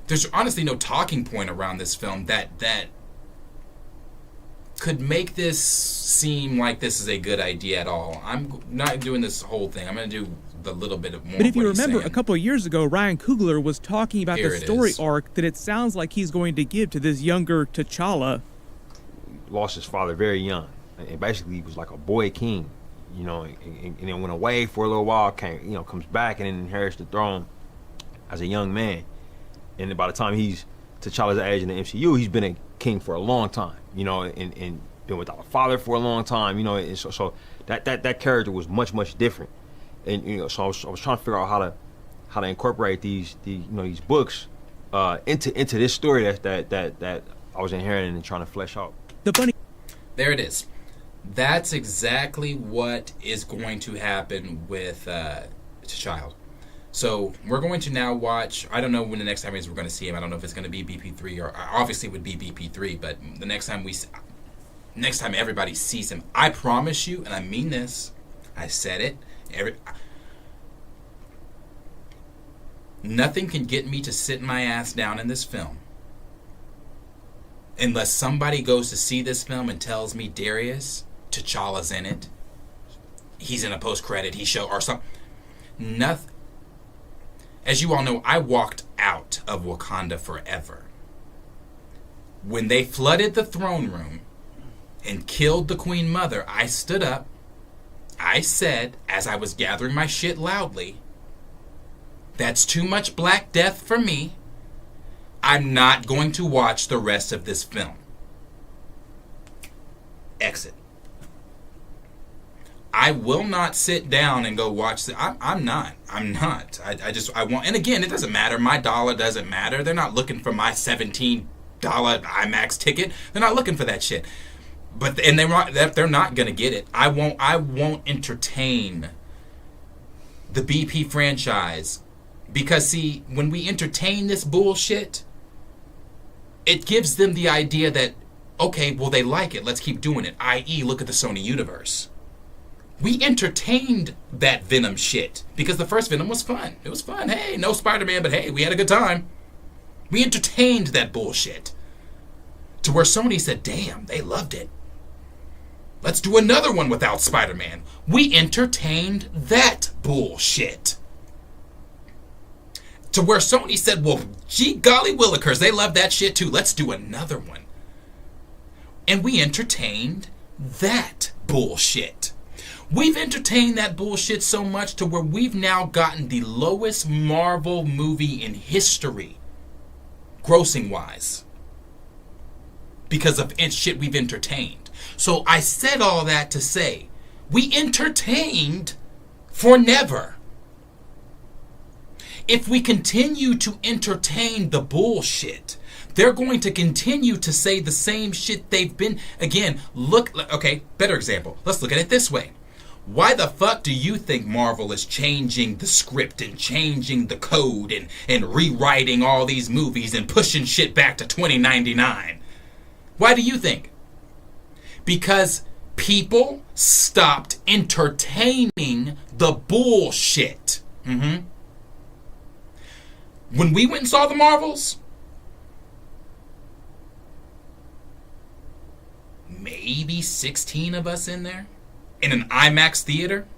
there's honestly no talking point around this film that could make this seem like this is a good idea at all. I'm not doing this whole thing. I'm going to do the little bit of more. But if you what he's remember, saying. a couple of years ago, Ryan Coogler was talking about Here the it story is. arc that it sounds like he's going to give to this younger T'Challa. Lost his father very young, and basically he was like a boy king, you know, and then went away for a little while, comes back and then inherits the throne as a young man. And by the time he's T'Challa's age in the MCU, he's been a king for a long time, you know, and been without a father for a long time, you know, and so that character was much different. And you know, so I was trying to figure out how to incorporate these books into this story that I was inheriting and trying to flesh out. The funny There it is. That's exactly what is going to happen with T'Challa. So we're going to now watch. I don't know when the next time is we're going to see him. I don't know if it's going to be BP3 or obviously it would be BP3. But the next time everybody sees him, I promise you, and I mean this. I said it. Nothing can get me to sit my ass down in this film unless somebody goes to see this film and tells me, Darius, T'Challa's in it. He's in a post-credit. He show or something. Nothing. As you all know, I walked out of Wakanda Forever. When they flooded the throne room and killed the Queen Mother, I stood up. I said, as I was gathering my shit loudly, that's too much Black Death for me. I'm not going to watch the rest of this film. Exit. I will not sit down and go watch the. I'm not. I want. And again, it doesn't matter. My dollar doesn't matter. They're not looking for my $17 IMAX ticket. They're not looking for that shit. But they're not gonna get it. I won't entertain the BP franchise because see, when we entertain this bullshit, it gives them the idea that okay, well they like it. Let's keep doing it. I.e., look at the Sony universe. We entertained that Venom shit because the first Venom was fun. It was fun. Hey, no Spider-Man, but hey, we had a good time. We entertained that bullshit to where Sony said, damn, they loved it. Let's do another one without Spider-Man. We entertained that bullshit. To where Sony said, well, gee golly willikers, they love that shit too. Let's do another one. And we entertained that bullshit. We've entertained that bullshit so much to where we've now gotten the lowest Marvel movie in history, grossing-wise, because of shit we've entertained. So I said all that to say, we entertained for never. If we continue to entertain the bullshit, they're going to continue to say the same shit they've been. Again, okay, better example. Let's look at it this way. Why the fuck do you think Marvel is changing the script and changing the code and rewriting all these movies and pushing shit back to 2099? Why do you think? Because people stopped entertaining the bullshit. When we went and saw the Marvels, maybe 16 of us in there in an IMAX theater.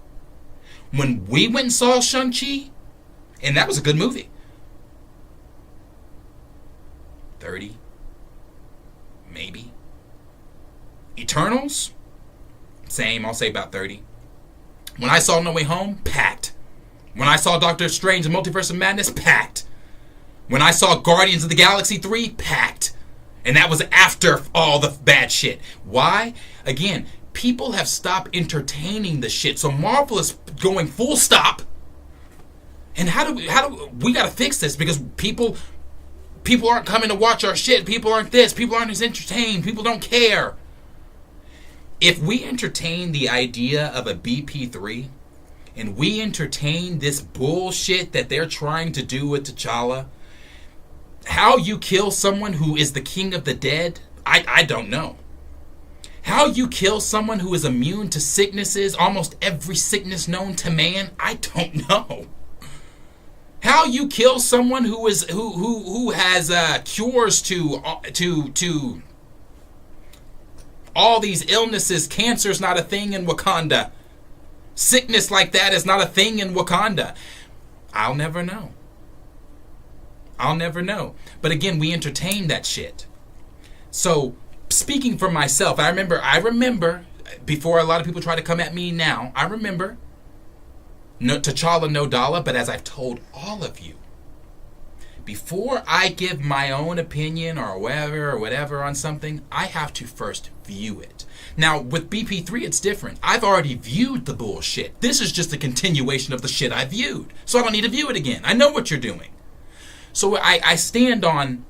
When we went and saw Shang-Chi, and that was a good movie, 30, maybe. Eternals, same, I'll say about 30. When I saw No Way Home, packed. When I saw Doctor Strange and Multiverse of Madness, packed. When I saw Guardians of the Galaxy 3, packed. And that was after all the bad shit. Why? Again, people have stopped entertaining the shit. So Marvel is going full stop. And how do we gotta fix this because people aren't coming to watch our shit. People aren't this. People aren't as entertained. People don't care. If we entertain the idea of a BP3 and we entertain this bullshit that they're trying to do with T'Challa, how you kill someone who is the king of the dead, I don't know. How you kill someone who is immune to sicknesses, almost every sickness known to man, I don't know. How you kill someone who has cures to all these illnesses. Cancer's not a thing in Wakanda. Sickness like that is not a thing in Wakanda. I'll never know. I'll never know. But again, we entertain that shit. So, speaking for myself, I remember, before a lot of people try to come at me now, I remember, no, T'Challa no dollar, but as I've told all of you, before I give my own opinion or whatever on something, I have to first view it. Now, with BP3, it's different. I've already viewed the bullshit. This is just a continuation of the shit I viewed. So I don't need to view it again. I know what you're doing. So I stand on,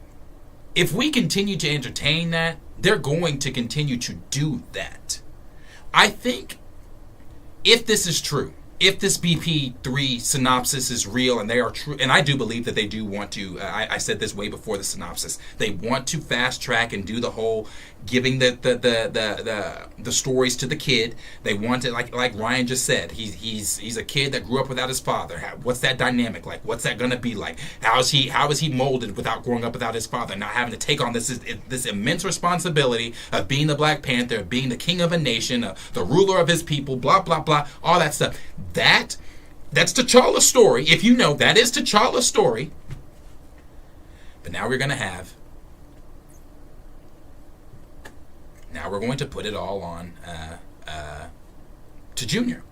if we continue to entertain that, they're going to continue to do that. I think if this is true, if this BP3 synopsis is real and they are true, and I do believe that they do want to, I said this way before the synopsis, they want to fast track and do the whole giving the stories to the kid. They want it like Ryan just said. He's a kid that grew up without his father. What's that dynamic like? What's that gonna be like? How is he molded without growing up without his father? Not having to take on this immense responsibility of being the Black Panther, of being the king of a nation, the ruler of his people, blah blah blah, all that stuff. That's T'Challa's story. If you know, that is T'Challa's story. But now we're gonna have. Now we're going to put it all on to Junior.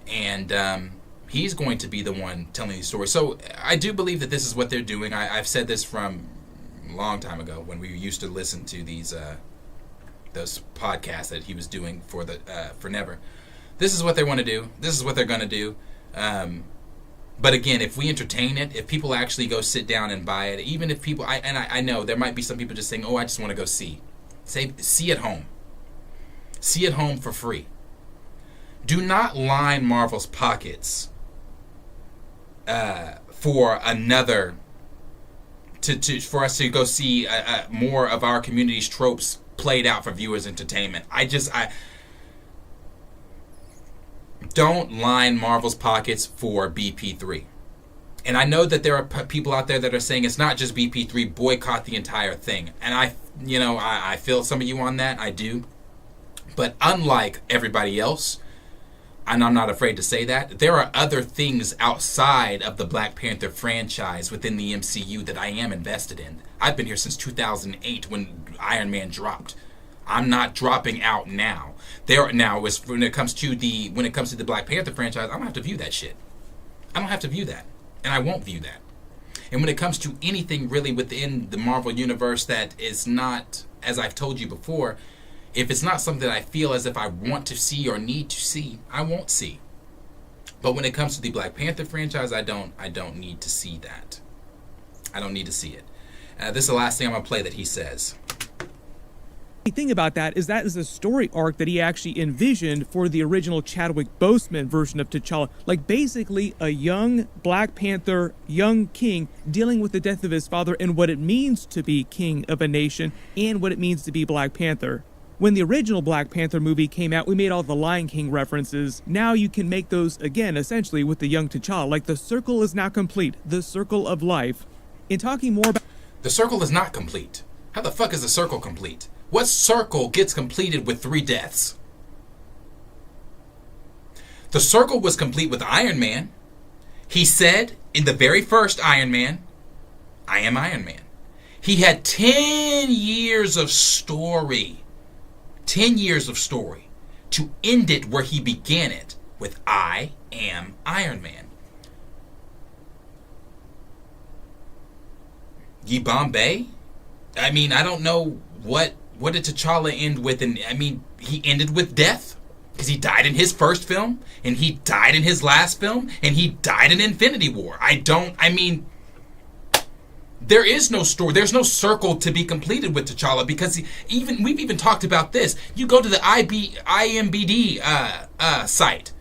And he's going to be the one telling these stories. So I do believe that this is what they're doing. I've said this from a long time ago when we used to listen to those podcasts that he was doing for Never. This is what they want to do. This is what they're going to do. But again, if we entertain it, if people actually go sit down and buy it, even if people... I know there might be some people just saying, oh, I just want to go see. See at home. See at home for free. Do not line Marvel's pockets for another for us to go see more of our community's tropes played out for viewers' entertainment. I don't line Marvel's pockets for BP3. And I know that there are people out there that are saying it's not just BP3, boycott the entire thing. And I feel some of you on that, I do. But unlike everybody else, and I'm not afraid to say that, there are other things outside of the Black Panther franchise within the MCU that I am invested in. I've been here since 2008 when Iron Man dropped. I'm not dropping out now. When it comes to the Black Panther franchise, I don't have to view that shit. I don't have to view that. And I won't view that. And when it comes to anything really within the Marvel Universe that is not, as I've told you before, if it's not something that I feel as if I want to see or need to see, I won't see. But when it comes to the Black Panther franchise, I don't need to see that. I don't need to see it. This is the last thing I'm going to play that he says. The thing about that is a story arc that he actually envisioned for the original Chadwick Boseman version of T'Challa. Like basically a young Black Panther, young king dealing with the death of his father and what it means to be king of a nation and what it means to be Black Panther. When the original Black Panther movie came out, we made all the Lion King references. Now you can make those again, essentially, with the young T'Challa. Like the circle is now complete. The circle of life. In talking more about... The circle is not complete. How the fuck is the circle complete? What circle gets completed with 3 deaths? The circle was complete with Iron Man. He said in the very first Iron Man, I am Iron Man. He had 10 years of story. 10 years of story to end it where he began it with I am Iron Man. Ye Bombay? I mean, I don't know what did T'Challa end with, and I mean, he ended with death because he died in his first film, and he died in his last film, and he died in Infinity War. There is no story. There's no circle to be completed with T'Challa because we've even talked about this. You go to the IMBD site.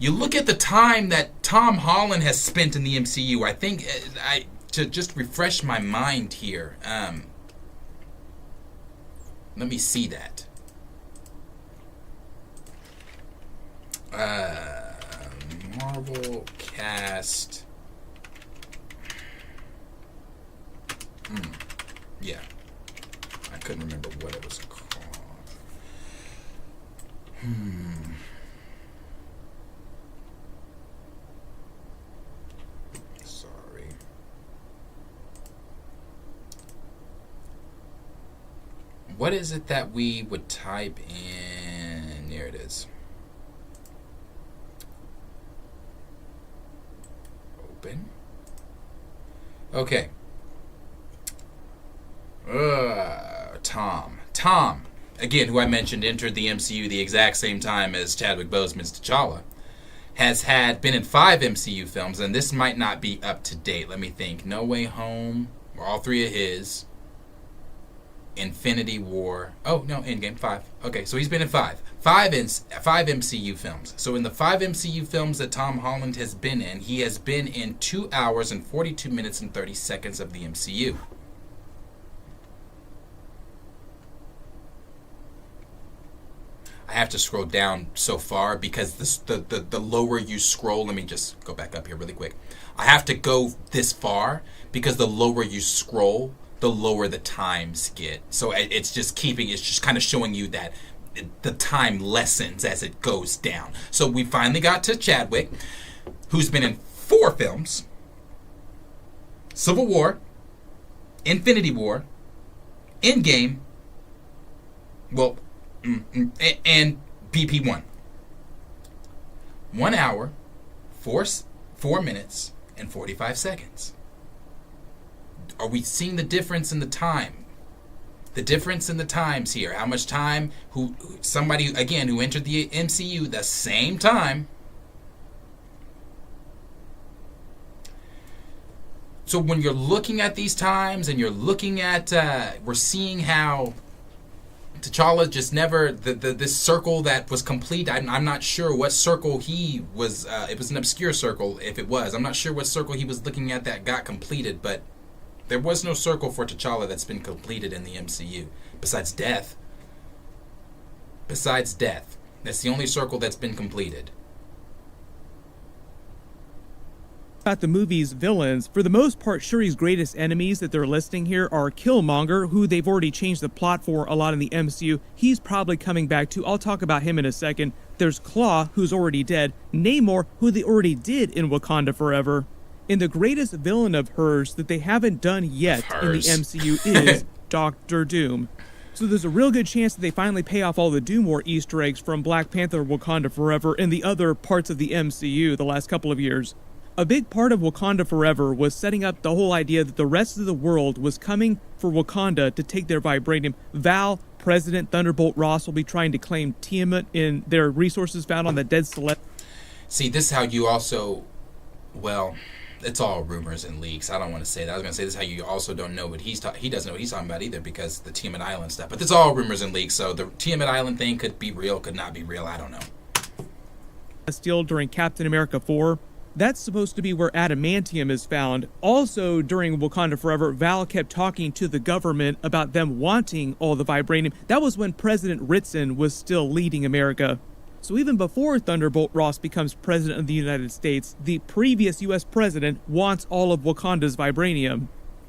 You look at the time that Tom Holland has spent in the MCU. I think to just refresh my mind here. Let me see that. Marvel cast. Yeah. I couldn't remember what it was called. Sorry. What is it that we would type in? There it is. Open. Okay. Tom, again, who I mentioned entered the MCU the exact same time as Chadwick Boseman's T'Challa, has been in 5 MCU films, and this might not be up to date. Let me think. No Way Home, or all 3 of his. Infinity War. Oh, no, Endgame, 5. Okay, so he's been in 5. 5 MCU films. So in the 5 MCU films that Tom Holland has been in, he has been in 2 hours and 42 minutes and 30 seconds of the MCU. I have to scroll down so far because the lower you scroll, let me just go back up here really quick. I have to go this far because the lower you scroll, the lower the times get. So it's just kind of showing you that the time lessens as it goes down. So we finally got to Chadwick, who's been in 4 films: Civil War, Infinity War, Endgame, and BP1. 1 hour, 4 minutes, and 45 seconds. Are we seeing the difference in the time? The difference in the times here. How much time? Somebody, again, who entered the MCU the same time. So when you're looking at these times and you're looking at, we're seeing how T'Challa just never, this circle that was complete, I'm not sure what circle he was, it was an obscure circle if it was. I'm not sure what circle he was looking at that got completed, but there was no circle for T'Challa that's been completed in the MCU, besides death. Besides death. That's the only circle that's been completed. About the movie's villains, for the most part, Shuri's greatest enemies that they're listing here are Killmonger, who they've already changed the plot for a lot in the MCU. He's probably coming back too. I'll talk about him in a second. There's Claw, who's already dead. Namor, who they already did in Wakanda Forever. And the greatest villain of hers that they haven't done yet in the MCU is Doctor Doom. So there's a real good chance that they finally pay off all the Doom War Easter eggs from Black Panther, Wakanda Forever, and the other parts of the MCU the last couple of years. A big part of Wakanda Forever was setting up the whole idea that the rest of the world was coming for Wakanda to take their vibranium. Val, President Thunderbolt Ross will be trying to claim Tiamat in their resources found on the dead Celestial. See, this is how you also, well, it's all rumors and leaks. I don't want to say that. I was going to say this is how you also don't know what he doesn't know what he's talking about either, because the Tiamat Island stuff. But it's all rumors and leaks, so the Tiamat Island thing could be real, could not be real. I don't know. Still during Captain America 4. That's supposed to be where adamantium is found. Also, during Wakanda Forever, Val kept talking to the government about them wanting all the vibranium. That was when President Ritson was still leading America. So even before Thunderbolt Ross becomes president of the United States, the previous U.S. president wants all of Wakanda's vibranium.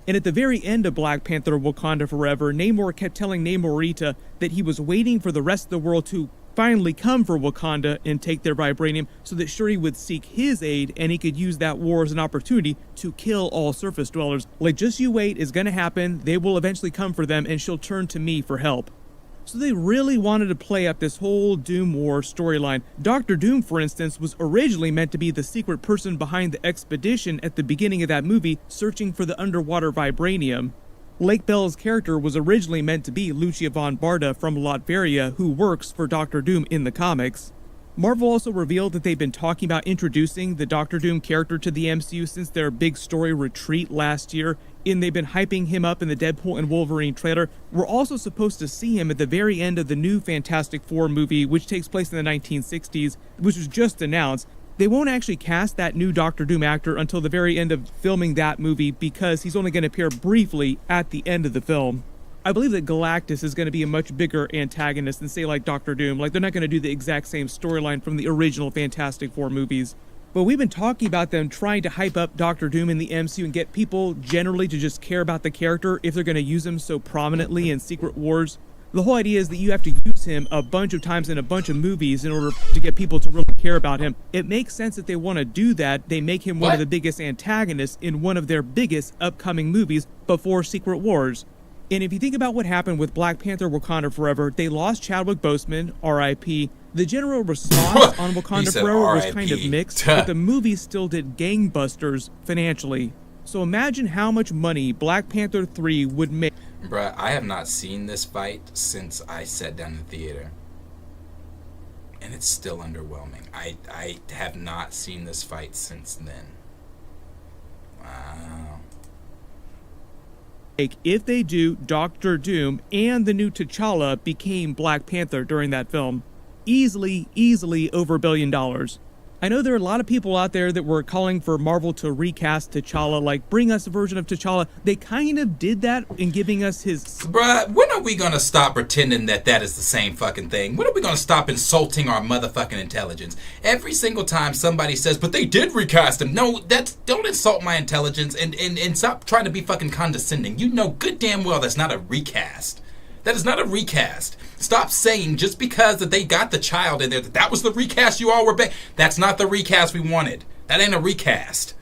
And at the very end of Black Panther Wakanda Forever, Namor kept telling Namorita that he was waiting for the rest of the world to finally come for Wakanda and take their vibranium so that Shuri would seek his aid and he could use that war as an opportunity to kill all surface dwellers. Like, just you wait, it's gonna happen, they will eventually come for them and she'll turn to me for help. So they really wanted to play up this whole Doom War storyline. Doctor Doom, for instance, was originally meant to be the secret person behind the expedition at the beginning of that movie, searching for the underwater vibranium. Lake Bell's character was originally meant to be Lucia von Barda from Latveria, who works for Doctor Doom in the comics. Marvel also revealed that they've been talking about introducing the Doctor Doom character to the MCU since their big story Retreat last year, and they've been hyping him up in the Deadpool and Wolverine trailer. We're also supposed to see him at the very end of the new Fantastic Four movie, which takes place in the 1960s, which was just announced. They won't actually cast that new Doctor Doom actor until the very end of filming that movie because he's only going to appear briefly at the end of the film. I believe that Galactus is going to be a much bigger antagonist than, say, like Doctor Doom. Like, they're not going to do the exact same storyline from the original Fantastic Four movies. But we've been talking about them trying to hype up Doctor Doom in the MCU and get people generally to just care about the character if they're going to use him so prominently in Secret Wars. The whole idea is that you have to use him a bunch of times in a bunch of movies in order to get people to really care about him. It makes sense that they want to do that. They make him one of the biggest antagonists in one of their biggest upcoming movies before Secret Wars. And if you think about what happened with Black Panther Wakanda Forever, they lost Chadwick Boseman, R.I.P. The general response on Wakanda Forever was kind of mixed, but the movie still did gangbusters financially. So imagine how much money Black Panther 3 would make. Bruh, I have not seen this fight since I sat down in the theater. And it's still underwhelming. I have not seen this fight since then. Wow. If they do, Doctor Doom and the new T'Challa became Black Panther during that film. Easily over $1 billion. I know there are a lot of people out there that were calling for Marvel to recast T'Challa, like bring us a version of T'Challa. They kind of did that in giving us his... Bruh, when are we gonna stop pretending that that is the same fucking thing? When are we gonna stop insulting our motherfucking intelligence? Every single time somebody says, but they did recast him. No, don't insult my intelligence and stop trying to be fucking condescending. You know good damn well that's not a recast. That is not a recast. Stop saying just because that they got the child in there that was the recast you all were that's not the recast we wanted. That ain't a recast.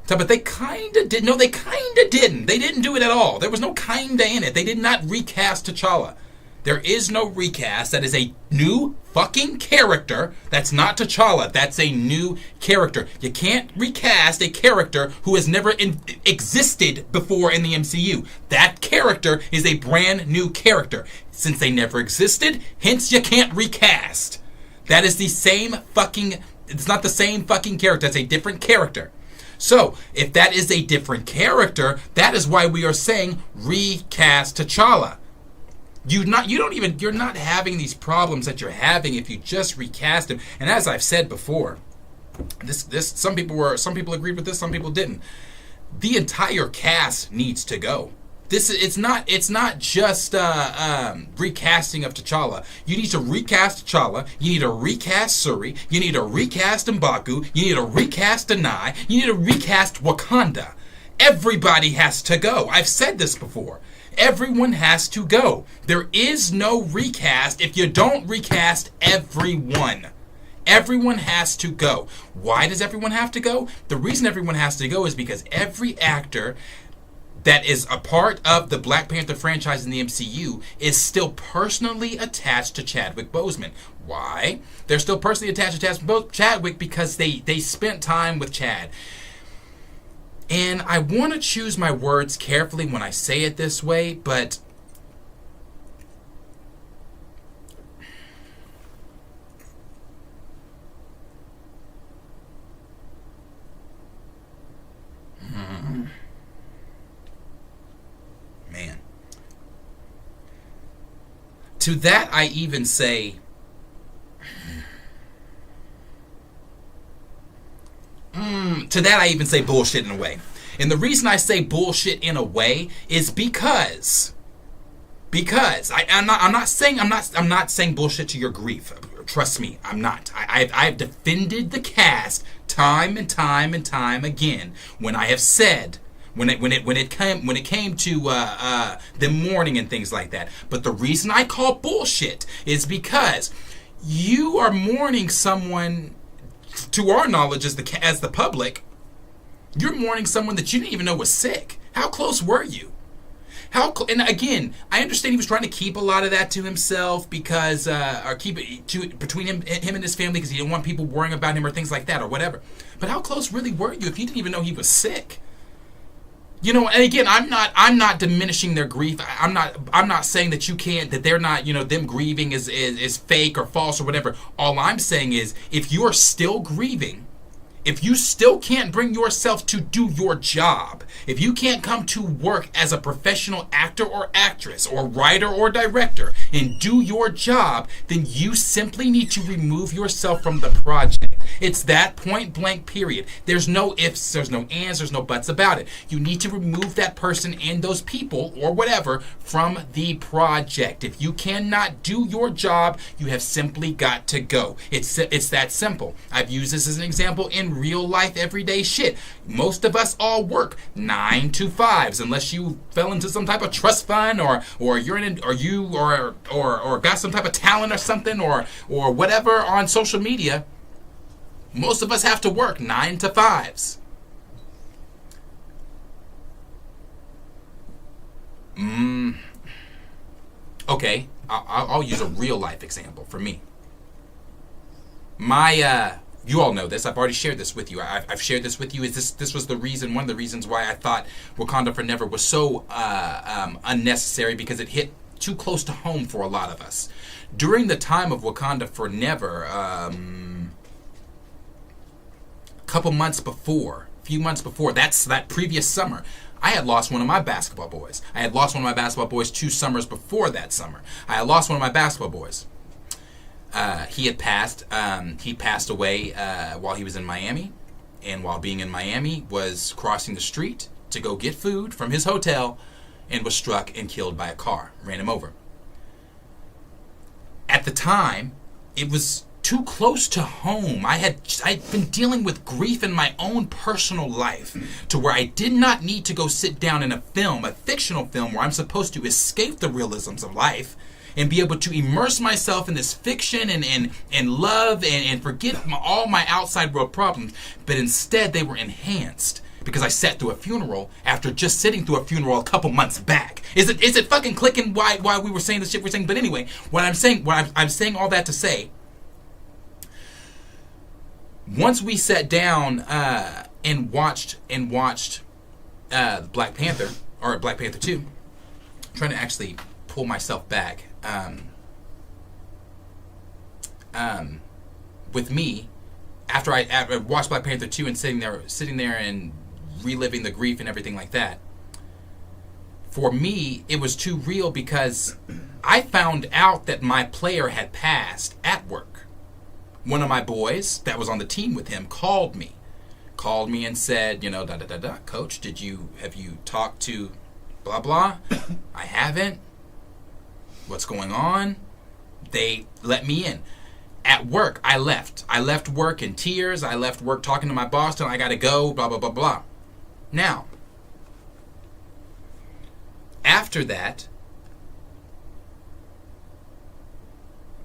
So, but they kinda did. No, they kinda didn't. They didn't do it at all. There was no kinda in it. They did not recast T'Challa. There is no recast. That is a new fucking character. That's not T'Challa. That's a new character. You can't recast a character who has never existed before in the MCU. That character is a brand new character. Since they never existed, hence you can't recast. That is the same fucking... It's not the same fucking character. That's a different character. So, if that is a different character, that is why we are saying recast T'Challa. You're not having these problems that you're having if you just recast him. And as I've said before, some people agreed with this, some people didn't. The entire cast needs to go. It's not just recasting of T'Challa. You need to recast T'Challa. You need to recast Shuri. You need to recast M'Baku. You need to recast Denai. You need to recast Wakanda. Everybody has to go. I've said this before. Everyone has to go. There is no recast if you don't recast everyone. Everyone has to go. Why does everyone have to go? The reason everyone has to go is because every actor that is a part of the Black Panther franchise in the MCU is still personally attached to Chadwick Boseman. Why? They're still personally attached to Chadwick because they spent time with Chad. And I want to choose my words carefully when I say it this way, but man. To that I even say bullshit in a way. And the reason I say bullshit in a way is because I'm not saying bullshit to your grief. Trust me, I'm not. I've defended the cast time and time and time again when I have said when it came to them mourning and things like that. But the reason I call bullshit is because you are mourning someone. To our knowledge, as the public, you're mourning someone that you didn't even know was sick. How close were you? And again, I understand he was trying to keep a lot of that to himself because, or keep it between him and his family because he didn't want people worrying about him or things like that or whatever. But how close really were you if you didn't even know he was sick? You know, and again, I'm not diminishing their grief. I'm not saying that you can't, that they're not, them grieving is fake or false or whatever. All I'm saying is, if you're still grieving, if you still can't bring yourself to do your job, if you can't come to work as a professional actor or actress or writer or director and do your job, then you simply need to remove yourself from the project. It's that point blank period. There's no ifs, there's no ands, there's no buts about it. You need to remove that person and those people or whatever from the project. If you cannot do your job, you have simply got to go. It's that simple. I've used this as an example in real life, everyday shit. Most of us all work 9 to 5s, unless you fell into some type of trust fund or you're in or got some type of talent or something or whatever on social media. Most of us have to work 9 to 5s. Okay, I'll use a real life example for me. You all know this. I've already shared this with you. I've shared this with you. This was one of the reasons why I thought Wakanda Forever was so unnecessary, because it hit too close to home for a lot of us. During the time of Wakanda Forever, a few months before, that previous summer, I had lost one of my basketball boys. I had lost one of my basketball boys 2 summers before that summer. I had lost one of my basketball boys. He had passed. He passed away while he was in Miami, and while being in Miami, was crossing the street to go get food from his hotel, and was struck and killed by a car. Ran him over. At the time, it was too close to home. I'd been dealing with grief in my own personal life to where I did not need to go sit down in a fictional film where I'm supposed to escape the realisms of life and be able to immerse myself in this fiction and love and forget all my outside world problems. But instead, they were enhanced because I sat through a funeral after just sitting through a funeral a couple months back. Is it fucking clicking why we were saying the shit we're saying? But anyway, I'm saying all that to say, once we sat down and watched Black Panther, or Black Panther 2, I'm trying to actually pull myself back. With me, after I watched Black Panther 2 and sitting there and reliving the grief and everything like that, for me, it was too real because I found out that my player had passed at work. One of my boys that was on the team with him called me and said, Coach, have you talked to blah blah? I haven't. What's going on? They let me in. At work, I left. I left work in tears. I left work talking to my boss, telling I gotta go, blah blah blah blah. Now, after that,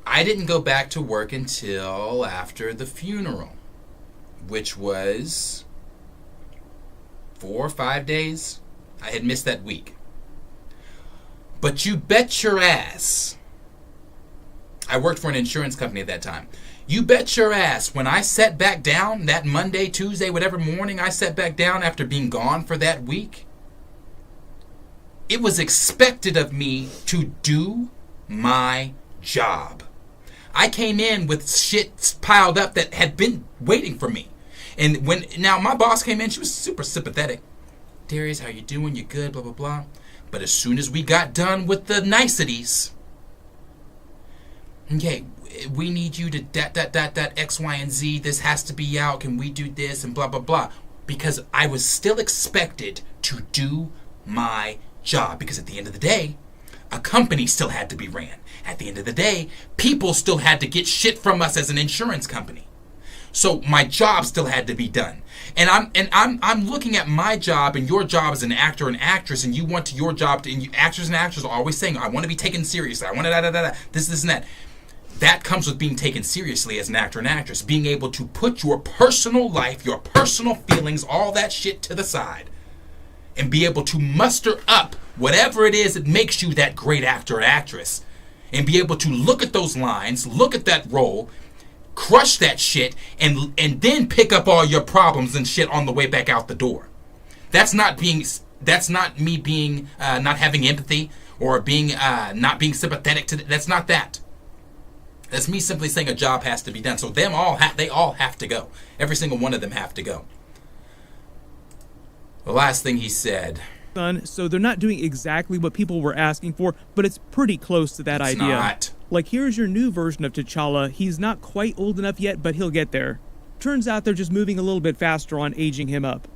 I didn't go back to work until after the funeral, which was 4 or 5 days. I had missed that week. But you bet your ass, I worked for an insurance company at that time. You bet your ass, when I sat back down that Monday, Tuesday, whatever morning I sat back down after being gone for that week, it was expected of me to do my job. I came in with shit piled up that had been waiting for me. And now my boss came in, she was super sympathetic. Darius, how you doing? You good? Blah, blah, blah. But as soon as we got done with the niceties, okay, we need you to that X, Y, and Z. This has to be out. Can we do this? And blah, blah, blah. Because I was still expected to do my job. Because at the end of the day, a company still had to be ran. At the end of the day, people still had to get shit from us as an insurance company. So my job still had to be done. And I'm looking at my job and your job as an actor and actress, and you want your job to, and you, actors and actresses are always saying, I want to be taken seriously. I want to this and that. That comes with being taken seriously as an actor and actress. Being able to put your personal life, your personal feelings, all that shit to the side, and be able to muster up whatever it is that makes you that great actor or actress, and be able to look at those lines, look at that role, crush that shit, and then pick up all your problems and shit on the way back out the door. That's not me being not having empathy or being not being sympathetic to that's not that. That's me simply saying a job has to be done. So they all have to go. Every single one of them have to go. The last thing he said. So they're not doing exactly what people were asking for, but it's pretty close to that idea. Not. Like, here's your new version of T'Challa. He's not quite old enough yet, but he'll get there. turns out they're just moving a little bit faster on aging him up.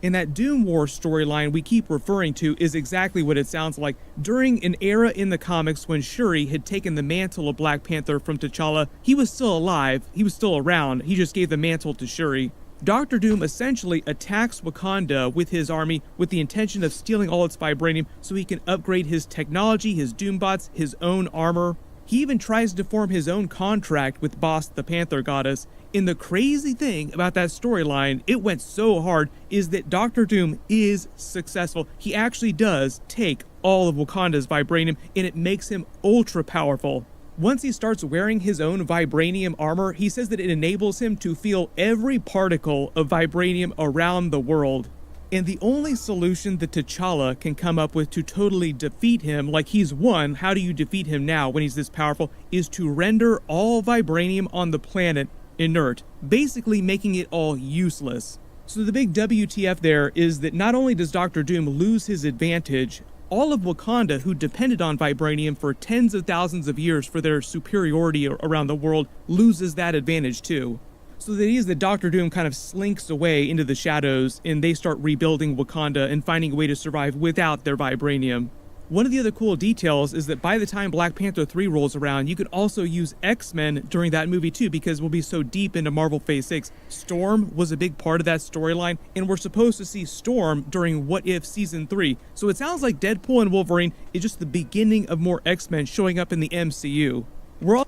And that Doom War storyline we keep referring to is exactly what it sounds like. During an era in the comics when Shuri had taken the mantle of Black Panther from T'Challa, he was still alive, he was still around, he just gave the mantle to Shuri. Dr. Doom essentially attacks Wakanda with his army with the intention of stealing all its vibranium so he can upgrade his technology, his Doombots, his own armor. He even tries to form his own contract with Boss the Panther Goddess. And the crazy thing about that storyline, it went so hard, is that Dr. Doom is successful. He actually does take all of Wakanda's vibranium, and it makes him ultra powerful. Once he starts wearing his own vibranium armor, he says that it enables him to feel every particle of vibranium around the world. And the only solution that T'Challa can come up with to totally defeat him, like he's won, how do you defeat him now when he's this powerful, is to render all vibranium on the planet inert, basically making it all useless. So the big WTF there is that not only does Dr. Doom lose his advantage, all of Wakanda, who depended on vibranium for tens of thousands of years for their superiority around the world, loses that advantage too. So the idea is that Dr. Doom kind of slinks away into the shadows and they start rebuilding Wakanda and finding a way to survive without their vibranium. One of the other cool details is that by the time Black Panther 3 rolls around, you could also use X-Men during that movie too, because we'll be so deep into Marvel Phase 6. Storm was a big part of that storyline, and we're supposed to see Storm during What If Season 3. So it sounds like Deadpool and Wolverine is just the beginning of more X-Men showing up in the MCU. We're all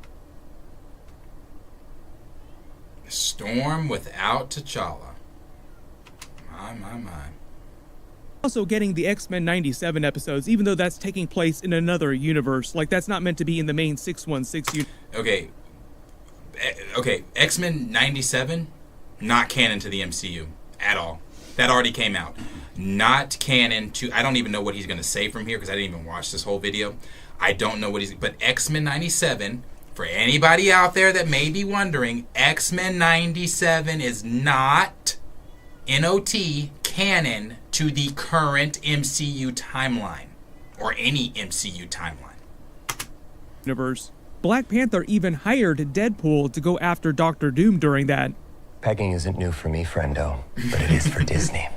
Storm without T'Challa. My. also getting the X-Men 97 episodes, even though that's taking place in another universe. Like, that's not meant to be in the main 616 universe. Okay, X-Men 97, not canon to the MCU at all. That already came out. Not canon to, I don't even know what he's going to say from here because I didn't even watch this whole video. I don't know what he's, but X-Men 97, for anybody out there that may be wondering, X-Men 97 is not NOT canon to the current MCU timeline or any MCU timeline. Universe. Black Panther even hired Deadpool to go after Dr. Doom during that. Pegging isn't new for me, friendo, but it is for Disney.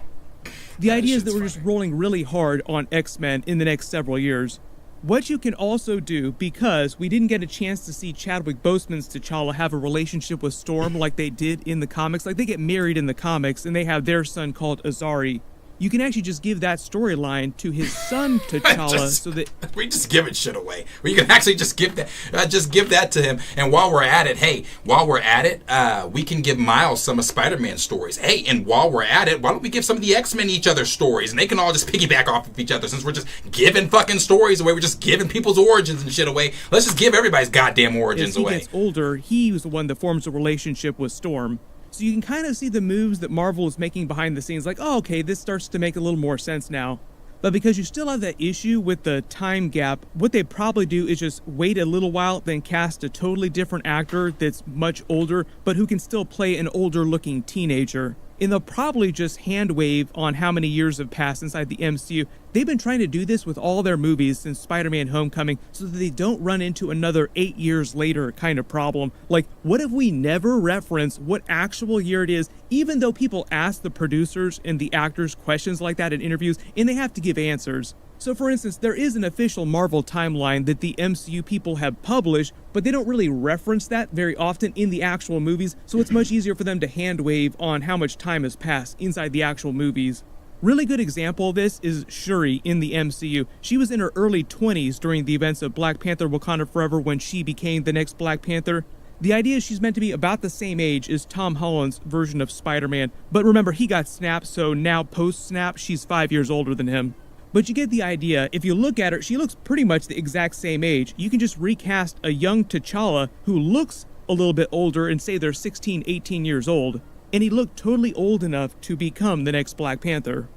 The idea is that we're just rolling really hard on X-Men in the next several years. What you can also do, because we didn't get a chance to see Chadwick Boseman's T'Challa have a relationship with Storm like they did in the comics, like they get married in the comics and they have their son called Azari. You can actually just give that storyline to his son T'Challa, so that we just giving shit away. We can actually just give that to him. And while we're at it, we can give Miles some of Spider-Man stories. Hey, and while we're at it, why don't we give some of the X-Men each other stories, and they can all just piggyback off of each other. Since we're just giving fucking stories away, we're just giving people's origins and shit away. Let's just give everybody's goddamn origins away. As he gets older, he was the one that forms a relationship with Storm. So you can kind of see the moves that Marvel is making behind the scenes, like, oh, okay, this starts to make a little more sense now. But because you still have that issue with the time gap, what they probably do is just wait a little while, then cast a totally different actor that's much older, but who can still play an older-looking teenager. And they'll probably just hand wave on how many years have passed inside the MCU. They've been trying to do this with all their movies since Spider-Man Homecoming so that they don't run into another 8 years later kind of problem. Like, what if we never reference what actual year it is, even though people ask the producers and the actors questions like that in interviews, and they have to give answers? So for instance, there is an official Marvel timeline that the MCU people have published, but they don't really reference that very often in the actual movies, so it's much easier for them to hand wave on how much time has passed inside the actual movies. Really good example of this is Shuri in the MCU. She was in her early 20s during the events of Black Panther Wakanda Forever when she became the next Black Panther. The idea is she's meant to be about the same age as Tom Holland's version of Spider-Man, but remember, he got snapped, so now post-snap, she's 5 years older than him. But you get the idea. If you look at her, she looks pretty much the exact same age. You can just recast a young T'Challa who looks a little bit older and say they're 16, 18 years old. And he looked totally old enough to become the next Black Panther.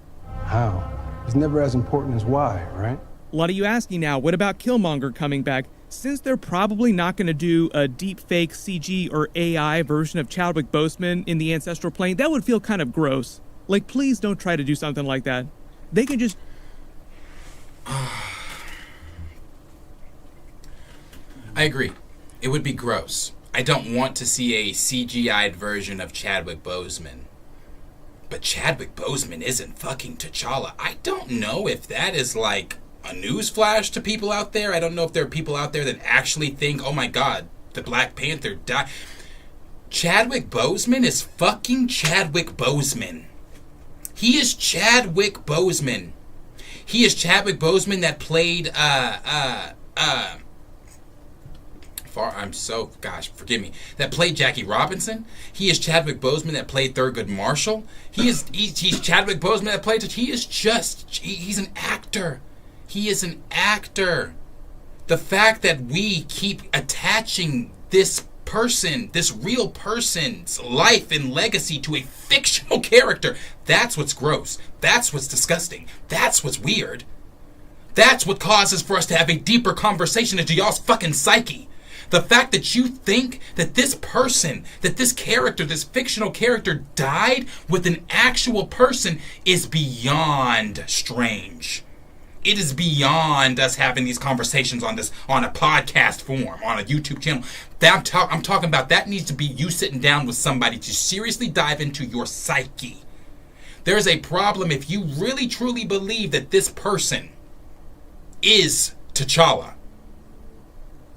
How? It's never as important as why, right? A lot of you asking now, what about Killmonger coming back? Since they're probably not going to do a deep fake CG or AI version of Chadwick Boseman in the ancestral plane, that would feel kind of gross. Like, please don't try to do something like that. They can just... I agree. It would be gross. I don't want to see a CGI'd version of Chadwick Boseman. But Chadwick Boseman isn't fucking T'Challa. I don't know if that is like a newsflash to people out there. I don't know if there are people out there that actually think, oh my god, the Black Panther died. Chadwick Boseman is fucking Chadwick Boseman. He is Chadwick Boseman. He is Chadwick Boseman that played forgive me. That played Jackie Robinson. He is Chadwick Boseman that played Thurgood Marshall. He's Chadwick Boseman that played. He's an actor. He is an actor. The fact that we keep attaching this person, this real person's life and legacy to a fictional character, that's what's gross. That's what's disgusting. That's what's weird. That's what causes for us to have a deeper conversation into y'all's fucking psyche. The fact that you think that this person, that this character, this fictional character died with an actual person is beyond strange. It is beyond us having these conversations on a podcast form, on a YouTube channel. I'm talking about that needs to be you sitting down with somebody to seriously dive into your psyche. There's a problem if you really truly believe that this person is T'Challa.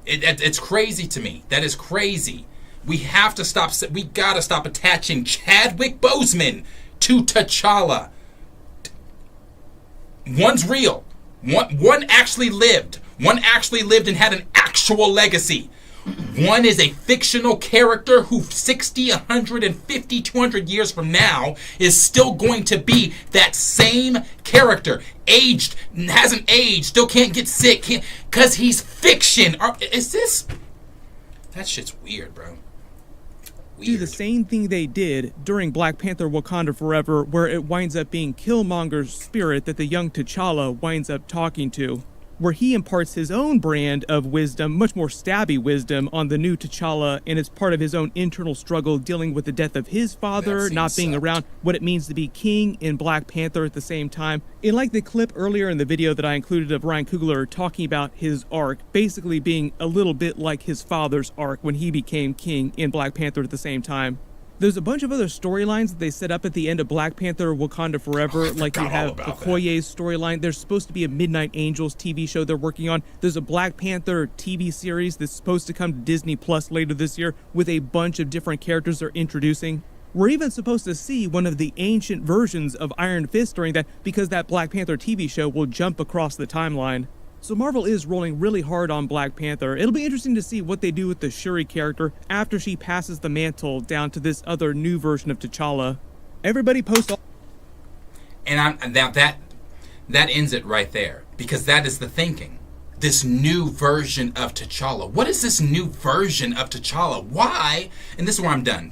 It's crazy to me. That is crazy. We have to stop. We gotta stop attaching Chadwick Boseman to T'Challa. One's real. One actually lived. One actually lived and had an actual legacy. One is a fictional character who 60, 150, 200 years from now is still going to be that same character. Aged, hasn't aged, still can't get sick, because he's fiction. Is this... That shit's weird, bro. Do the same thing they did during Black Panther Wakanda Forever, where it winds up being Killmonger's spirit that the young T'Challa winds up talking to, where he imparts his own brand of wisdom, much more stabby wisdom, on the new T'Challa, and it's part of his own internal struggle dealing with the death of his father, not being around, what it means to be king in Black Panther at the same time. And like the clip earlier in the video that I included of Ryan Coogler talking about his arc, basically being a little bit like his father's arc when he became king in Black Panther at the same time. There's a bunch of other storylines that they set up at the end of Black Panther Wakanda Forever, like you have Okoye's storyline. There's supposed to be a Midnight Angels TV show they're working on. There's a Black Panther TV series that's supposed to come to Disney Plus later this year with a bunch of different characters they're introducing. We're even supposed to see one of the ancient versions of Iron Fist during that, because that Black Panther TV show will jump across the timeline. So Marvel is rolling really hard on Black Panther. It'll be interesting to see what they do with the Shuri character after she passes the mantle down to this other new version of T'Challa. Everybody post all... And that ends it right there, because that is the thinking. This new version of T'Challa. What is this new version of T'Challa? Why? And this is where I'm done.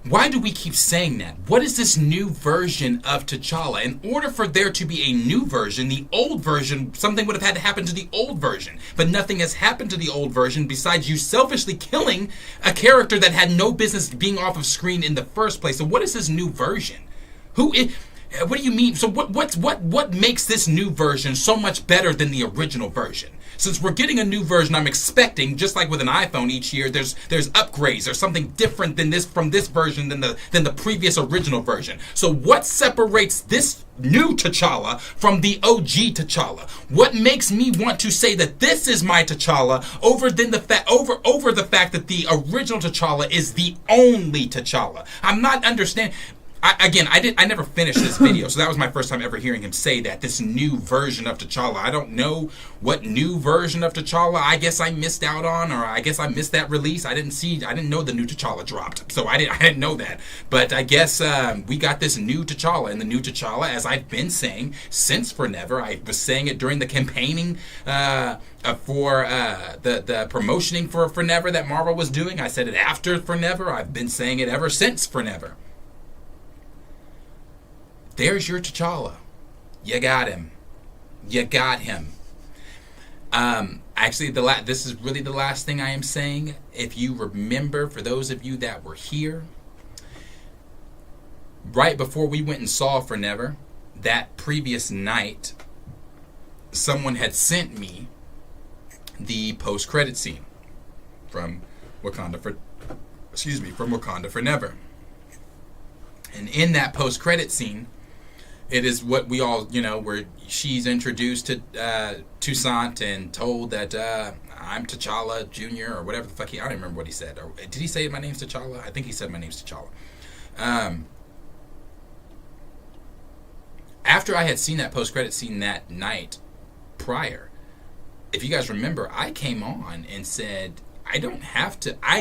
Why do we keep saying that? What is this new version of T'Challa? In order for there to be a new version, the old version, something would have had to happen to the old version. But nothing has happened to the old version besides you selfishly killing a character that had no business being off of screen in the first place. So what is this new version? What do you mean? So what makes this new version so much better than the original version? Since we're getting a new version, I'm expecting, just like with an iPhone each year, there's upgrades. There's something different than this from this version than the previous original version. So what separates this new T'Challa from the OG T'Challa? What makes me want to say that this is my T'Challa over the fact that the original T'Challa is the only T'Challa? I'm not understanding. I never finished this video, so that was my first time ever hearing him say that, this new version of T'Challa. I don't know what new version of T'Challa I guess I missed out on, or I guess I missed that release. I didn't know the new T'Challa dropped, so I didn't know that. But I guess we got this new T'Challa, and the new T'Challa, as I've been saying since Forever, I was saying it during the campaigning for the promotioning for Forever that Marvel was doing. I said it after Forever. I've been saying it ever since Forever. There's your T'Challa. You got him. You got him. Actually, this is really the last thing I am saying. If you remember, for those of you that were here, right before we went and saw Forever, that previous night, someone had sent me the post-credit scene from from Wakanda Forever. And in that post-credit scene, it is what we all, where she's introduced to Toussaint and told that I'm T'Challa Jr. or whatever the fuck I don't remember what he said. Or, did he say my name's T'Challa? I think he said my name's T'Challa. After I had seen that post-credit scene that night prior, if you guys remember, I came on and said, I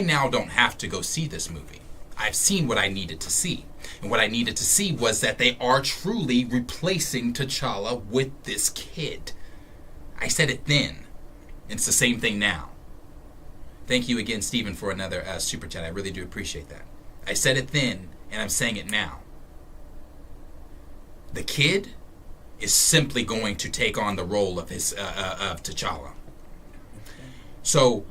now don't have to go see this movie. I've seen what I needed to see. And what I needed to see was that they are truly replacing T'Challa with this kid. I said it then. It's the same thing now. Thank you again, Stephen, for another super chat. I really do appreciate that. I said it then, and I'm saying it now. The kid is simply going to take on the role of of T'Challa. So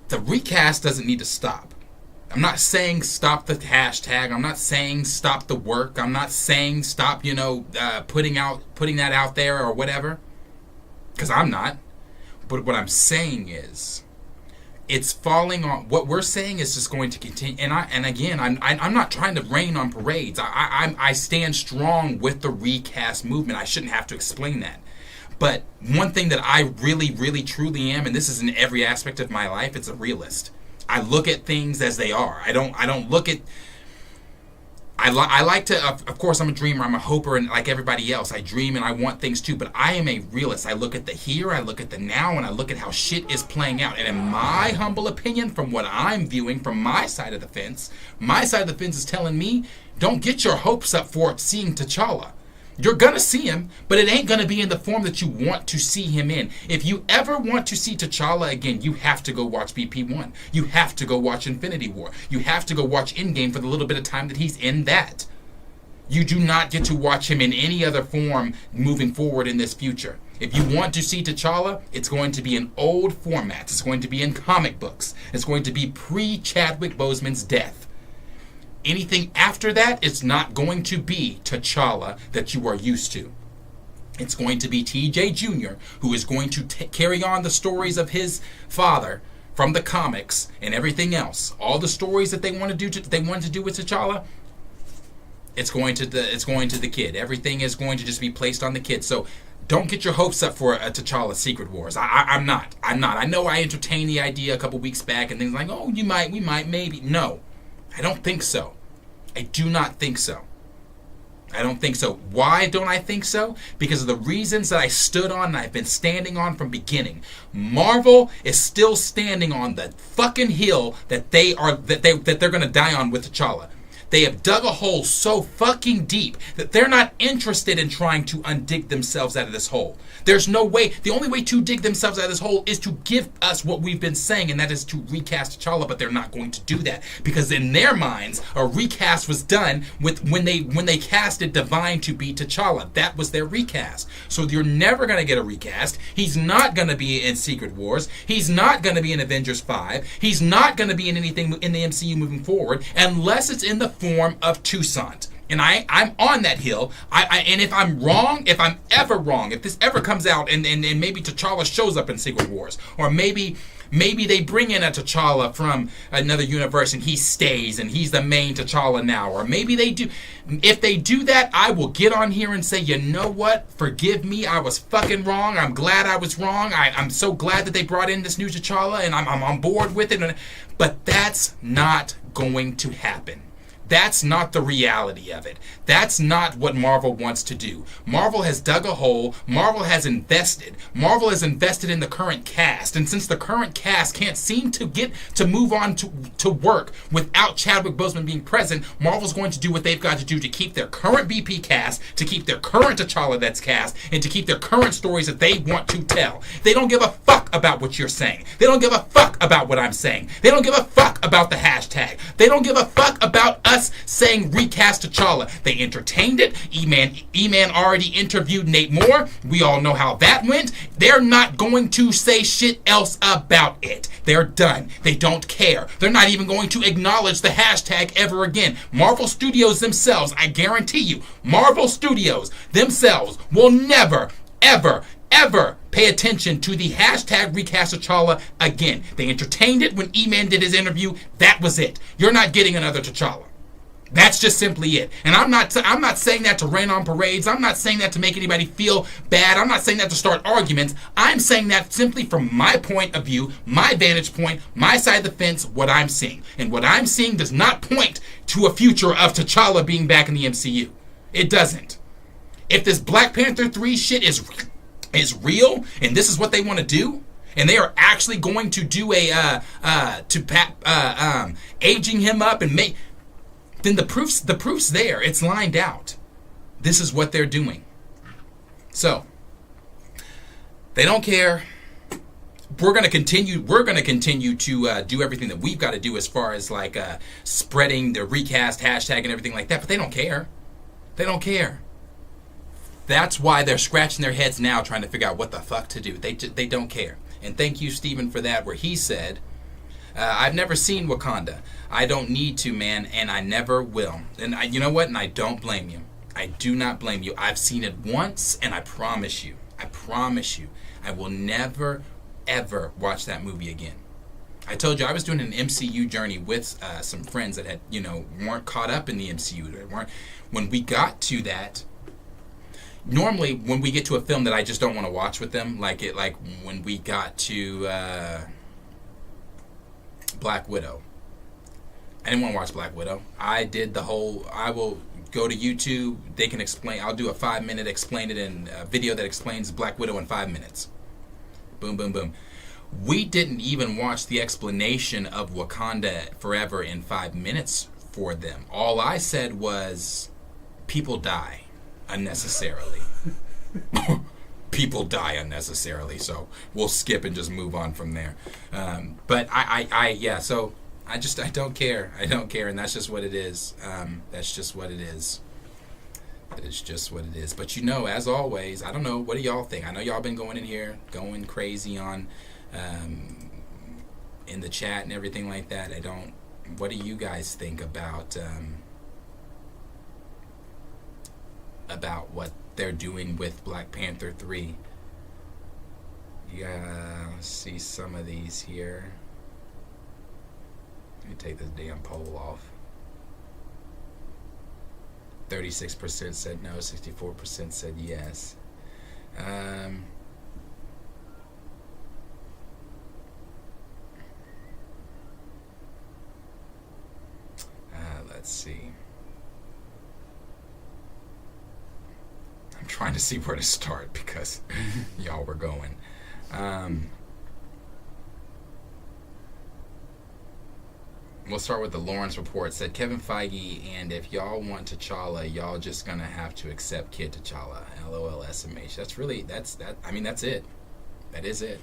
the recast doesn't need to stop. I'm not saying stop the hashtag. I'm not saying stop the work. I'm not saying stop, putting that out there or whatever. Because I'm not. But what I'm saying is, it's falling on. What we're saying is just going to continue. And again, I'm not trying to rain on parades. I stand strong with the recast movement. I shouldn't have to explain that. But one thing that I really, really, truly am, and this is in every aspect of my life, it's a realist. I look at things as they are. I don't look at. I like to. Of course, I'm a dreamer. I'm a hoper, and like everybody else, I dream and I want things too. But I am a realist. I look at the here, I look at the now, and I look at how shit is playing out. And in my humble opinion, from what I'm viewing from my side of the fence is telling me, don't get your hopes up for seeing T'Challa. You're going to see him, but it ain't going to be in the form that you want to see him in. If you ever want to see T'Challa again, you have to go watch BP1. You have to go watch Infinity War. You have to go watch Endgame for the little bit of time that he's in that. You do not get to watch him in any other form moving forward in this future. If you want to see T'Challa, it's going to be in old formats. It's going to be in comic books. It's going to be pre-Chadwick Boseman's death. Anything after that is not going to be T'Challa that you are used to. It's going to be TJ Jr., who is going to carry on the stories of his father from the comics and everything else. All the stories that they wanted to do with T'Challa, it's going to the kid. Everything is going to just be placed on the kid. So don't get your hopes up for a T'Challa Secret Wars. I'm not. I know I entertained the idea a couple weeks back and things like, oh, we might, maybe. No. I don't think so. I do not think so. I don't think so. Why don't I think so? Because of the reasons that I stood on and I've been standing on from beginning. Marvel is still standing on the fucking hill that they're going to die on with T'Challa. They have dug a hole so fucking deep that they're not interested in trying to undig themselves out of this hole. There's no way. The only way to dig themselves out of this hole is to give us what we've been saying, and that is to recast T'Challa, but they're not going to do that. Because in their minds, a recast was done with when they casted Divine to be T'Challa. That was their recast. So you're never going to get a recast. He's not going to be in Secret Wars. He's not going to be in Avengers 5. He's not going to be in anything in the MCU moving forward, unless it's in the form of Toussaint. And I'm on that hill. And if I'm wrong, if I'm ever wrong, if this ever comes out and maybe T'Challa shows up in Secret Wars, or maybe they bring in a T'Challa from another universe and he stays and he's the main T'Challa now, or maybe they do. If they do that, I will get on here and say, you know what? Forgive me. I was fucking wrong. I'm glad I was wrong. I'm so glad that they brought in this new T'Challa and I'm on board with it. But that's not going to happen. That's not the reality of it. That's not what Marvel wants to do. Marvel has dug a hole. Marvel has invested. Marvel has invested in the current cast. And since the current cast can't seem to get to move on to work without Chadwick Boseman being present, Marvel's going to do what they've got to do to keep their current BP cast, to keep their current T'Challa that's cast, and to keep their current stories that they want to tell. They don't give a fuck about what you're saying. They don't give a fuck about what I'm saying. They don't give a fuck about the hashtag. They don't give a fuck about us saying recast T'Challa. They entertained it. E-Man already interviewed Nate Moore. We all know how that went. They're not going to say shit else about it. They're done. They don't care. They're not even going to acknowledge the hashtag ever again. Marvel Studios themselves, I guarantee you, Marvel Studios themselves will never, ever, ever pay attention to the hashtag recast T'Challa again. They entertained it when E-Man did his interview. That was it. You're not getting another T'Challa. That's just simply it. And I'm not saying that to rain on parades. I'm not saying that to make anybody feel bad. I'm not saying that to start arguments. I'm saying that simply from my point of view, my vantage point, my side of the fence, what I'm seeing. And what I'm seeing does not point to a future of T'Challa being back in the MCU. It doesn't. If this Black Panther 3 shit is real, and this is what they want to do, and they are actually going to do aging him up and make... then the proof's there. It's lined out. This is what they're doing. So they don't care. We're gonna continue to do everything that we've got to do as far as like spreading the recast hashtag and everything like that. But they don't care. They don't care. That's why they're scratching their heads now, trying to figure out what the fuck to do. They don't care. And thank you, Stephen, for that. Where he said, I've never seen Wakanda. I don't need to, man, and I never will. And you know what? And I don't blame you. I do not blame you. I've seen it once, and I promise you, I will never, ever watch that movie again. I told you I was doing an MCU journey with some friends that had, weren't caught up in the MCU. When we got to that, normally when we get to a film that I just don't want to watch with them, like when we got to Black Widow. I didn't want to watch Black Widow. I will go to YouTube. They can explain. I'll do a 5-minute explain it in a video that explains Black Widow in 5 minutes. Boom, boom, boom. We didn't even watch the explanation of Wakanda Forever in 5 minutes for them. All I said was, people die unnecessarily. People die unnecessarily, so we'll skip and just move on from there. But so I don't care. I don't care, and that's just what it is. That's just what it is. It is just what it is. But as always, I don't know, what do y'all think? I know y'all been going in here, going crazy on in the chat and everything like that. What do you guys think about what they're doing with Black Panther 3? Yeah, let's see some of these here. Let me take this damn poll off. 36% said no, 64% said yes. Let's see. I'm trying to see where to start because y'all were going. We'll start with the Lawrence report. Said Kevin Feige, and if y'all want T'Challa, y'all just gonna have to accept Kid T'Challa. LOL SMH. That's it. That is it.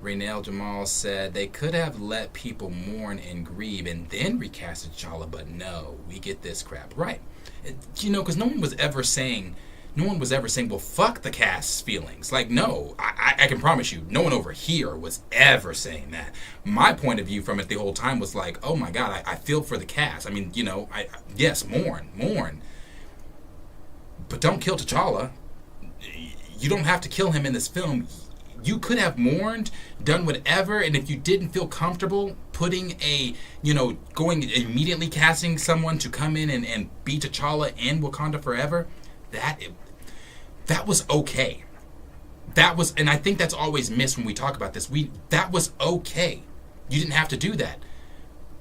Raynell Jamal said they could have let people mourn and grieve and then recast T'Challa, but no, we get this crap. Right. Because no one was ever saying, well, fuck the cast's feelings. Like, no, I can promise you, no one over here was ever saying that. My point of view from it the whole time was like, oh my God, I feel for the cast. I mean, yes, mourn. But don't kill T'Challa. You don't have to kill him in this film. You could have mourned, done whatever, and if you didn't feel comfortable putting going immediately casting someone to come in and be T'Challa in Wakanda Forever, that was okay. And I think that's always missed when we talk about this. That was okay. You didn't have to do that.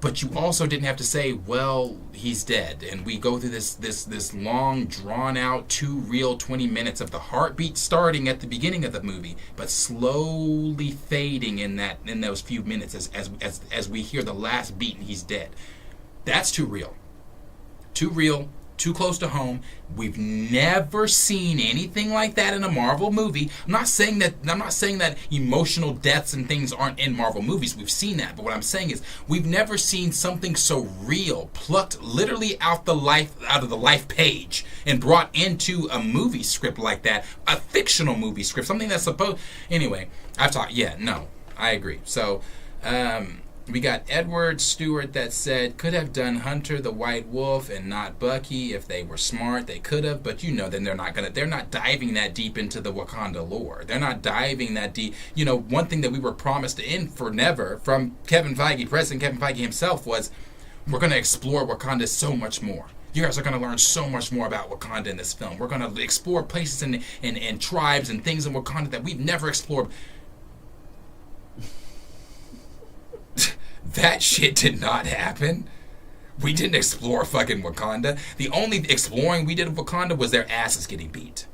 But you also didn't have to say, well, he's dead. And we go through this long, drawn-out, too real 20 minutes of the heartbeat starting at the beginning of the movie, but slowly fading in those few minutes as we hear the last beat and he's dead. That's too real. Too real. Too close to home. We've never seen anything like that in a Marvel movie. I'm not saying that emotional deaths and things aren't in Marvel movies. We've seen that. But what I'm saying is we've never seen something so real, plucked literally out of the life page and brought into a movie script like that, a fictional movie script, something that's supposed. Anyway, I agree. So, We got Edward Stewart that said, could have done Hunter the White Wolf and not Bucky. If they were smart, they could have. But then they're not diving that deep into the Wakanda lore. They're not diving that deep. One thing that we were promised in forever from Kevin Feige, President Kevin Feige himself, was we're going to explore Wakanda so much more. You guys are going to learn so much more about Wakanda in this film. We're going to explore places and tribes and things in Wakanda that we've never explored. That shit did not happen. We didn't explore fucking Wakanda. The only exploring we did of Wakanda was their asses getting beat.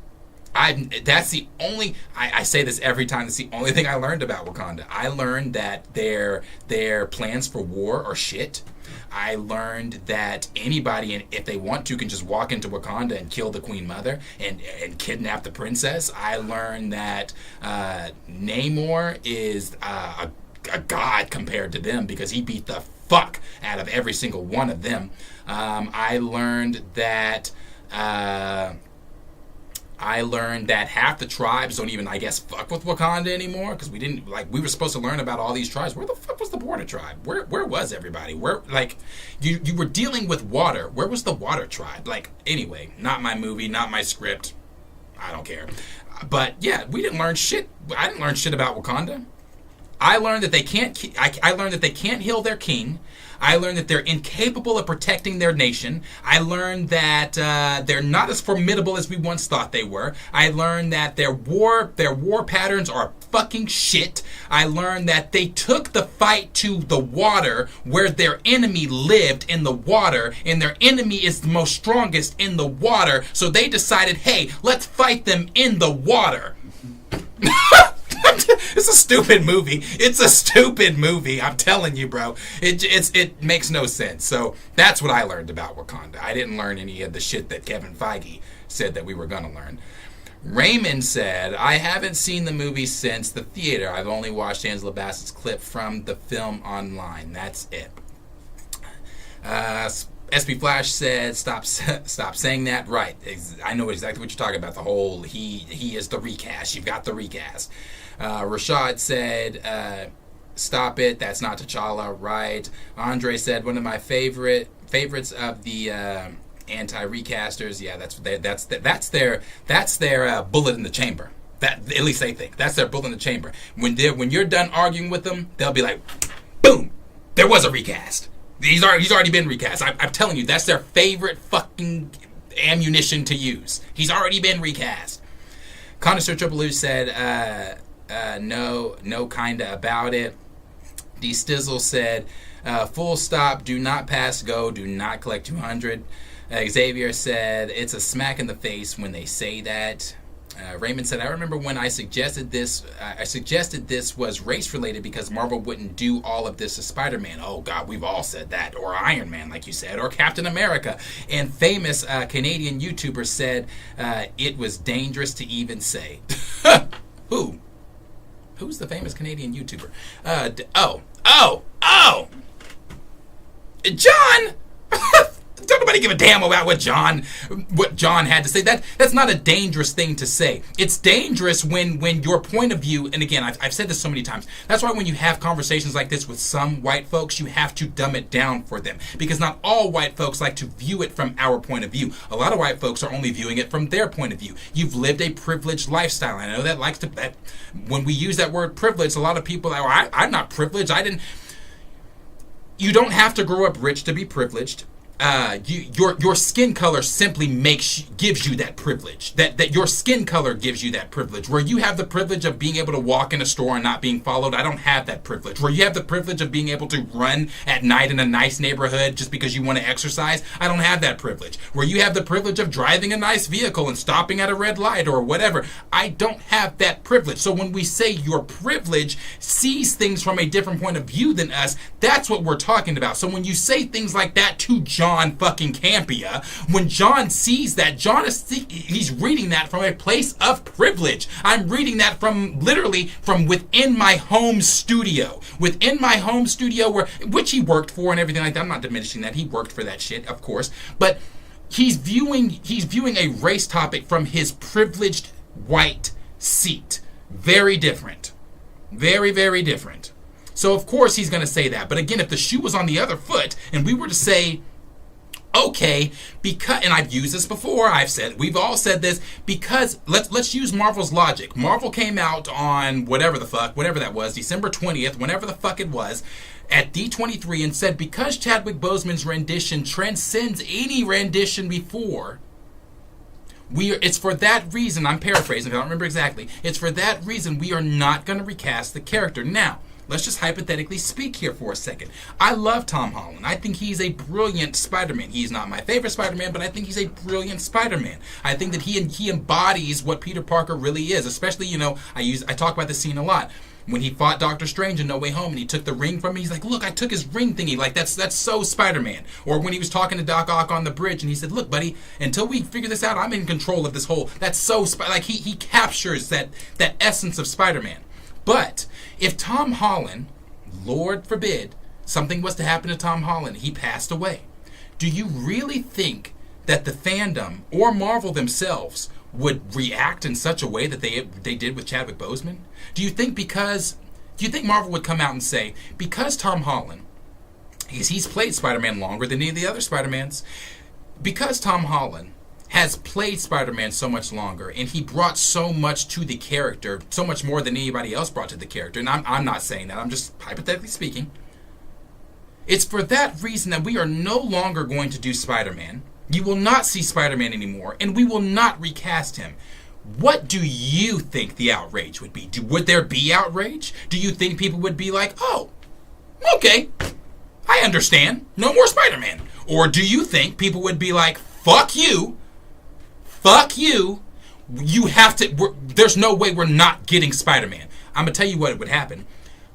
That's the only... I say this every time. That's the only thing I learned about Wakanda. I learned that their plans for war are shit. I learned that anybody, if they want to, can just walk into Wakanda and kill the Queen Mother and kidnap the princess. I learned that Namor is a god compared to them because he beat the fuck out of every single one of them. I learned that half the tribes don't even, I guess, fuck with Wakanda anymore because we were supposed to learn about all these tribes. Where the fuck was the border tribe? Where was everybody? You were dealing with water. Where was the water tribe? Anyway, not my movie, not my script. I don't care. But yeah, we didn't learn shit. I didn't learn shit about Wakanda. I learned that they can't. I learned that they can't heal their king. I learned that they're incapable of protecting their nation. I learned that they're not as formidable as we once thought they were. I learned that their war patterns are fucking shit. I learned that they took the fight to the water where their enemy lived in the water, and their enemy is the most strongest in the water. So they decided, hey, let's fight them in the water. It's a stupid movie. It's a stupid movie. I'm telling you, bro. It makes no sense. So that's what I learned about Wakanda. I didn't learn any of the shit that Kevin Feige said that we were going to learn. Raymond said, I haven't seen the movie since the theater. I've only watched Angela Bassett's clip from the film online. That's it. SB Flash said, stop saying that. Right. I know exactly what you're talking about. The whole, he is the recast. You've got the recast. Rashad said, stop it. That's not T'Challa. Right. Andre said, one of my favorites of the anti-recasters. Yeah, that's their bullet in the chamber. That, at least they think. That's their bullet in the chamber. When you're done arguing with them, they'll be like, boom, there was a recast. He's already been recast. I'm telling you, that's their favorite fucking ammunition to use. He's already been recast. Connoisseur Triple U said, no kinda about it. D Stizzle said, full stop, do not pass go, do not collect 200. Xavier said, it's a smack in the face when they say that. Raymond said, I remember when I suggested this was race-related because Marvel wouldn't do all of this to Spider-Man. Oh, God, we've all said that. Or Iron Man, like you said. Or Captain America. And famous Canadian YouTuber said it was dangerous to even say. Who? Who's the famous Canadian YouTuber? John! Don't nobody give a damn about what John had to say. That's not a dangerous thing to say. It's dangerous when your point of view, and again, I've said this so many times, that's why when you have conversations like this with some white folks, you have to dumb it down for them. Because not all white folks like to view it from our point of view. A lot of white folks are only viewing it from their point of view. You've lived a privileged lifestyle. I know that when we use that word privilege, a lot of people are, I'm not privileged. You don't have to grow up rich to be privileged. Your skin color simply gives you that privilege. That your skin color gives you that privilege. Where you have the privilege of being able to walk in a store and not being followed, I don't have that privilege. Where you have the privilege of being able to run at night in a nice neighborhood just because you want to exercise, I don't have that privilege. Where you have the privilege of driving a nice vehicle and stopping at a red light or whatever, I don't have that privilege. So when we say your privilege sees things from a different point of view than us, that's what we're talking about. So when you say things like that to John fucking Campia, when John sees that, he's reading that from a place of privilege. I'm reading that literally from within my home studio. Within my home studio, which he worked for and everything like that. I'm not diminishing that. He worked for that shit, of course. But he's viewing a race topic from his privileged white seat. Very different. Very, very different. So of course he's going to say that. But again, if the shoe was on the other foot and we were to say, okay, because, and I've used this before, we've all said this, because let's use Marvel's logic. Marvel came out on whatever that was, December 20th, whenever the fuck it was, at D23 and said, because Chadwick Boseman's rendition transcends any rendition before, it's for that reason, I'm paraphrasing, I don't remember exactly, it's for that reason we are not going to recast the character. Now, let's just hypothetically speak here for a second. I love Tom Holland. I think he's a brilliant Spider-Man. He's not my favorite Spider-Man, but I think he's a brilliant Spider-Man. I think that he embodies what Peter Parker really is. Especially, I talk about this scene a lot. When he fought Doctor Strange in No Way Home and he took the ring from me, he's like, look, I took his ring thingy. Like, that's so Spider-Man. Or when he was talking to Doc Ock on the bridge and he said, look, buddy, until we figure this out, I'm in control of this whole, that's so, like, he captures that essence of Spider-Man. But if Tom Holland, Lord forbid, something was to happen to Tom Holland, he passed away, do you really think that the fandom or Marvel themselves would react in such a way that they did with Chadwick Boseman? Do you think Marvel would come out and say, because Tom Holland, he's played Spider-Man longer than any of the other Spider-Mans, because Tom Holland has played Spider-Man so much longer, and he brought so much to the character, so much more than anybody else brought to the character, and I'm not saying that, I'm just hypothetically speaking, it's for that reason that we are no longer going to do Spider-Man. You will not see Spider-Man anymore, and we will not recast him. What do you think the outrage would be? Would there be outrage? Do you think people would be like, oh, okay, I understand, no more Spider-Man? Or do you think people would be like, fuck you, you have to, there's no way we're not getting Spider-Man? I'm going to tell you what would happen.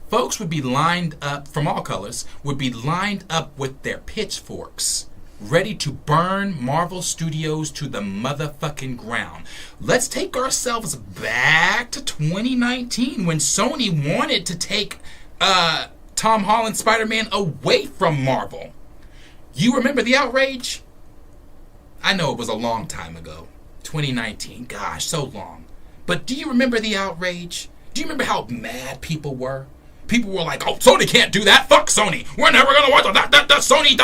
Folks would be lined up, from all colors, would be lined up with their pitchforks, ready to burn Marvel Studios to the motherfucking ground. Let's take ourselves back to 2019 when Sony wanted to take Tom Holland Spider-Man away from Marvel. You remember the outrage? I know it was a long time ago. 2019, gosh, so long. But do you remember the outrage? Do you remember how mad people were? People were like, oh, Sony can't do that. Fuck Sony. We're never going to watch that Sony.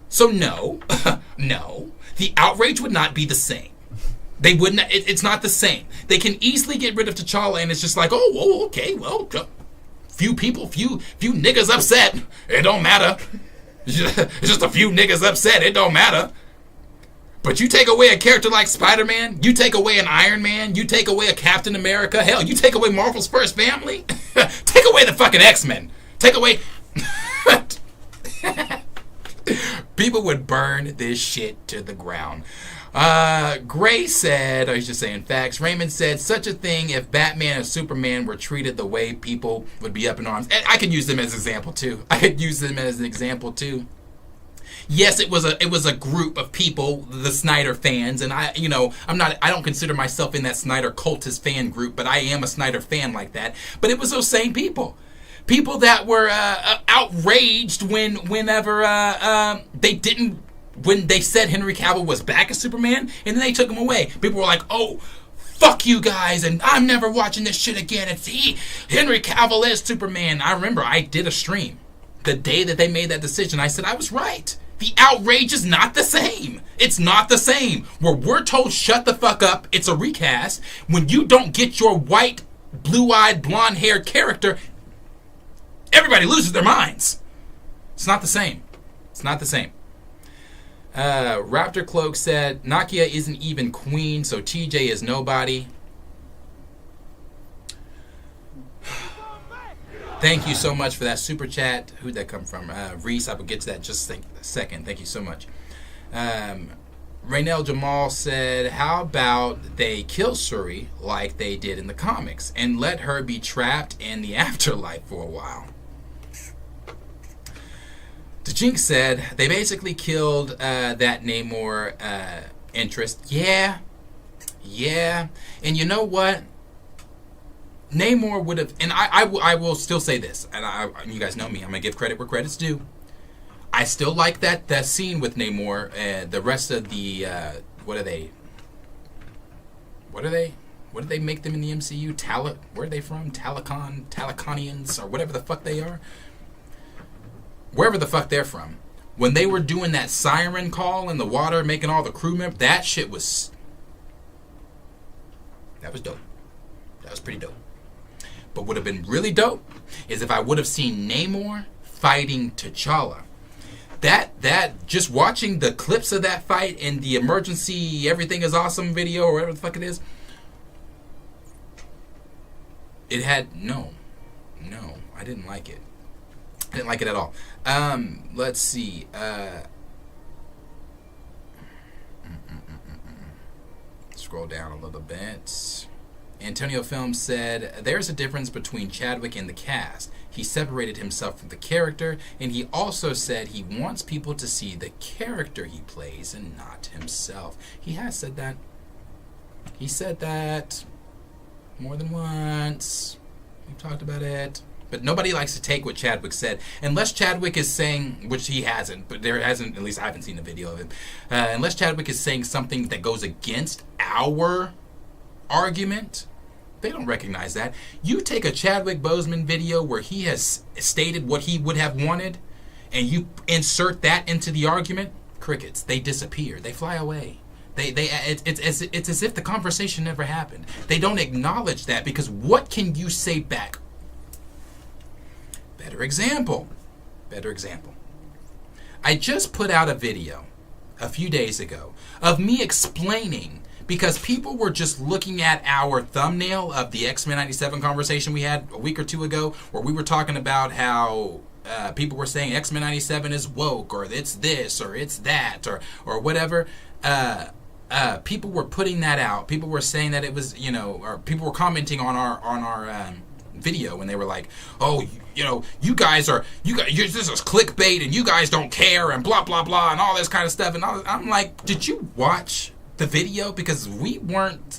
So no, no, the outrage would not be the same. They wouldn't. It's not the same. They can easily get rid of T'Challa, and it's just like, oh, okay, well, few niggas upset. It don't matter. It's just a few niggas upset. It don't matter. But you take away a character like Spider-Man, you take away an Iron Man, you take away a Captain America, hell, you take away Marvel's first family, take away the fucking X-Men, take away. People would burn this shit to the ground. Gray said, I was just saying facts. Raymond said, such a thing if Batman and Superman were treated the way people would be up in arms. And I could use them as an example too. Yes, it was a group of people, the Snyder fans, and I don't consider myself in that Snyder cultist fan group, but I am a Snyder fan like that. But it was those same people. People that were outraged whenever when they said Henry Cavill was back as Superman, and then they took him away. People were like, oh, fuck you guys, and I'm never watching this shit again. Henry Cavill is Superman. I remember I did a stream the day that they made that decision. I said I was right. The outrage is not the same. It's not the same. Where we're told shut the fuck up, it's a recast. When you don't get your white, blue-eyed, blonde-haired character, everybody loses their minds. It's not the same. It's not the same. Raptor Cloak said, Nakia isn't even queen, so TJ is nobody. Thank you so much for that super chat. Who'd that come from? Reese, I will get to that in just a second. Thank you so much. Raynell Jamal said, how about they kill Shuri like they did in the comics and let her be trapped in the afterlife for a while? The Jinx said, they basically killed that Namor interest. Yeah. And you know what? Namor would have, and I will still say this, and you guys know me, I'm going to give credit where credit's due. I still like that scene with Namor, the rest of the, what are they? what did they make them in the MCU? Where are they from? Talaconians, or whatever the fuck they are. Wherever the fuck they're from. When they were doing that siren call in the water, making all the crew members, that shit was... That was dope. That was pretty dope. But what would have been really dope is if I would have seen Namor fighting T'Challa. That just watching the clips of that fight in the emergency everything is awesome video or whatever the fuck it is, it had no, I didn't like it. I didn't like it at all. Let's see. Scroll down a little bit. Antonio Film said, there's a difference between Chadwick and the cast. He separated himself from the character, and he also said he wants people to see the character he plays and not himself. He has said that. He said that more than once. We've talked about it. But nobody likes to take what Chadwick said. Unless Chadwick is saying, which he hasn't, but there hasn't, at least I haven't seen a video of it. Unless Chadwick is saying something that goes against our argument, they don't recognize that. You take a Chadwick Boseman video where he has stated what he would have wanted, and you insert that into the argument, crickets. They disappear. They fly away. It's as if the conversation never happened. They don't acknowledge that, because what can you say back? Better example. I just put out a video a few days ago of me explaining, because people were just looking at our thumbnail of the X-Men 97 conversation we had a week or two ago, where we were talking about how people were saying X-Men 97 is woke, or it's this, or it's that, or whatever. People were putting that out. People were saying that it was, or people were commenting on our video, and they were like, oh, you guys, this is clickbait, and you guys don't care, and blah, blah, blah, and all this kind of stuff. And I'm like, did you watch the video? Because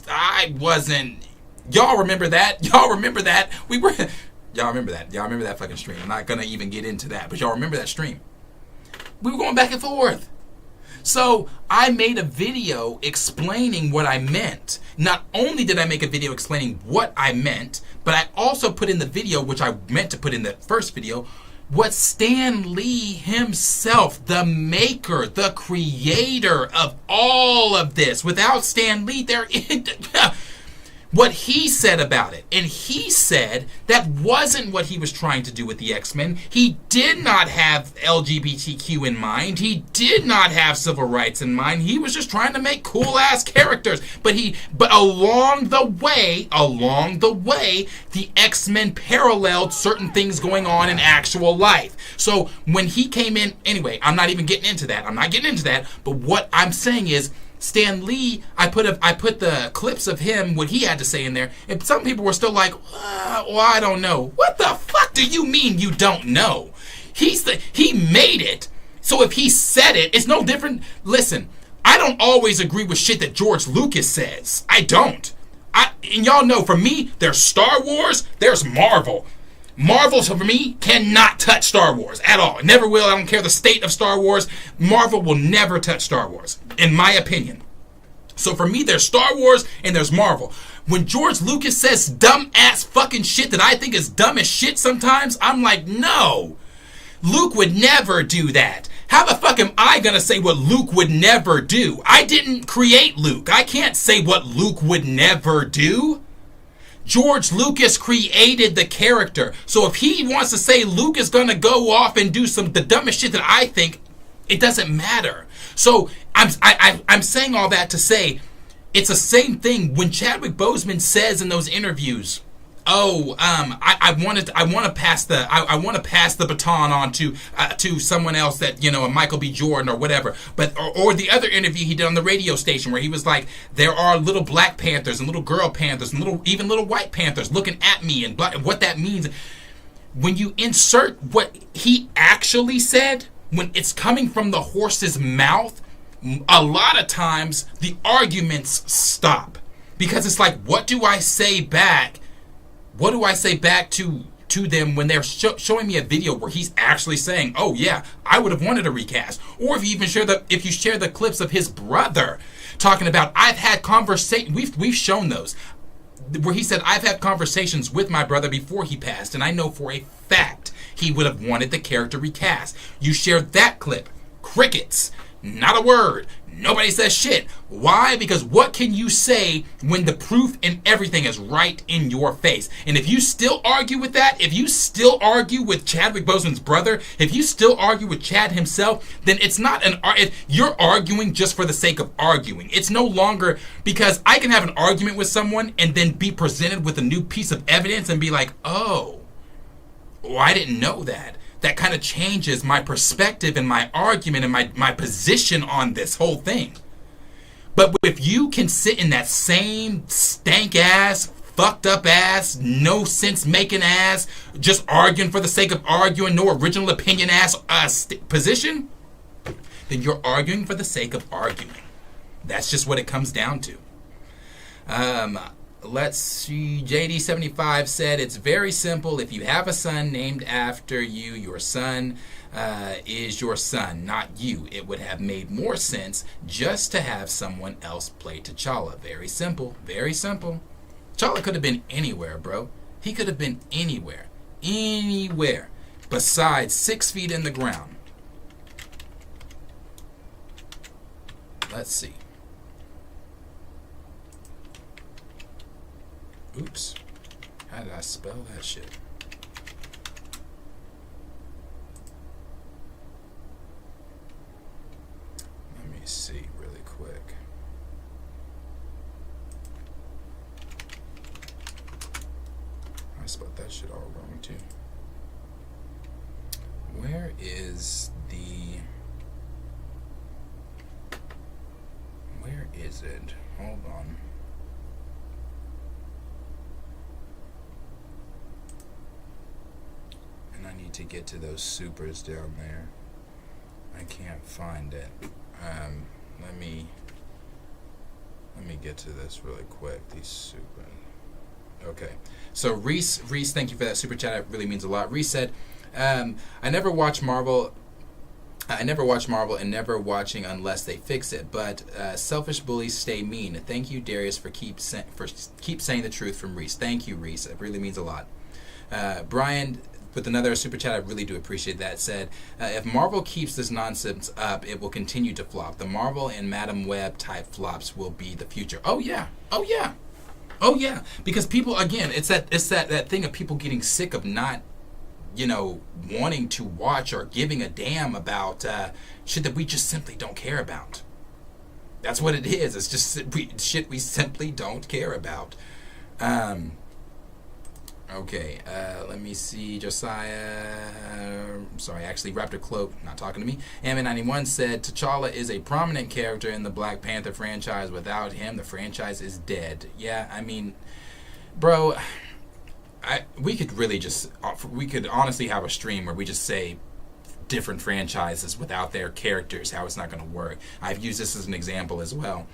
I wasn't. Y'all remember that? Y'all remember that fucking stream. I'm not going to even get into that, but y'all remember that stream. We were going back and forth. So I made a video explaining what I meant. Not only did I make a video explaining what I meant, but I also put in the video, which I meant to put in the first video, what Stan Lee himself, the maker, the creator of all of this. Without Stan Lee, what he said about it. And he said that wasn't what he was trying to do with the X-Men. He did not have LGBTQ in mind. He did not have civil rights in mind. He was just trying to make cool-ass characters. But along the way, the X-Men paralleled certain things going on in actual life. So when he came in, anyway, I'm not even getting into that. But what I'm saying is, Stan Lee, I put the clips of him, what he had to say in there, and some people were still like, well, I don't know. What the fuck do you mean you don't know? He made it, so if he said it, it's no different. Listen, I don't always agree with shit that George Lucas says. I don't. And y'all know, for me, there's Star Wars, there's Marvel. Marvel, for me, cannot touch Star Wars at all. It never will. I don't care the state of Star Wars. Marvel will never touch Star Wars, in my opinion. So for me, there's Star Wars and there's Marvel. When George Lucas says dumb-ass fucking shit that I think is dumb as shit sometimes, I'm like, no. Luke would never do that. How the fuck am I gonna say what Luke would never do? I didn't create Luke. I can't say what Luke would never do. George Lucas created the character. So if he wants to say Luke is going to go off and do the dumbest shit that I think, it doesn't matter. So I'm saying all that to say it's the same thing when Chadwick Boseman says in those interviews, I want to pass the baton on to someone else, that a Michael B. Jordan or whatever. But or the other interview he did on the radio station where he was like, there are little Black Panthers and little girl Panthers and even little white Panthers looking at me, and what that means. When you insert what he actually said, when it's coming from the horse's mouth, a lot of times the arguments stop, because it's like, what do I say back? What do I say back to them when they're showing me a video where he's actually saying, oh yeah, I would have wanted a recast? Or if you even share the clips of his brother talking about, I've had conversation, we've shown those. where he said, I've had conversations with my brother before he passed, and I know for a fact he would have wanted the character recast. You shared that clip. Crickets. Not a word. Nobody says shit. Why? Because what can you say when the proof and everything is right in your face? And if you still argue with that, if you still argue with Chadwick Boseman's brother, if you still argue with Chad himself, then it's not you're arguing just for the sake of arguing. It's no longer, because I can have an argument with someone and then be presented with a new piece of evidence and be like, oh, I didn't know that. That kind of changes my perspective and my argument and my position on this whole thing. But if you can sit in that same stank ass, fucked up ass, no sense making ass, just arguing for the sake of arguing, no original opinion ass position, then you're arguing for the sake of arguing. That's just what it comes down to. Let's see. JD75 said, it's very simple. If you have a son named after you, your son is your son, not you. It would have made more sense just to have someone else play T'Challa. Very simple. Very simple. T'Challa could have been anywhere, bro. He could have been anywhere. Anywhere. Besides 6 feet in the ground. Let's see. Oops. How did I spell that shit? Let me see really quick. I spelled that shit all wrong too. Where is it? Hold on. I need to get to those supers down there. I can't find it. Let me get to this really quick. These supers. Okay. So Reese, thank you for that super chat. It really means a lot. Reese said, I never watch Marvel and never watching unless they fix it. But selfish bullies stay mean. Thank you, Darius, for keep saying the truth from Reese. Thank you, Reese. It really means a lot. Brian, with another super chat, I really do appreciate that, said, if Marvel keeps this nonsense up, it will continue to flop. The Marvel and Madam Web type flops will be the future. Oh yeah. Because people, again, it's that thing of people getting sick of not, wanting to watch or giving a damn about shit that we just simply don't care about. That's what it is. It's just shit we simply don't care about. Okay, let me see. Josiah, sorry, actually, Raptor Cloak, not talking to me. Ammon91 said, T'Challa is a prominent character in the Black Panther franchise. Without him, the franchise is dead. Yeah, I mean, bro, we could honestly have a stream where we just say different franchises without their characters, how it's not going to work. I've used this as an example as well.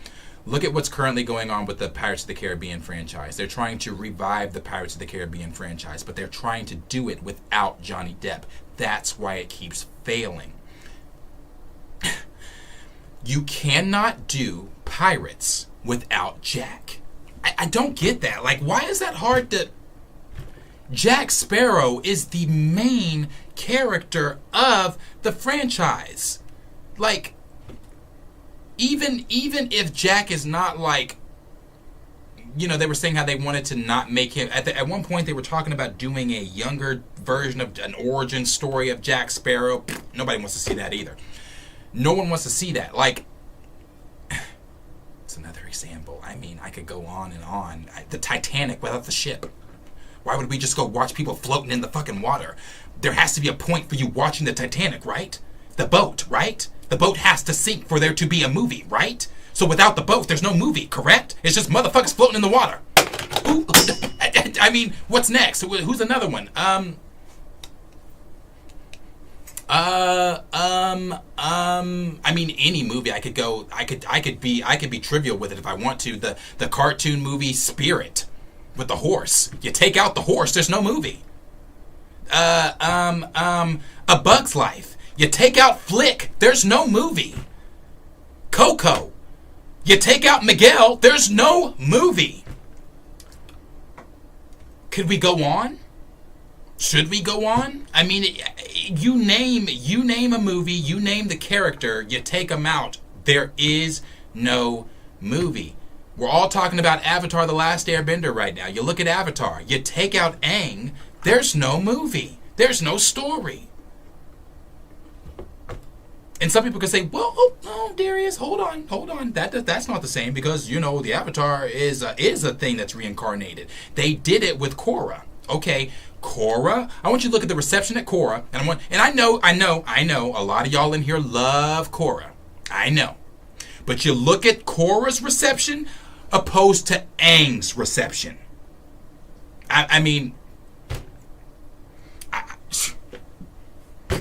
Look at what's currently going on with the Pirates of the Caribbean franchise. They're trying to revive the Pirates of the Caribbean franchise, but they're trying to do it without Johnny Depp. That's why it keeps failing. You cannot do Pirates without Jack. I don't get that. Like, why is that hard to... Jack Sparrow is the main character of the franchise. Like... Even if Jack is not like, they were saying how they wanted to not make him, at one point they were talking about doing a younger version of an origin story of Jack Sparrow. Nobody wants to see that either. No one wants to see that. Like, it's another example. I mean, I could go on and on. The Titanic without the ship. Why would we just go watch people floating in the fucking water? There has to be a point for you watching the Titanic, right? The boat, right? The boat has to sink for there to be a movie, right? So without the boat, there's no movie, correct? It's just motherfuckers floating in the water. I mean, what's next? Who's another one? I mean, any movie I could go. I could be trivial with it if I want to. The cartoon movie Spirit with the horse. You take out the horse, there's no movie. A Bug's Life. You take out Flick, there's no movie. Coco. You take out Miguel, there's no movie. Could we go on? Should we go on? I mean, you name a movie, you name the character, you take them out. There is no movie. We're all talking about Avatar: The Last Airbender right now. You look at Avatar, you take out Aang, there's no movie. There's no story. And some people could say, well, oh, Darius, hold on. That's not the same because, you know, the Avatar is a thing that's reincarnated. They did it with Korra. Okay, Korra. I want you to look at the reception at Korra, and I know, a lot of y'all in here love Korra. I know. But you look at Korra's reception opposed to Aang's reception. I mean,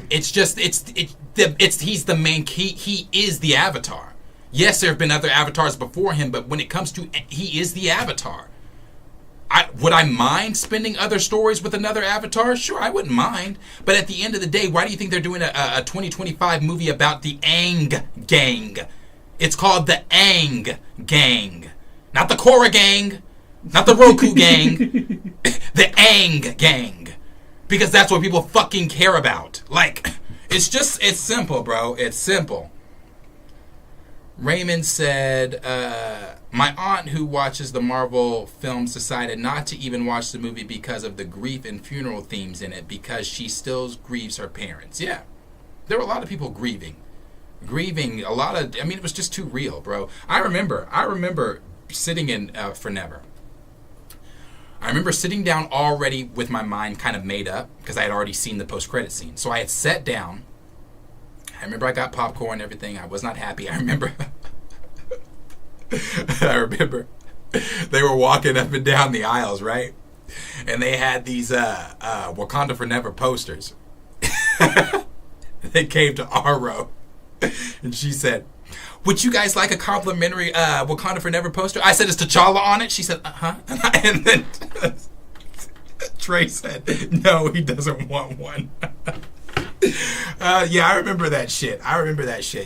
it's just, he's the main key. He is the Avatar. Yes, there have been other avatars before him, but when it comes to, he is the Avatar. Would I mind spending other stories with another Avatar? Sure, I wouldn't mind. But at the end of the day, why do you think they're doing a 2025 movie about the Aang Gang? It's called the Aang Gang. Not the Korra Gang. Not the Roku Gang. The Aang Gang. Because that's what people fucking care about. Like, it's simple, bro. It's simple. Raymond said, my aunt who watches the Marvel films decided not to even watch the movie because of the grief and funeral themes in it because she still grieves her parents. Yeah. There were a lot of people grieving a lot of, I mean, it was just too real, bro. I remember sitting in For Never. I remember sitting down already with my mind kind of made up because I had already seen the post-credit scene. So I had sat down. I remember I got popcorn and everything. I was not happy. I remember they were walking up and down the aisles, right? And they had these Wakanda Forever posters. They came to our row. And she said, would you guys like a complimentary Wakanda Forever poster? I said, is T'Challa on it? She said, uh-huh. And then Trey said, no, he doesn't want one. Yeah, I remember that shit.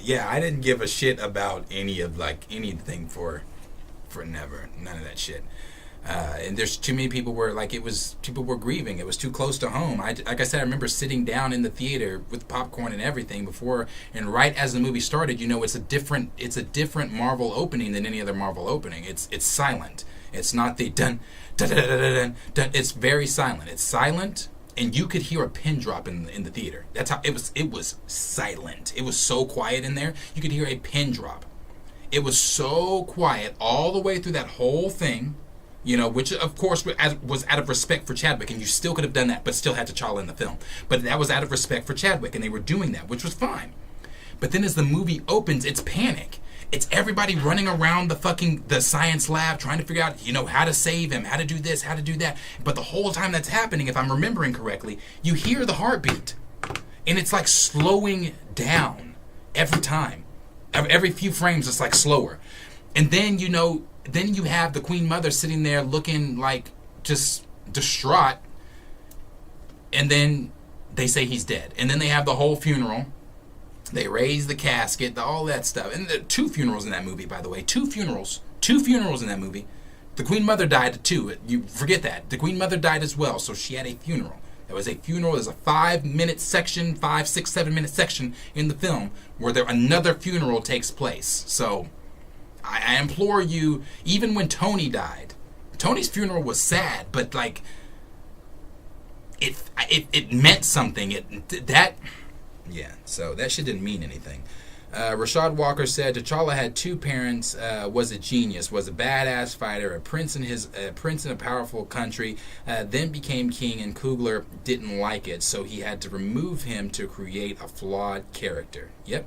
Yeah, I didn't give a shit about anything for Never. None of that shit. And there's too many people people were grieving. It was too close to home. Like I said, I remember sitting down in the theater with popcorn and everything before, and right as the movie started, you know, it's a different Marvel opening than any other Marvel opening. It's silent. It's not the dun dun dun dun dun dun. It's very silent. It's silent, and you could hear a pin drop in the theater. That's how it was. It was silent. It was so quiet in there. You could hear a pin drop. It was so quiet all the way through that whole thing. You know, which of course was out of respect for Chadwick, and you still could have done that, but still had T'Challa in the film. But that was out of respect for Chadwick, and they were doing that, which was fine. But then as the movie opens, it's panic. It's everybody running around the science lab trying to figure out, you know, how to save him, how to do this, how to do that. But the whole time that's happening, if I'm remembering correctly, you hear the heartbeat, and it's like slowing down every time. Every few frames, it's like slower, and then you know. Then you have the Queen Mother sitting there looking like just distraught. And then they say he's dead. And then they have the whole funeral. They raise the casket, all that stuff. And there are 2 funerals in that movie, by the way. 2 funerals. 2 funerals in that movie. The Queen Mother died too. You forget that. The Queen Mother died as well. So she had a funeral. There was a funeral. There's a 5-minute section, 5, 6, 7-minute section in the film where another funeral takes place. So I implore you, even when Tony died, Tony's funeral was sad, but like it meant something. So that shit didn't mean anything. Rashad Walker said T'Challa had 2 parents, was a genius, was a badass fighter, a prince in a powerful country, then became king, and Coogler didn't like it, so he had to remove him to create a flawed character. Yep.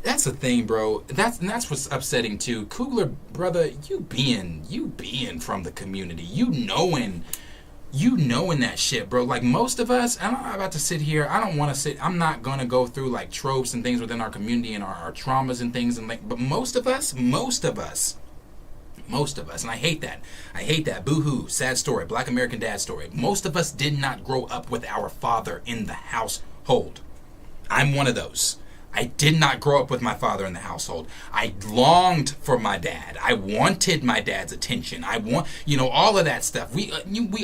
That's the thing, bro. That's what's upsetting too. Coogler, brother, you being from the community, you knowing that shit, bro. Like most of us, I'm not about to sit here. I'm not gonna go through like tropes and things within our community and our traumas and things but most of us, and I hate that. Boo-hoo, sad story, Black American Dad story. Most of us did not grow up with our father in the household. I'm one of those. I did not grow up with my father in the household. I longed for my dad. I wanted my dad's attention. I want, all of that stuff. We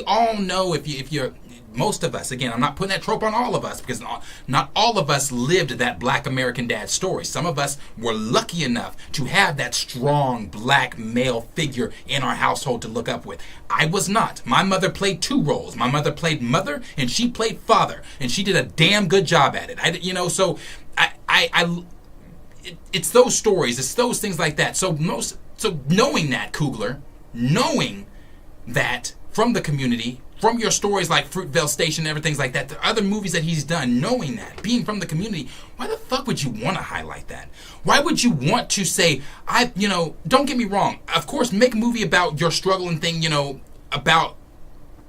all know if you're, most of us, again, I'm not putting that trope on all of us, because not all of us lived that black American dad story. Some of us were lucky enough to have that strong black male figure in our household to look up with. I was not. My mother played two roles. My mother played mother and she played father, and she did a damn good job at it. It's those stories, it's those things like that. So knowing that, Coogler, knowing that from the community, from your stories like Fruitvale Station and everything like that, the other movies that he's done, knowing that, being from the community, why the fuck would you want to highlight that? Why would you want to say, don't get me wrong, of course, make a movie about your struggle and thing, about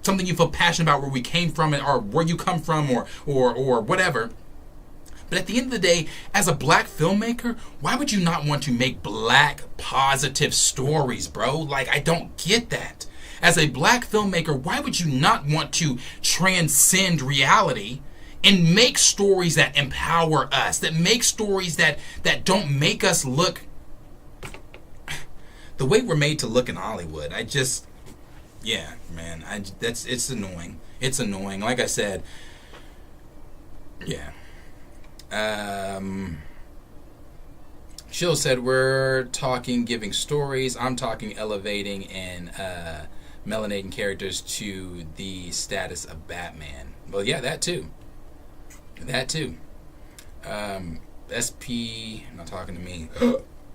something you feel passionate about, where we came from, or where you come from, or whatever. But at the end of the day, as a black filmmaker, why would you not want to make black positive stories, bro? Like, I don't get that. As a black filmmaker, why would you not want to transcend reality and make stories that empower us, that make stories that don't make us look the way we're made to look in Hollywood? Yeah, man, it's annoying. It's annoying. Like I said, yeah. Shill said, we're talking giving stories. I'm talking elevating and melanating characters to the status of Batman. Well, yeah, that too. SP, not talking to me.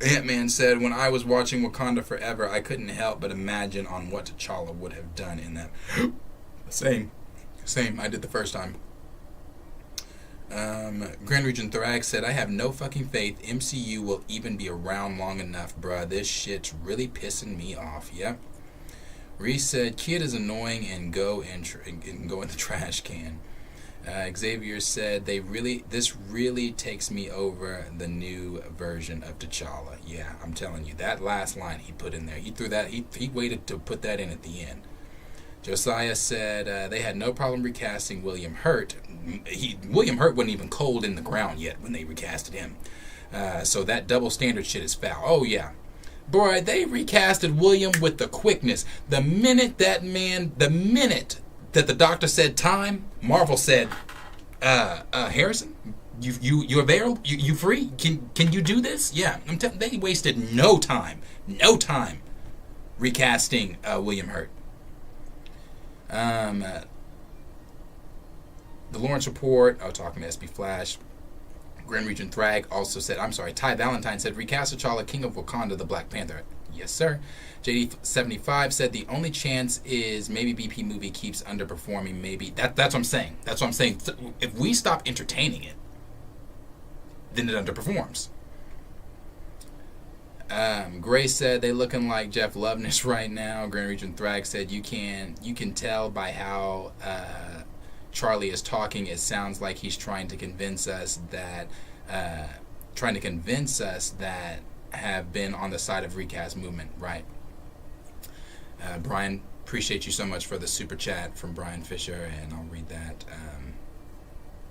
Ant-Man said, when I was watching Wakanda Forever, I couldn't help but imagine on what T'Challa would have done in that. Same. I did the first time. Grand Region Thrax said, I have no fucking faith MCU will even be around long enough, bruh. This shit's really pissing me off. Yep. Reese said, kid is annoying and go in the trash can. Xavier said, this really takes me over the new version of T'Challa. Yeah, I'm telling you, that last line he put in there, he threw that, he waited to put that in at the end. Josiah said they had no problem recasting William Hurt. William Hurt wasn't even cold in the ground yet when they recasted him. So that double standard shit is foul. Oh, yeah. Boy, they recasted William with the quickness. The minute that the doctor said time, Marvel said, Harrison, you available? You free? Can you do this? Yeah, they wasted no time recasting William Hurt. The Lawrence Report, talking to SB Flash. Grand Region Thrag also said, Ty Valentine said, recast T'Challa, King of Wakanda, the Black Panther. Yes, sir. JD75 said, the only chance is maybe BP movie keeps underperforming. Maybe. That's what I'm saying. If we stop entertaining it, then it underperforms. Gray said, they looking like Jeff Loveness right now. Grand Region Thrag said, you can tell by how Charlie is talking, it sounds like he's trying to convince us that have been on the side of recast movement. Right. Brian, appreciate you so much for the super chat from Brian Fisher, and I'll read that.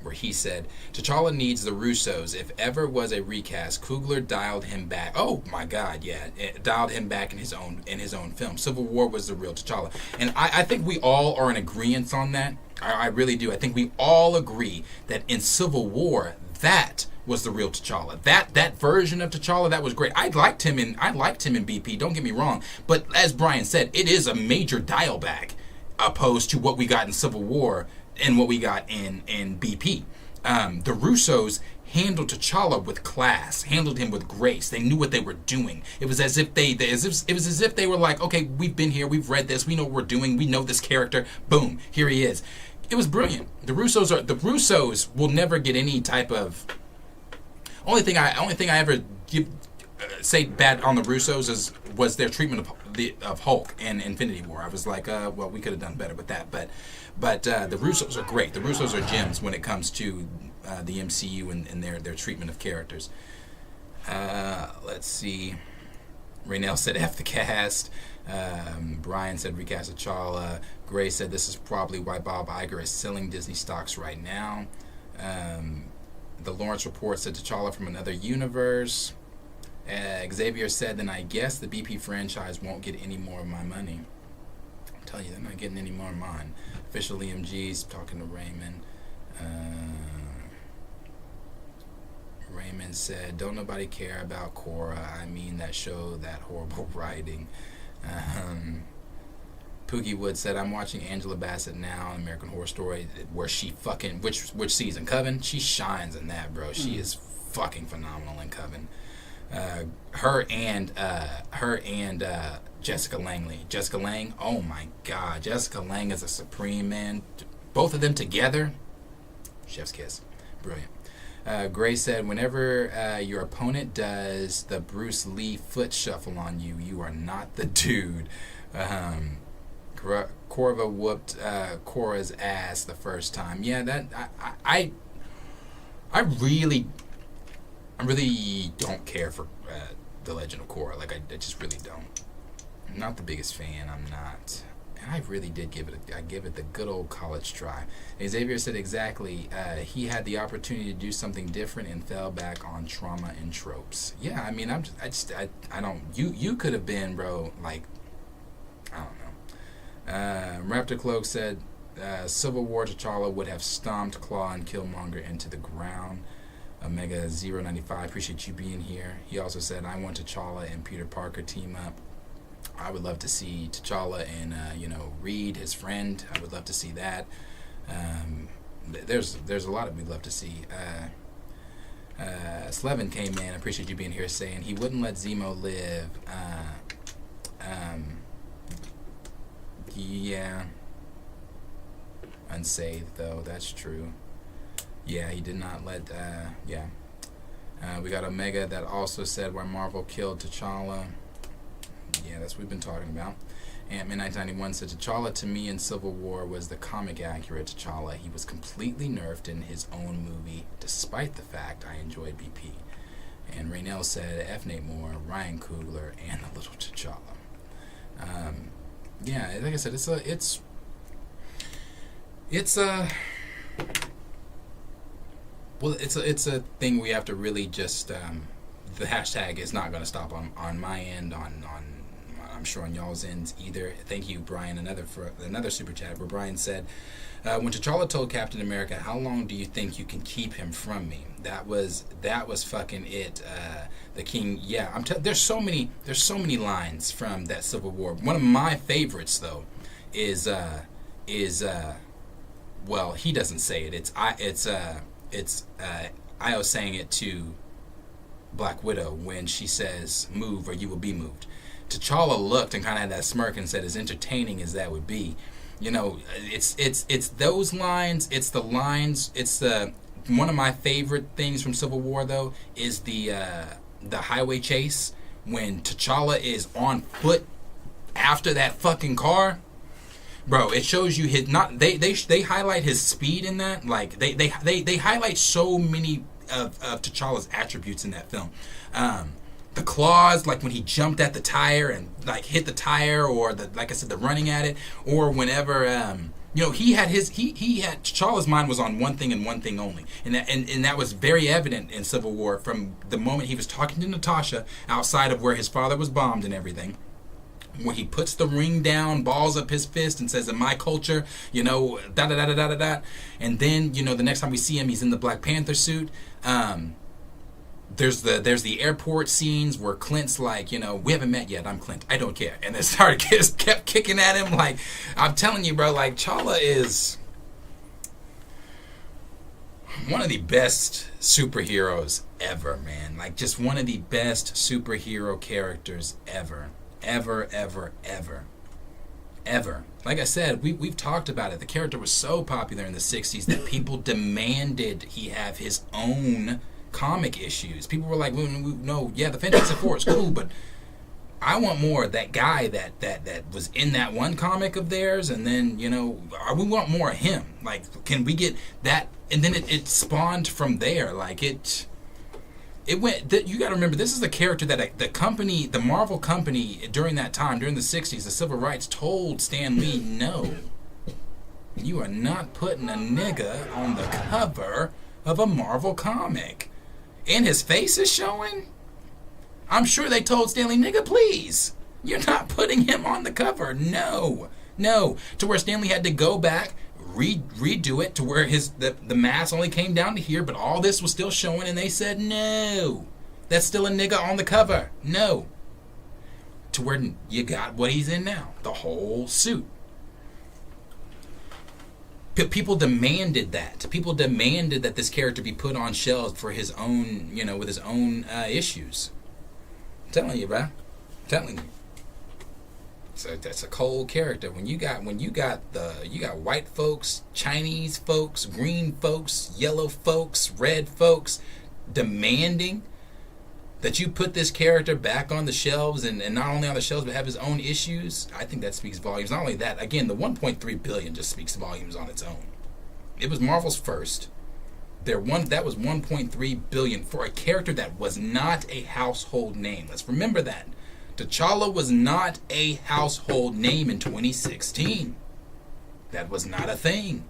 Where he said, T'Challa needs the Russos. If ever was a recast, Coogler dialed him back. Oh my God, yeah, it dialed him back in his own film. Civil War was the real T'Challa, and I think we all are in agreement on that. I really do. I think we all agree that in Civil War, that was the real T'Challa. That version of T'Challa, that was great. I liked him in BP. Don't get me wrong, but as Brian said, it is a major dial back opposed to what we got in Civil War and what we got in BP. The Russos handled T'Challa with class, handled him with grace. They knew what they were doing. It was as if they were like, okay, we've been here, we've read this, we know what we're doing, we know this character. Boom, here he is. It was brilliant. The Russos will never get any type of. Only thing I ever say bad on the Russos was their treatment of Hulk and Infinity War. I was like, well, we could have done better with that, but the Russos are great. The Russos are gems when it comes to the MCU and their treatment of characters. Let's see. Raynell said F the cast. Brian said recast T'Challa. Gray said this is probably why Bob Iger is selling Disney stocks right now. The Lawrence Report said T'Challa from another universe. Xavier said, then I guess the BP franchise won't get any more of my money. I'm telling you, they're not getting any more of mine. Official EMG's talking to Raymond. Raymond said, don't nobody care about Cora. I mean, that show, that horrible writing. Pookie Wood said, I'm watching Angela Bassett now on American Horror Story, where she fucking, which season? Coven? She shines in that, bro. She is fucking phenomenal in Coven. Her and Jessica Langley. Jessica Lang, oh my god. Jessica Lang is a supreme, man. Both of them together, chef's kiss. Brilliant. Gray said, whenever your opponent does the Bruce Lee foot shuffle on you, you are not the dude. Corva whooped Cora's ass the first time. Yeah, that I really don't care for The Legend of Korra. Like, I just really don't. I'm not the biggest fan. I'm not. And I really did give it the good old college try. Xavier said exactly. He had the opportunity to do something different and fell back on trauma and tropes. Yeah, I mean, I don't. You could have been, bro. Like, I don't know. Raptor Cloak said, Civil War T'Challa would have stomped Claw and Killmonger into the ground. Omega 095, appreciate you being here. He also said, I want T'Challa and Peter Parker team up. I would love to see T'Challa and Reed, his friend. I would love to see that. There's a lot of we'd love to see. Slevin came in. I appreciate you being here, saying he wouldn't let Zemo live. Yeah. Unsaved though. That's true. Yeah, he did not let. Yeah. We got Omega that also said why Marvel killed T'Challa. Yeah, that's what we've been talking about. Ant-Man 1991 said, T'Challa to me in Civil War was the comic accurate T'Challa. He was completely nerfed in his own movie, despite the fact I enjoyed BP. And Raynell said, F. Nate Moore, Ryan Coogler, and the little T'Challa. Yeah, like I said, it's a thing we have to really just, the hashtag is not going to stop on my end, on I'm sure on y'all's ends either. Thank you, Brian, for another super chat where Brian said, when T'Challa told Captain America, how long do you think you can keep him from me? That was fucking it. The King, yeah, there's so many lines from that Civil War. One of my favorites though is well, he doesn't say it. It's Io saying it to Black Widow when she says, move or you will be moved. T'Challa looked and kind of had that smirk and said, as entertaining as that would be, it's those lines, it's the lines, it's the one of my favorite things from Civil War though is the highway chase when T'Challa is on foot after that fucking car. Bro, it shows you his they highlight his speed in that. Like they highlight so many of T'Challa's attributes in that film. The claws, like when he jumped at the tire and like hit the tire, or like I said, the running at it, or whenever he had T'Challa's mind was on one thing and one thing only, and that was very evident in Civil War from the moment he was talking to Natasha outside of where his father was bombed and everything. When he puts the ring down, balls up his fist, and says, in my culture, da da da da da da da. And then, the next time we see him, he's in the Black Panther suit. There's the airport scenes where Clint's like, we haven't met yet. I'm Clint. I don't care. And then kept kicking at him. Like, I'm telling you, bro, like, T'Challa is one of the best superheroes ever, man. Like, just one of the best superhero characters ever. Ever. Like I said, we've talked about it. The character was so popular in the 60s that people demanded he have his own comic issues. People were like, no, yeah, the Fantastic Four is cool, but I want more of that guy that was in that one comic of theirs, and then, we want more of him. Like, can we get that? And then it spawned from there. Like, it went. You got to remember, this is the character that the Marvel company, during that time, during the 60s, the civil rights, told Stan Lee, no, you are not putting a nigga on the cover of a Marvel comic. And his face is showing? I'm sure they told Stanley, nigga, please. You're not putting him on the cover. No. To where Stanley had to go back, redo it to where the mask only came down to here, but all this was still showing, and they said, no. That's still a nigga on the cover. No. To where you got what he's in now. The whole suit. People demanded that. People demanded that this character be put on shelves for his own, with his own issues. I'm telling you, bro. Telling you. So that's a cold character. When you got white folks, Chinese folks, green folks, yellow folks, red folks demanding that you put this character back on the shelves, and not only on the shelves but have his own issues, I think that speaks volumes. Not only that, again, the 1.3 billion just speaks volumes on its own. It was Marvel's first. That was 1.3 billion for a character that was not a household name. Let's remember that. T'Challa was not a household name in 2016. That was not a thing.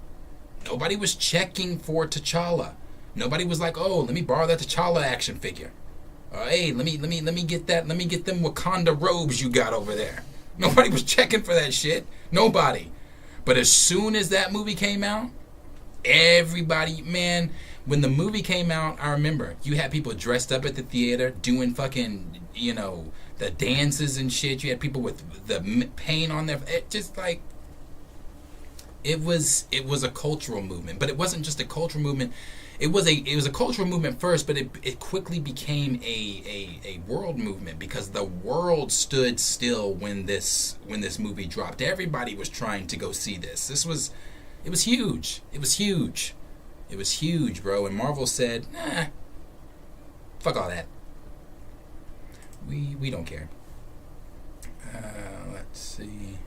Nobody was checking for T'Challa. Nobody was like, oh, let me borrow that T'Challa action figure. Hey, let me get that. Let me get them Wakanda robes you got over there. Nobody was checking for that shit. Nobody. But as soon as that movie came out, everybody, man, when the movie came out, I remember you had people dressed up at the theater doing fucking, the dances and shit. You had people with the paint on their, it was a cultural movement. But it wasn't just a cultural movement. It was a cultural movement first, but it quickly became a world movement, because the world stood still when this movie dropped. Everybody was trying to go see this. It was huge. It was huge, bro. And Marvel said, nah, fuck all that. We don't care. Let's see.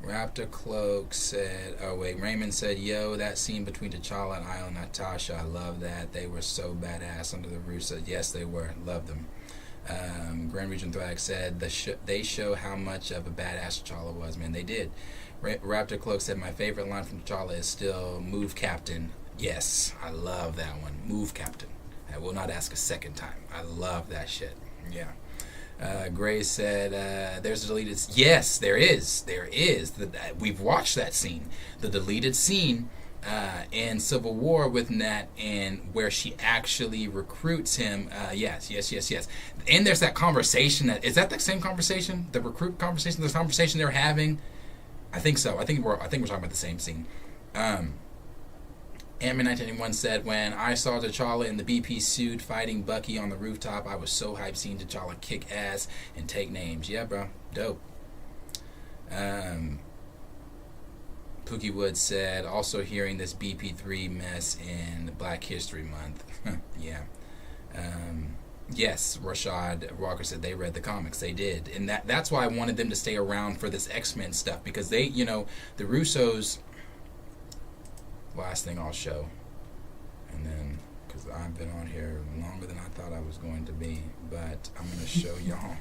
Raptor Cloak said, Raymond said, yo, that scene between T'Challa and Isla Natasha, I love that. They were so badass under the Russo. Yes, they were. Loved them. Grand Region Thwag said, they show how much of a badass T'Challa was, man. They did. Raptor Cloak said, my favorite line from T'Challa is still, move Captain. Yes, I love that one. Move Captain. I will not ask a second time. I love that shit. Yeah. Gray said, there's a deleted... Yes, there is. There is. We've watched that scene. The deleted scene in Civil War with Nat, and where she actually recruits him. Yes. And there's that conversation. Is that the same conversation? The recruit conversation? The conversation they're having? I think so. I think we're talking about the same scene. Ant-Man 1981 said, when I saw T'Challa in the BP suit fighting Bucky on the rooftop, I was so hyped seeing T'Challa kick ass and take names. Yeah, bro. Dope. Pookie Wood said, also hearing this BP3 mess in Black History Month. Yeah. Yes, Rashad Walker said they read the comics. They did. And that's why I wanted them to stay around for this X-Men stuff, because they, the Russos... Last thing I'll show, and then, because I've been on here longer than I thought I was going to be, but I'm going to show y'all,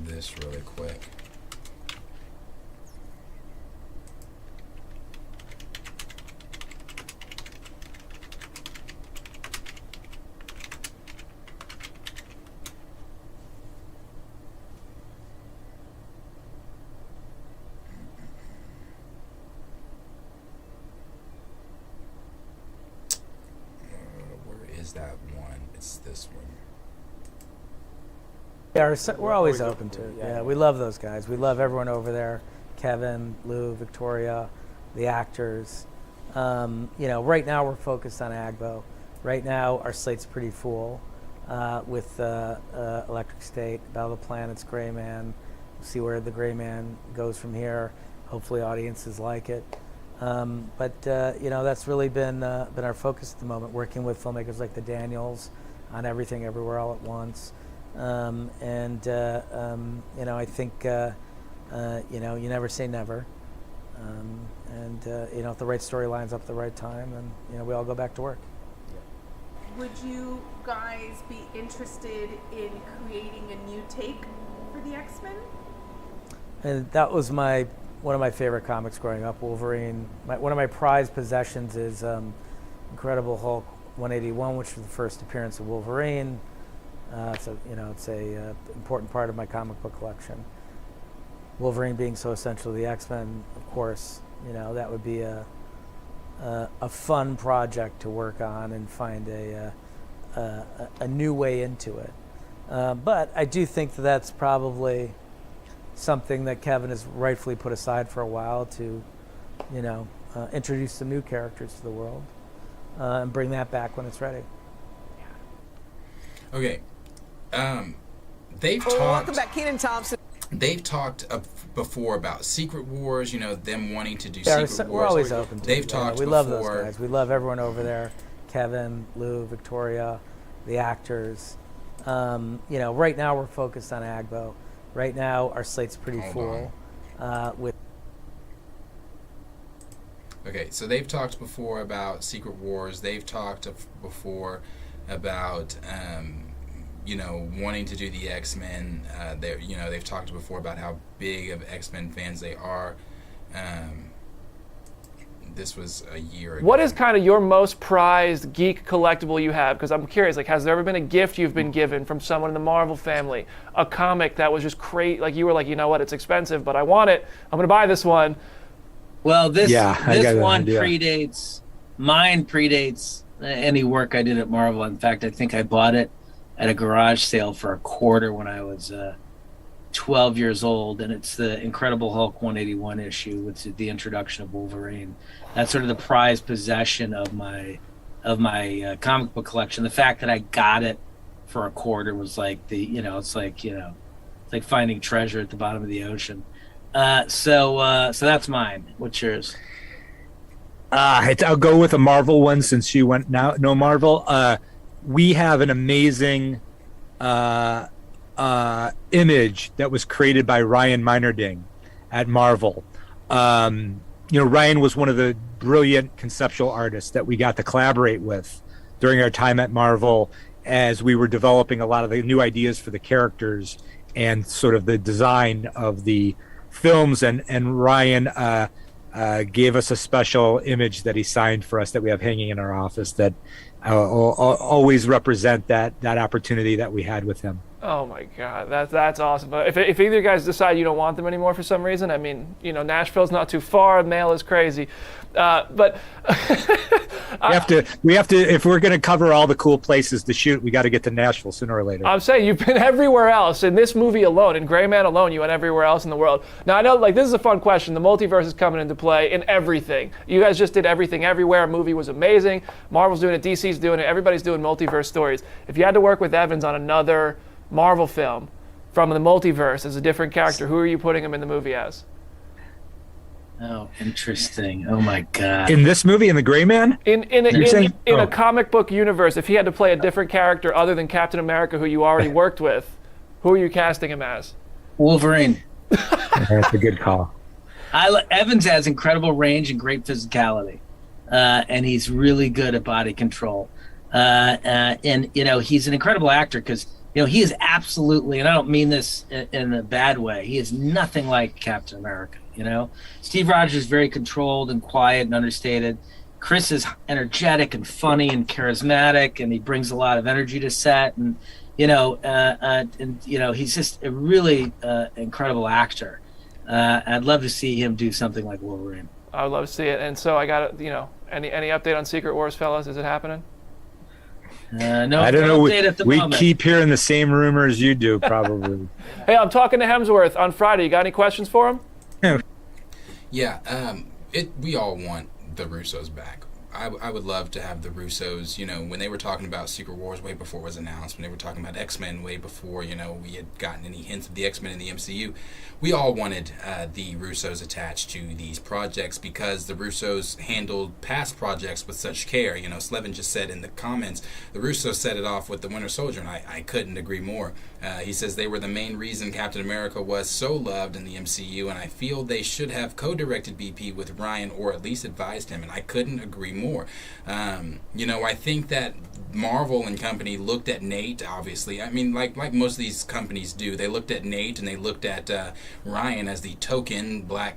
this really quick. That one, it's this one. Yeah, we're always open to it. Yeah, we love those guys. We love everyone over there. Kevin, Lou, Victoria, the actors. Right now we're focused on Agbo. Right now our slate's pretty full with Electric State, Battle of the Planets, Gray Man. We'll see where the Gray Man goes from here. Hopefully audiences like it. That's really been our focus at the moment, working with filmmakers like the Daniels on Everything Everywhere All at Once. I think, you never say never. If the right story lines up at the right time, then, we all go back to work. Would you guys be interested in creating a new take for the X-Men? And that was one of my favorite comics growing up, Wolverine. One of my prized possessions is Incredible Hulk 181, which was the first appearance of Wolverine. So it's a important part of my comic book collection. Wolverine being so essential to the X-Men, of course, that would be a fun project to work on and find a new way into it. But I do think that that's probably something that Kevin has rightfully put aside for a while to, introduce some new characters to the world and bring that back when it's ready. Okay. They've talked. Welcome back, Kenan Thompson. They've talked before about Secret Wars, them wanting to do Secret Wars. We're always open to it. They've talked We before. love those guys. We love everyone over there. Kevin, Lou, Victoria, the actors. Right now we're focused on Agbo. Right now our slate's pretty full. Okay, so they've talked before about Secret Wars. They've talked before about wanting to do the X-Men. They've talked before about how big of X-Men fans they are. This was a year ago. What is kind of your most prized geek collectible you have? Because I'm curious, has there ever been a gift you've been given from someone in the Marvel family? A comic that was just crazy, you were like, you know what, it's expensive, but I want it. I'm going to buy this one. Well, this one predates any work I did at Marvel. In fact, I think I bought it at a garage sale for $0.25 when I was 12 years old, and it's the Incredible Hulk 181 issue with the introduction of Wolverine. That's sort of the prized possession of my comic book collection. The fact that I got it for $0.25 was like it's like finding treasure at the bottom of the ocean. So that's mine. What's yours? I'll go with a Marvel one since you went no Marvel. We have an amazing image that was created by Ryan Meinerding at Marvel. Ryan was one of the brilliant conceptual artists that we got to collaborate with during our time at Marvel as we were developing a lot of the new ideas for the characters and sort of the design of the films. And Ryan gave us a special image that he signed for us that we have hanging in our office that always represent that opportunity that we had with him. Oh my God, that's awesome. If either of you guys decide you don't want them anymore for some reason, Nashville's not too far, mail is crazy, but we have to if we're going to cover all the cool places to shoot, we got to get to Nashville sooner or later. I'm saying you've been everywhere else. In this movie alone, in Gray Man alone, you went everywhere else in the world. Now I know, this is a fun question. The multiverse is coming into play in everything. You guys just did everything everywhere. A movie was amazing. Marvel's doing it. DC's doing it. Everybody's doing multiverse stories. If you had to work with Evans on another Marvel film from the multiverse as a different character, who are you putting him in the movie as? Oh, interesting. Oh my God. In this movie, in the Gray Man? In a comic book universe, if he had to play a different character other than Captain America, who you already worked with, who are you casting him as? Wolverine. That's a good call. Evans has incredible range and great physicality, and he's really good at body control. And he's an incredible actor because he is absolutely, and I don't mean this in a bad way, he is nothing like Captain America. Steve Rogers is very controlled and quiet and understated. Chris is energetic and funny and charismatic, and he brings a lot of energy to set. And he's just a really incredible actor. I'd love to see him do something like Wolverine. I would love to see it. And so I got any update on Secret Wars, fellas? Is it happening? No, I don't know. We moment. keep hearing the same rumors you do, probably. Hey, I'm talking to Hemsworth on Friday. You got any questions for him? Yeah, we all want the Russos back. I would love to have the Russos, when they were talking about Secret Wars way before it was announced, when they were talking about X-Men way before, we had gotten any hints of the X-Men in the MCU, we all wanted the Russos attached to these projects because the Russos handled past projects with such care. Slevin just said in the comments, the Russos set it off with the Winter Soldier, and I couldn't agree more. He says they were the main reason Captain America was so loved in the MCU, and I feel they should have co-directed BP with Ryan or at least advised him, and I couldn't agree more. I think that Marvel and company looked at Nate, obviously. I mean, like most of these companies do. They looked at Nate and they looked at Ryan as the token black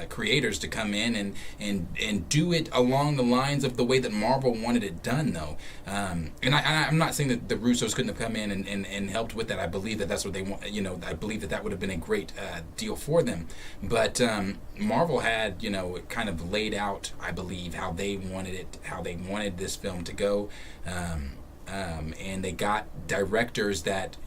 creators to come in and do it along the lines of the way that Marvel wanted it done, though. And I'm not saying that the Russos couldn't have come in and helped with that. I believe that that's what they want. I believe that would have been a great deal for them. But Marvel had, kind of laid out, I believe, how they wanted this film to go. And they got directors that,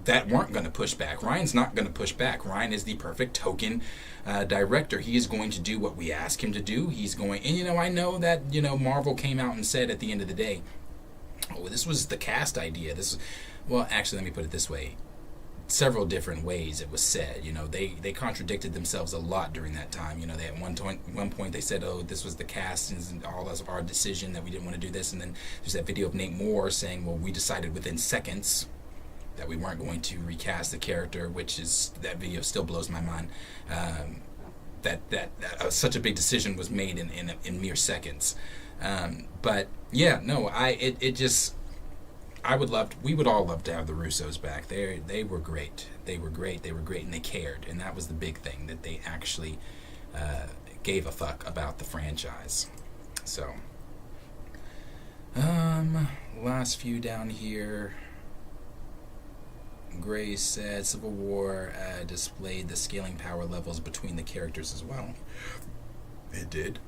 that weren't going to push back. Ryan's not going to push back. Ryan is the perfect token director. He is going to do what we ask him to do. He's going, and I know that, Marvel came out and said at the end of the day, oh, this was the cast idea. Well, actually, let me put it this way. Several different ways it was said. They contradicted themselves a lot during that time. They at one point they said, "Oh, this was the cast and all of our decision that we didn't want to do this." And then there's that video of Nate Moore saying, "Well, we decided within seconds that we weren't going to recast the character," that video still blows my mind. That such a big decision was made in mere seconds. But yeah, no, we would all love to have the Russos back. They were great. They were great, and they cared. And that was the big thing, that they actually gave a fuck about the franchise. So, last few down here. Gray said Civil War displayed the scaling power levels between the characters as well. It did.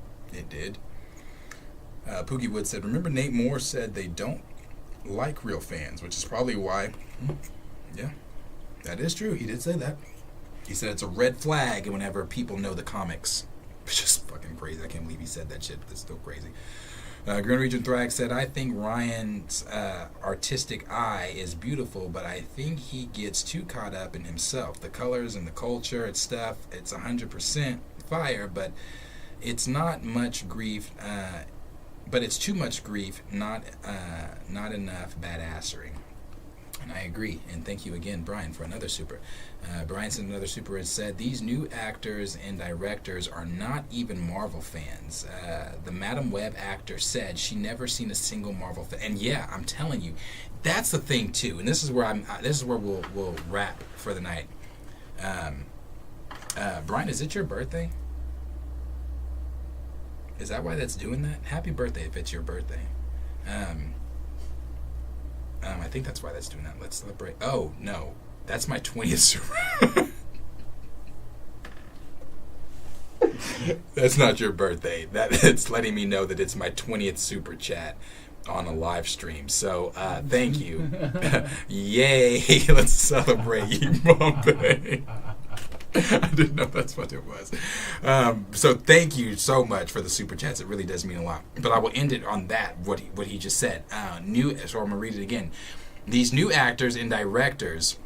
Pookie Wood said, remember Nate Moore said they don't like real fans, which is probably why. Yeah, that is true. He did say that. He said it's a red flag whenever people know the comics. It's just fucking crazy. I can't believe he said that shit. That's still crazy. Green Region Thrag said, I think Ryan's artistic eye is beautiful, but I think he gets too caught up in himself. The colors and the culture and stuff, it's 100% fire, but it's not much grief. But it's too much grief, not enough badassery. And I agree. And thank you again, Brian, for another super. Brian sent another super and said, these new actors and directors are not even Marvel fans. The Madam Web actor said she never seen a single Marvel fan. And yeah, I'm telling you, that's the thing too. And this is where we'll wrap for the night. Brian, is it your birthday? Is that why that's doing that? Happy birthday if it's your birthday. I think that's why that's doing that. Let's celebrate. Oh, no. That's my 20th super. That's not your birthday. It's letting me know that it's my 20th super chat on a live stream. So, thank you. Yay. Let's celebrate you, Bombay. I didn't know that's what it was. So thank you so much for the super chats. It really does mean a lot. But I will end it on that, what he just said. So I'm going to read it again. These new actors and directors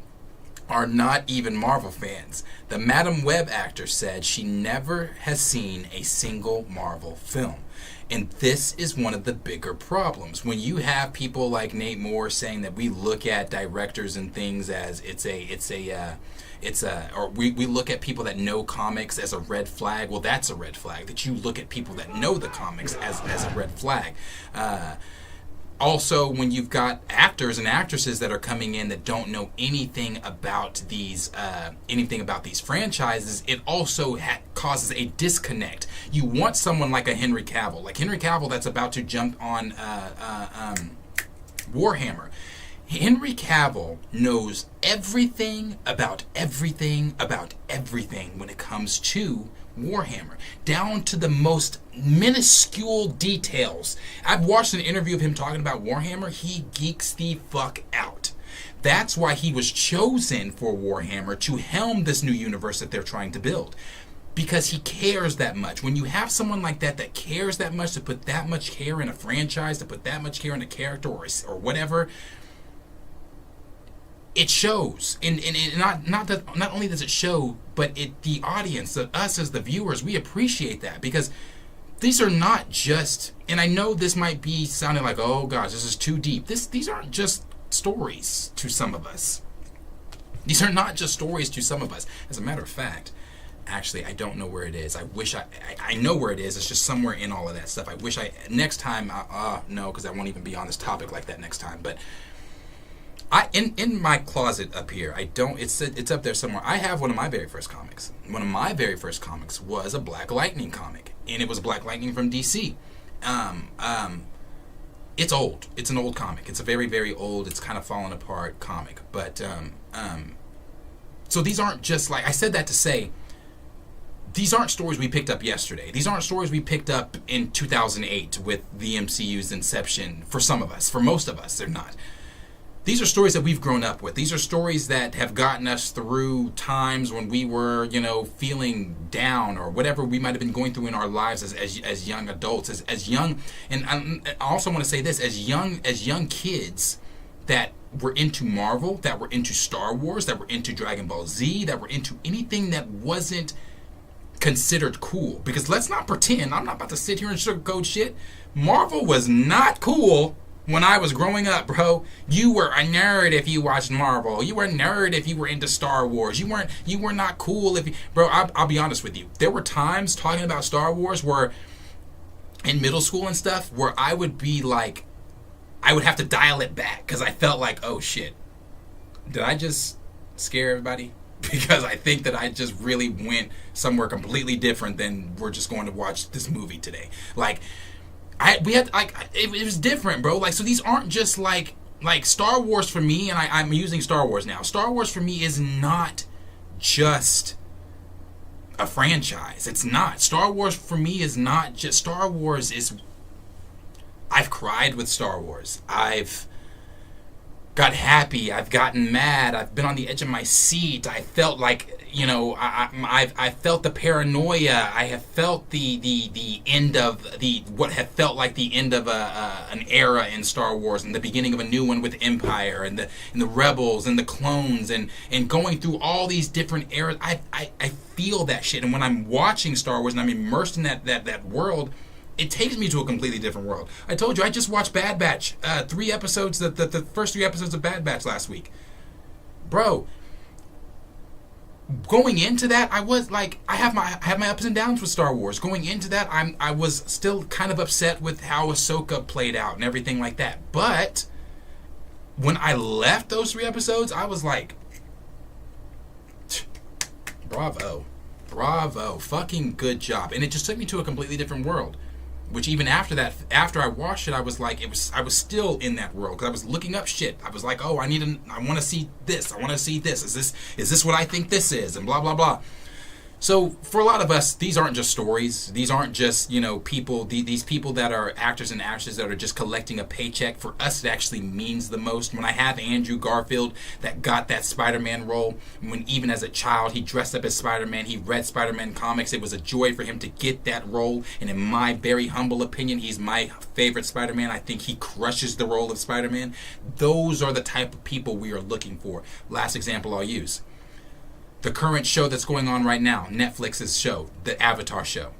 are not even Marvel fans. The Madam Web actor said she never has seen a single Marvel film. And this is one of the bigger problems. When you have people like Nate Moore saying that we look at directors and things as we look at people that know comics as a red flag. Well, that's a red flag. That you look at people that know the comics as a red flag. Also, when you've got actors and actresses that are coming in that don't know anything about these franchises, it also causes a disconnect. You want someone like a Henry Cavill, that's about to jump on Warhammer. Henry Cavill knows everything about everything when it comes to Warhammer, down to the most minuscule details. I've watched an interview of him talking about Warhammer. He geeks the fuck out. That's why he was chosen for Warhammer to helm this new universe that they're trying to build. Because he cares that much. When you have someone like that cares that much, to put that much care in a franchise, to put that much care in a character or whatever, it shows. And not only does it show, but the audience, us as the viewers, we appreciate that, because these are not just, and I know this might be sounding like, oh gosh, this is too deep. These aren't just stories to some of us. These are not just stories to some of us. As a matter of fact, actually, I don't know where it is. I wish I know where it is. It's just somewhere in all of that stuff. I wish next time, no, because I won't even be on this topic like that next time. But In my closet up here, I don't. It's up there somewhere. I have one of my very first comics. One of my very first comics was a Black Lightning comic, and it was Black Lightning from DC. It's old. It's an old comic. It's a very, very old. It's kind of fallen apart comic. But so these aren't just like I said that to say. These aren't stories we picked up yesterday. These aren't stories we picked up in 2008 with the MCU's inception. For some of us, for most of us, they're not. These are stories that we've grown up with. These are stories that have gotten us through times when we were, feeling down or whatever we might have been going through in our lives as young adults, as young. And I also want to say this: as young kids that were into Marvel, that were into Star Wars, that were into Dragon Ball Z, that were into anything that wasn't considered cool. Because let's not pretend. I'm not about to sit here and sugarcoat shit. Marvel was not cool. When I was growing up, bro, you were a nerd if you watched Marvel. You were a nerd if you were into Star Wars. You were not cool if you... Bro, I'll be honest with you. There were times talking about Star Wars where, in middle school and stuff, where I would be like... I would have to dial it back because I felt like, oh shit, did I just scare everybody? Because I think that I just really went somewhere completely different than we're just going to watch this movie today. Like... it was different, bro. Like, so these aren't just like Star Wars for me, and I'm using Star Wars now. Star Wars for me is not just a franchise. It's not. Star Wars for me is not just... Star Wars is... I've cried with Star Wars. I've got happy. I've gotten mad. I've been on the edge of my seat. I felt like... I felt the paranoia. I have felt the end of what had felt like the end of an era in Star Wars and the beginning of a new one with Empire and the Rebels and the clones and going through all these different eras. I feel that shit, and when I'm watching Star Wars and I'm immersed in that world, it takes me to a completely different world. I told you I just watched Bad Batch, 3 episodes, the first 3 episodes of Bad Batch last week, bro. Going into that, I was like, I have my ups and downs with Star Wars. Going into that, I was still kind of upset with how Ahsoka played out and everything like that. But when I left those 3 episodes, I was like, bravo, fucking good job. And it just took me to a completely different world. Which even after that, after I watched it, I was like, I was still in that world because I was looking up shit. I was like, oh, I want to see this. I want to see this. Is this what I think this is? And blah blah blah. So for a lot of us, these aren't just stories. These aren't just people. These people that are actors and actresses that are just collecting a paycheck. For us, it actually means the most. When I have Andrew Garfield that got that Spider-Man role, when even as a child he dressed up as Spider-Man, he read Spider-Man comics. It was a joy for him to get that role. And in my very humble opinion, he's my favorite Spider-Man. I think he crushes the role of Spider-Man. Those are the type of people we are looking for. Last example I'll use. The current show that's going on right now, Netflix's show, the Avatar show.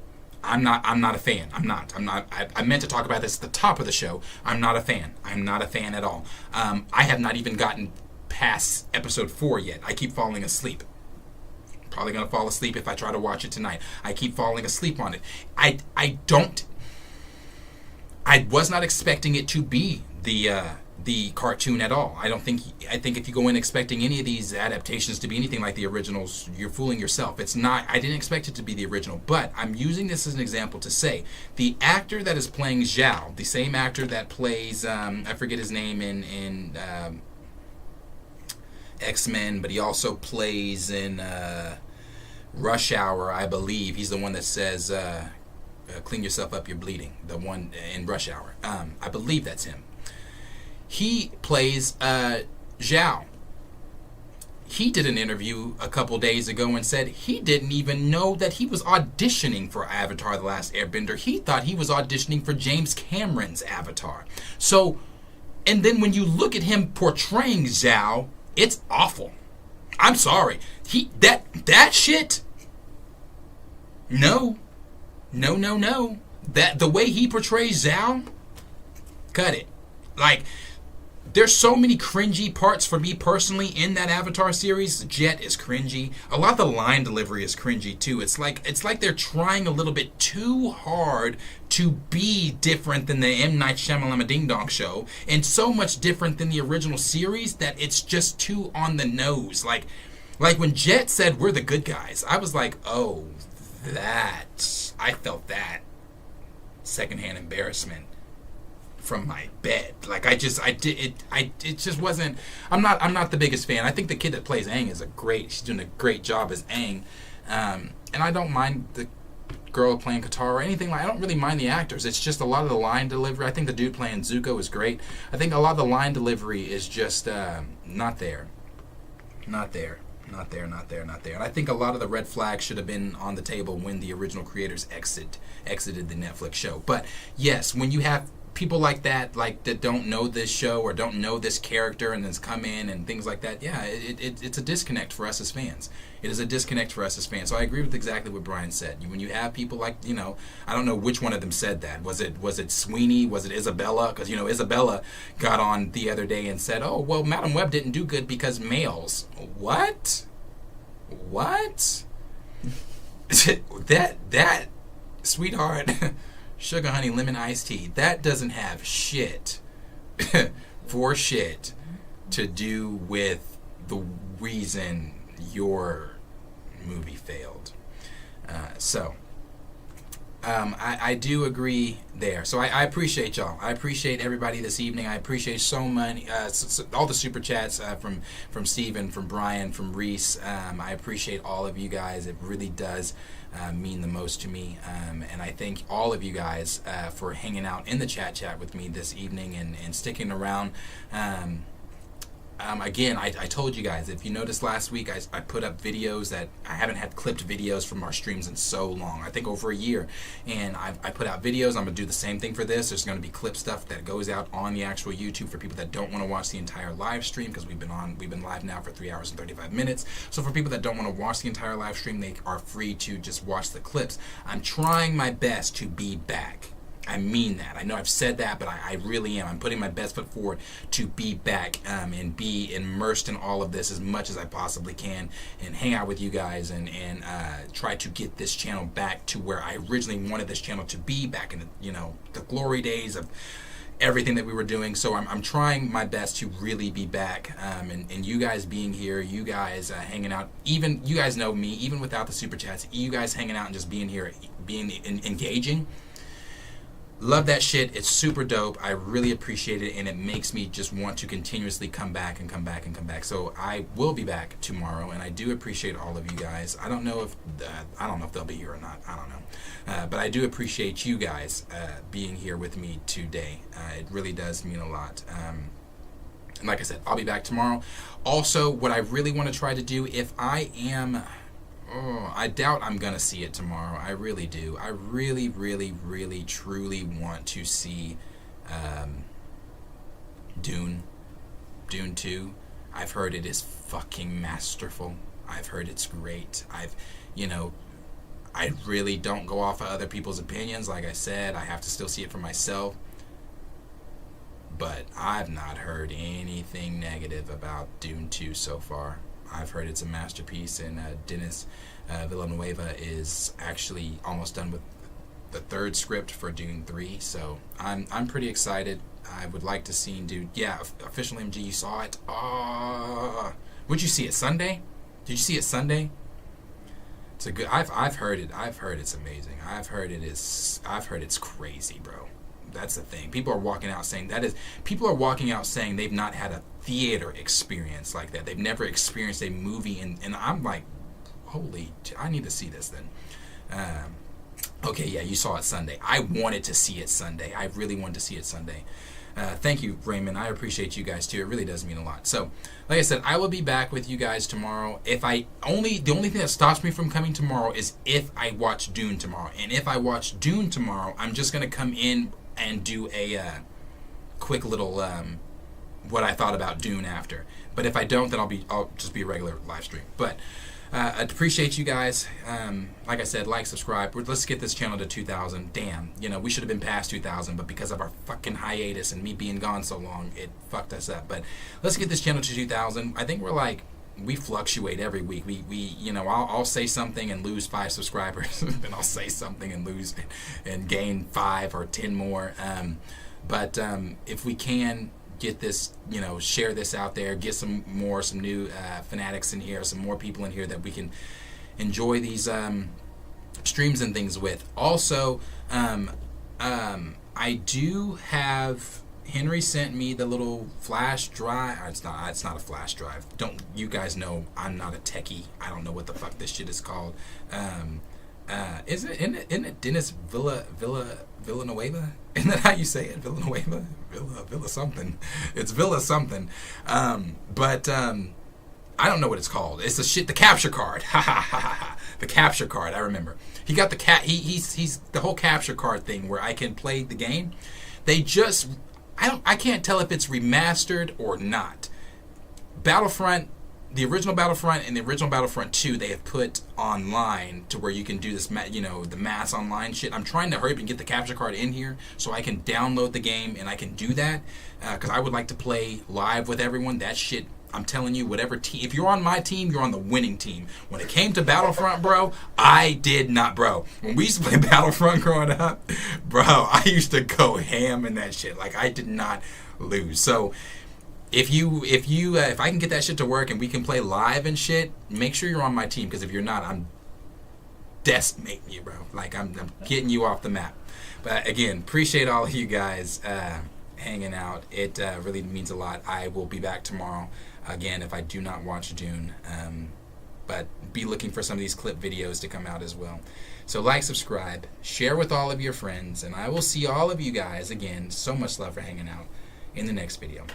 I'm not a fan. I meant to talk about this at the top of the show. I'm not a fan. I'm not a fan at all. I have not even gotten past episode 4 yet. I keep falling asleep. Probably going to fall asleep if I try to watch it tonight. I keep falling asleep on it. I was not expecting it to be the cartoon at all. I think if you go in expecting any of these adaptations to be anything like the originals, you're fooling yourself. It's not. I didn't expect it to be the original, but I'm using this as an example to say the actor that is playing Zhao, the same actor that plays I forget his name in X-Men, but he also plays in Rush Hour, I believe. He's the one that says clean yourself up, you're bleeding. The one in Rush Hour. I believe that's him. He plays Zhao. He did an interview a couple days ago and said he didn't even know that he was auditioning for Avatar: The Last Airbender. He thought he was auditioning for James Cameron's Avatar. So, and then when you look at him portraying Zhao, it's awful. I'm sorry. That shit. No. That the way he portrays Zhao, cut it. Like, there's so many cringy parts for me personally in that Avatar series. Jet is cringy. A lot of the line delivery is cringy too. It's like they're trying a little bit too hard to be different than the M. Night Shyamalan Ding Dong show, and so much different than the original series that it's just too on the nose. Like when Jet said we're the good guys, I was like, oh, I felt that secondhand embarrassment from my bed. Like it just wasn't. I'm not the biggest fan. I think the kid that plays Aang she's doing a great job as Aang, and I don't mind the girl playing Katara or anything. I don't really mind the actors. It's just a lot of the line delivery. I think the dude playing Zuko is great. I think a lot of the line delivery is just not there. And I think a lot of the red flags should have been on the table when the original creators exited the Netflix show. But yes, when you have people like that don't know this show or don't know this character and then come in and things like that, yeah, it's a disconnect for us as fans. It is a disconnect for us as fans. So I agree with exactly what Brian said. When you have people like, I don't know which one of them said that. Was it Sweeney? Was it Isabella? Because, Isabella got on the other day and said, oh, well, Madam Web didn't do good because males. What? that, sweetheart, sugar, honey, lemon, iced tea, that doesn't have shit to do with the reason your movie failed. I do agree there. So I appreciate y'all. I appreciate everybody this evening. I appreciate so many, all the super chats from Steven, from Brian, from Reese. I appreciate all of you guys. It really does mean the most to me. And I thank all of you guys for hanging out in the chat with me this evening and sticking around. Again, I told you guys, if you noticed last week, I put up videos that I haven't had clipped videos from our streams in so long. I think over a year. And I put out videos. I'm going to do the same thing for this. There's going to be clip stuff that goes out on the actual YouTube for people that don't want to watch the entire live stream, because we've been live now for 3 hours and 35 minutes. So for people that don't want to watch the entire live stream, they are free to just watch the clips. I'm trying my best to be back. I mean that. I know I've said that, but I really am. I'm putting my best foot forward to be back and be immersed in all of this as much as I possibly can, and hang out with you guys and try to get this channel back to where I originally wanted this channel to be, back in the glory days of everything that we were doing. So I'm trying my best to really be back, and you guys being here, you guys hanging out, even you guys know me, even without the super chats, you guys hanging out and just being here, engaging. Love that shit. It's super dope. I really appreciate it, and it makes me just want to continuously come back. So I will be back tomorrow, and I do appreciate all of you guys. I don't know if they'll be here or not. I don't know, but I do appreciate you guys being here with me today. It really does mean a lot. And like I said, I'll be back tomorrow. Also, what I really want to try to do, if I am. I doubt I'm going to see it tomorrow. I really do. I really, really, really, truly want to see Dune 2. I've heard it is fucking masterful. I've heard it's great. I really don't go off of other people's opinions. Like I said, I have to still see it for myself. But I've not heard anything negative about Dune 2 so far. I've heard it's a masterpiece, and Denis Villanueva is actually almost done with the third script for Dune 3, so I'm pretty excited. I would like to see Dune. Yeah, official MG, you saw it? Would you see it Sunday? Did you see it Sunday? It's a good. I've heard it. I've heard it's amazing. I've heard it's crazy, bro. That's the thing. People are walking out saying they've not had a theater experience like that. They've never experienced a movie, and I'm like, holy, I need to see this then. Okay, yeah, you saw it Sunday. I wanted to see it Sunday. I really wanted to see it Sunday. Thank you, Raymond. I appreciate you guys too. It really does mean a lot. So, like I said, I will be back with you guys tomorrow. The only thing that stops me from coming tomorrow is if I watch Dune tomorrow. And if I watch Dune tomorrow, I'm just gonna come in and do a quick little what I thought about Dune after. But if I don't, then I'll just be a regular live stream. But I appreciate you guys. Like I said, like, subscribe. Let's get this channel to 2,000. Damn, you know, we should have been past 2,000, but because of our fucking hiatus and me being gone so long, it fucked us up. But let's get this channel to 2,000. I think we're like, we fluctuate every week. We you know, I'll say something and lose 5 subscribers, then I'll say something and lose and gain 5 or 10 more. But if we can get this, you know, share this out there, get some new fanatics in here, some more people in here that we can enjoy these streams and things with. Also, I do have, Henry sent me the little flash drive. It's not a flash drive. Don't, you guys know I'm not a techie. I don't know what the fuck this shit is called. Isn't it Dennis Villanueva? Isn't that how you say it? Villanueva? Villa something. It's Villa something. But I don't know what it's called. It's the capture card. Ha ha ha ha. The capture card, I remember. He got the he's the whole capture card thing where I can play the game. They just, I can't tell if it's remastered or not. Battlefront, the original Battlefront and the original Battlefront 2, they have put online to where you can do this, you know, the mass online shit. I'm trying to hurry up and get the capture card in here so I can download the game and I can do that because I would like to play live with everyone. That shit, I'm telling you, whatever team, if you're on my team, you're on the winning team. When it came to Battlefront, bro, I did not, bro. When we used to play Battlefront growing up, bro, I used to go ham in that shit. Like, I did not lose. So if I can get that shit to work and we can play live and shit, make sure you're on my team, because if you're not, I'm decimating you, bro. Like, I'm getting you off the map. But again, appreciate all of you guys hanging out. It really means a lot. I will be back tomorrow again if I do not watch Dune, but be looking for some of these clip videos to come out as well. So like, subscribe, share with all of your friends, and I will see all of you guys again. So much love for hanging out in the next video.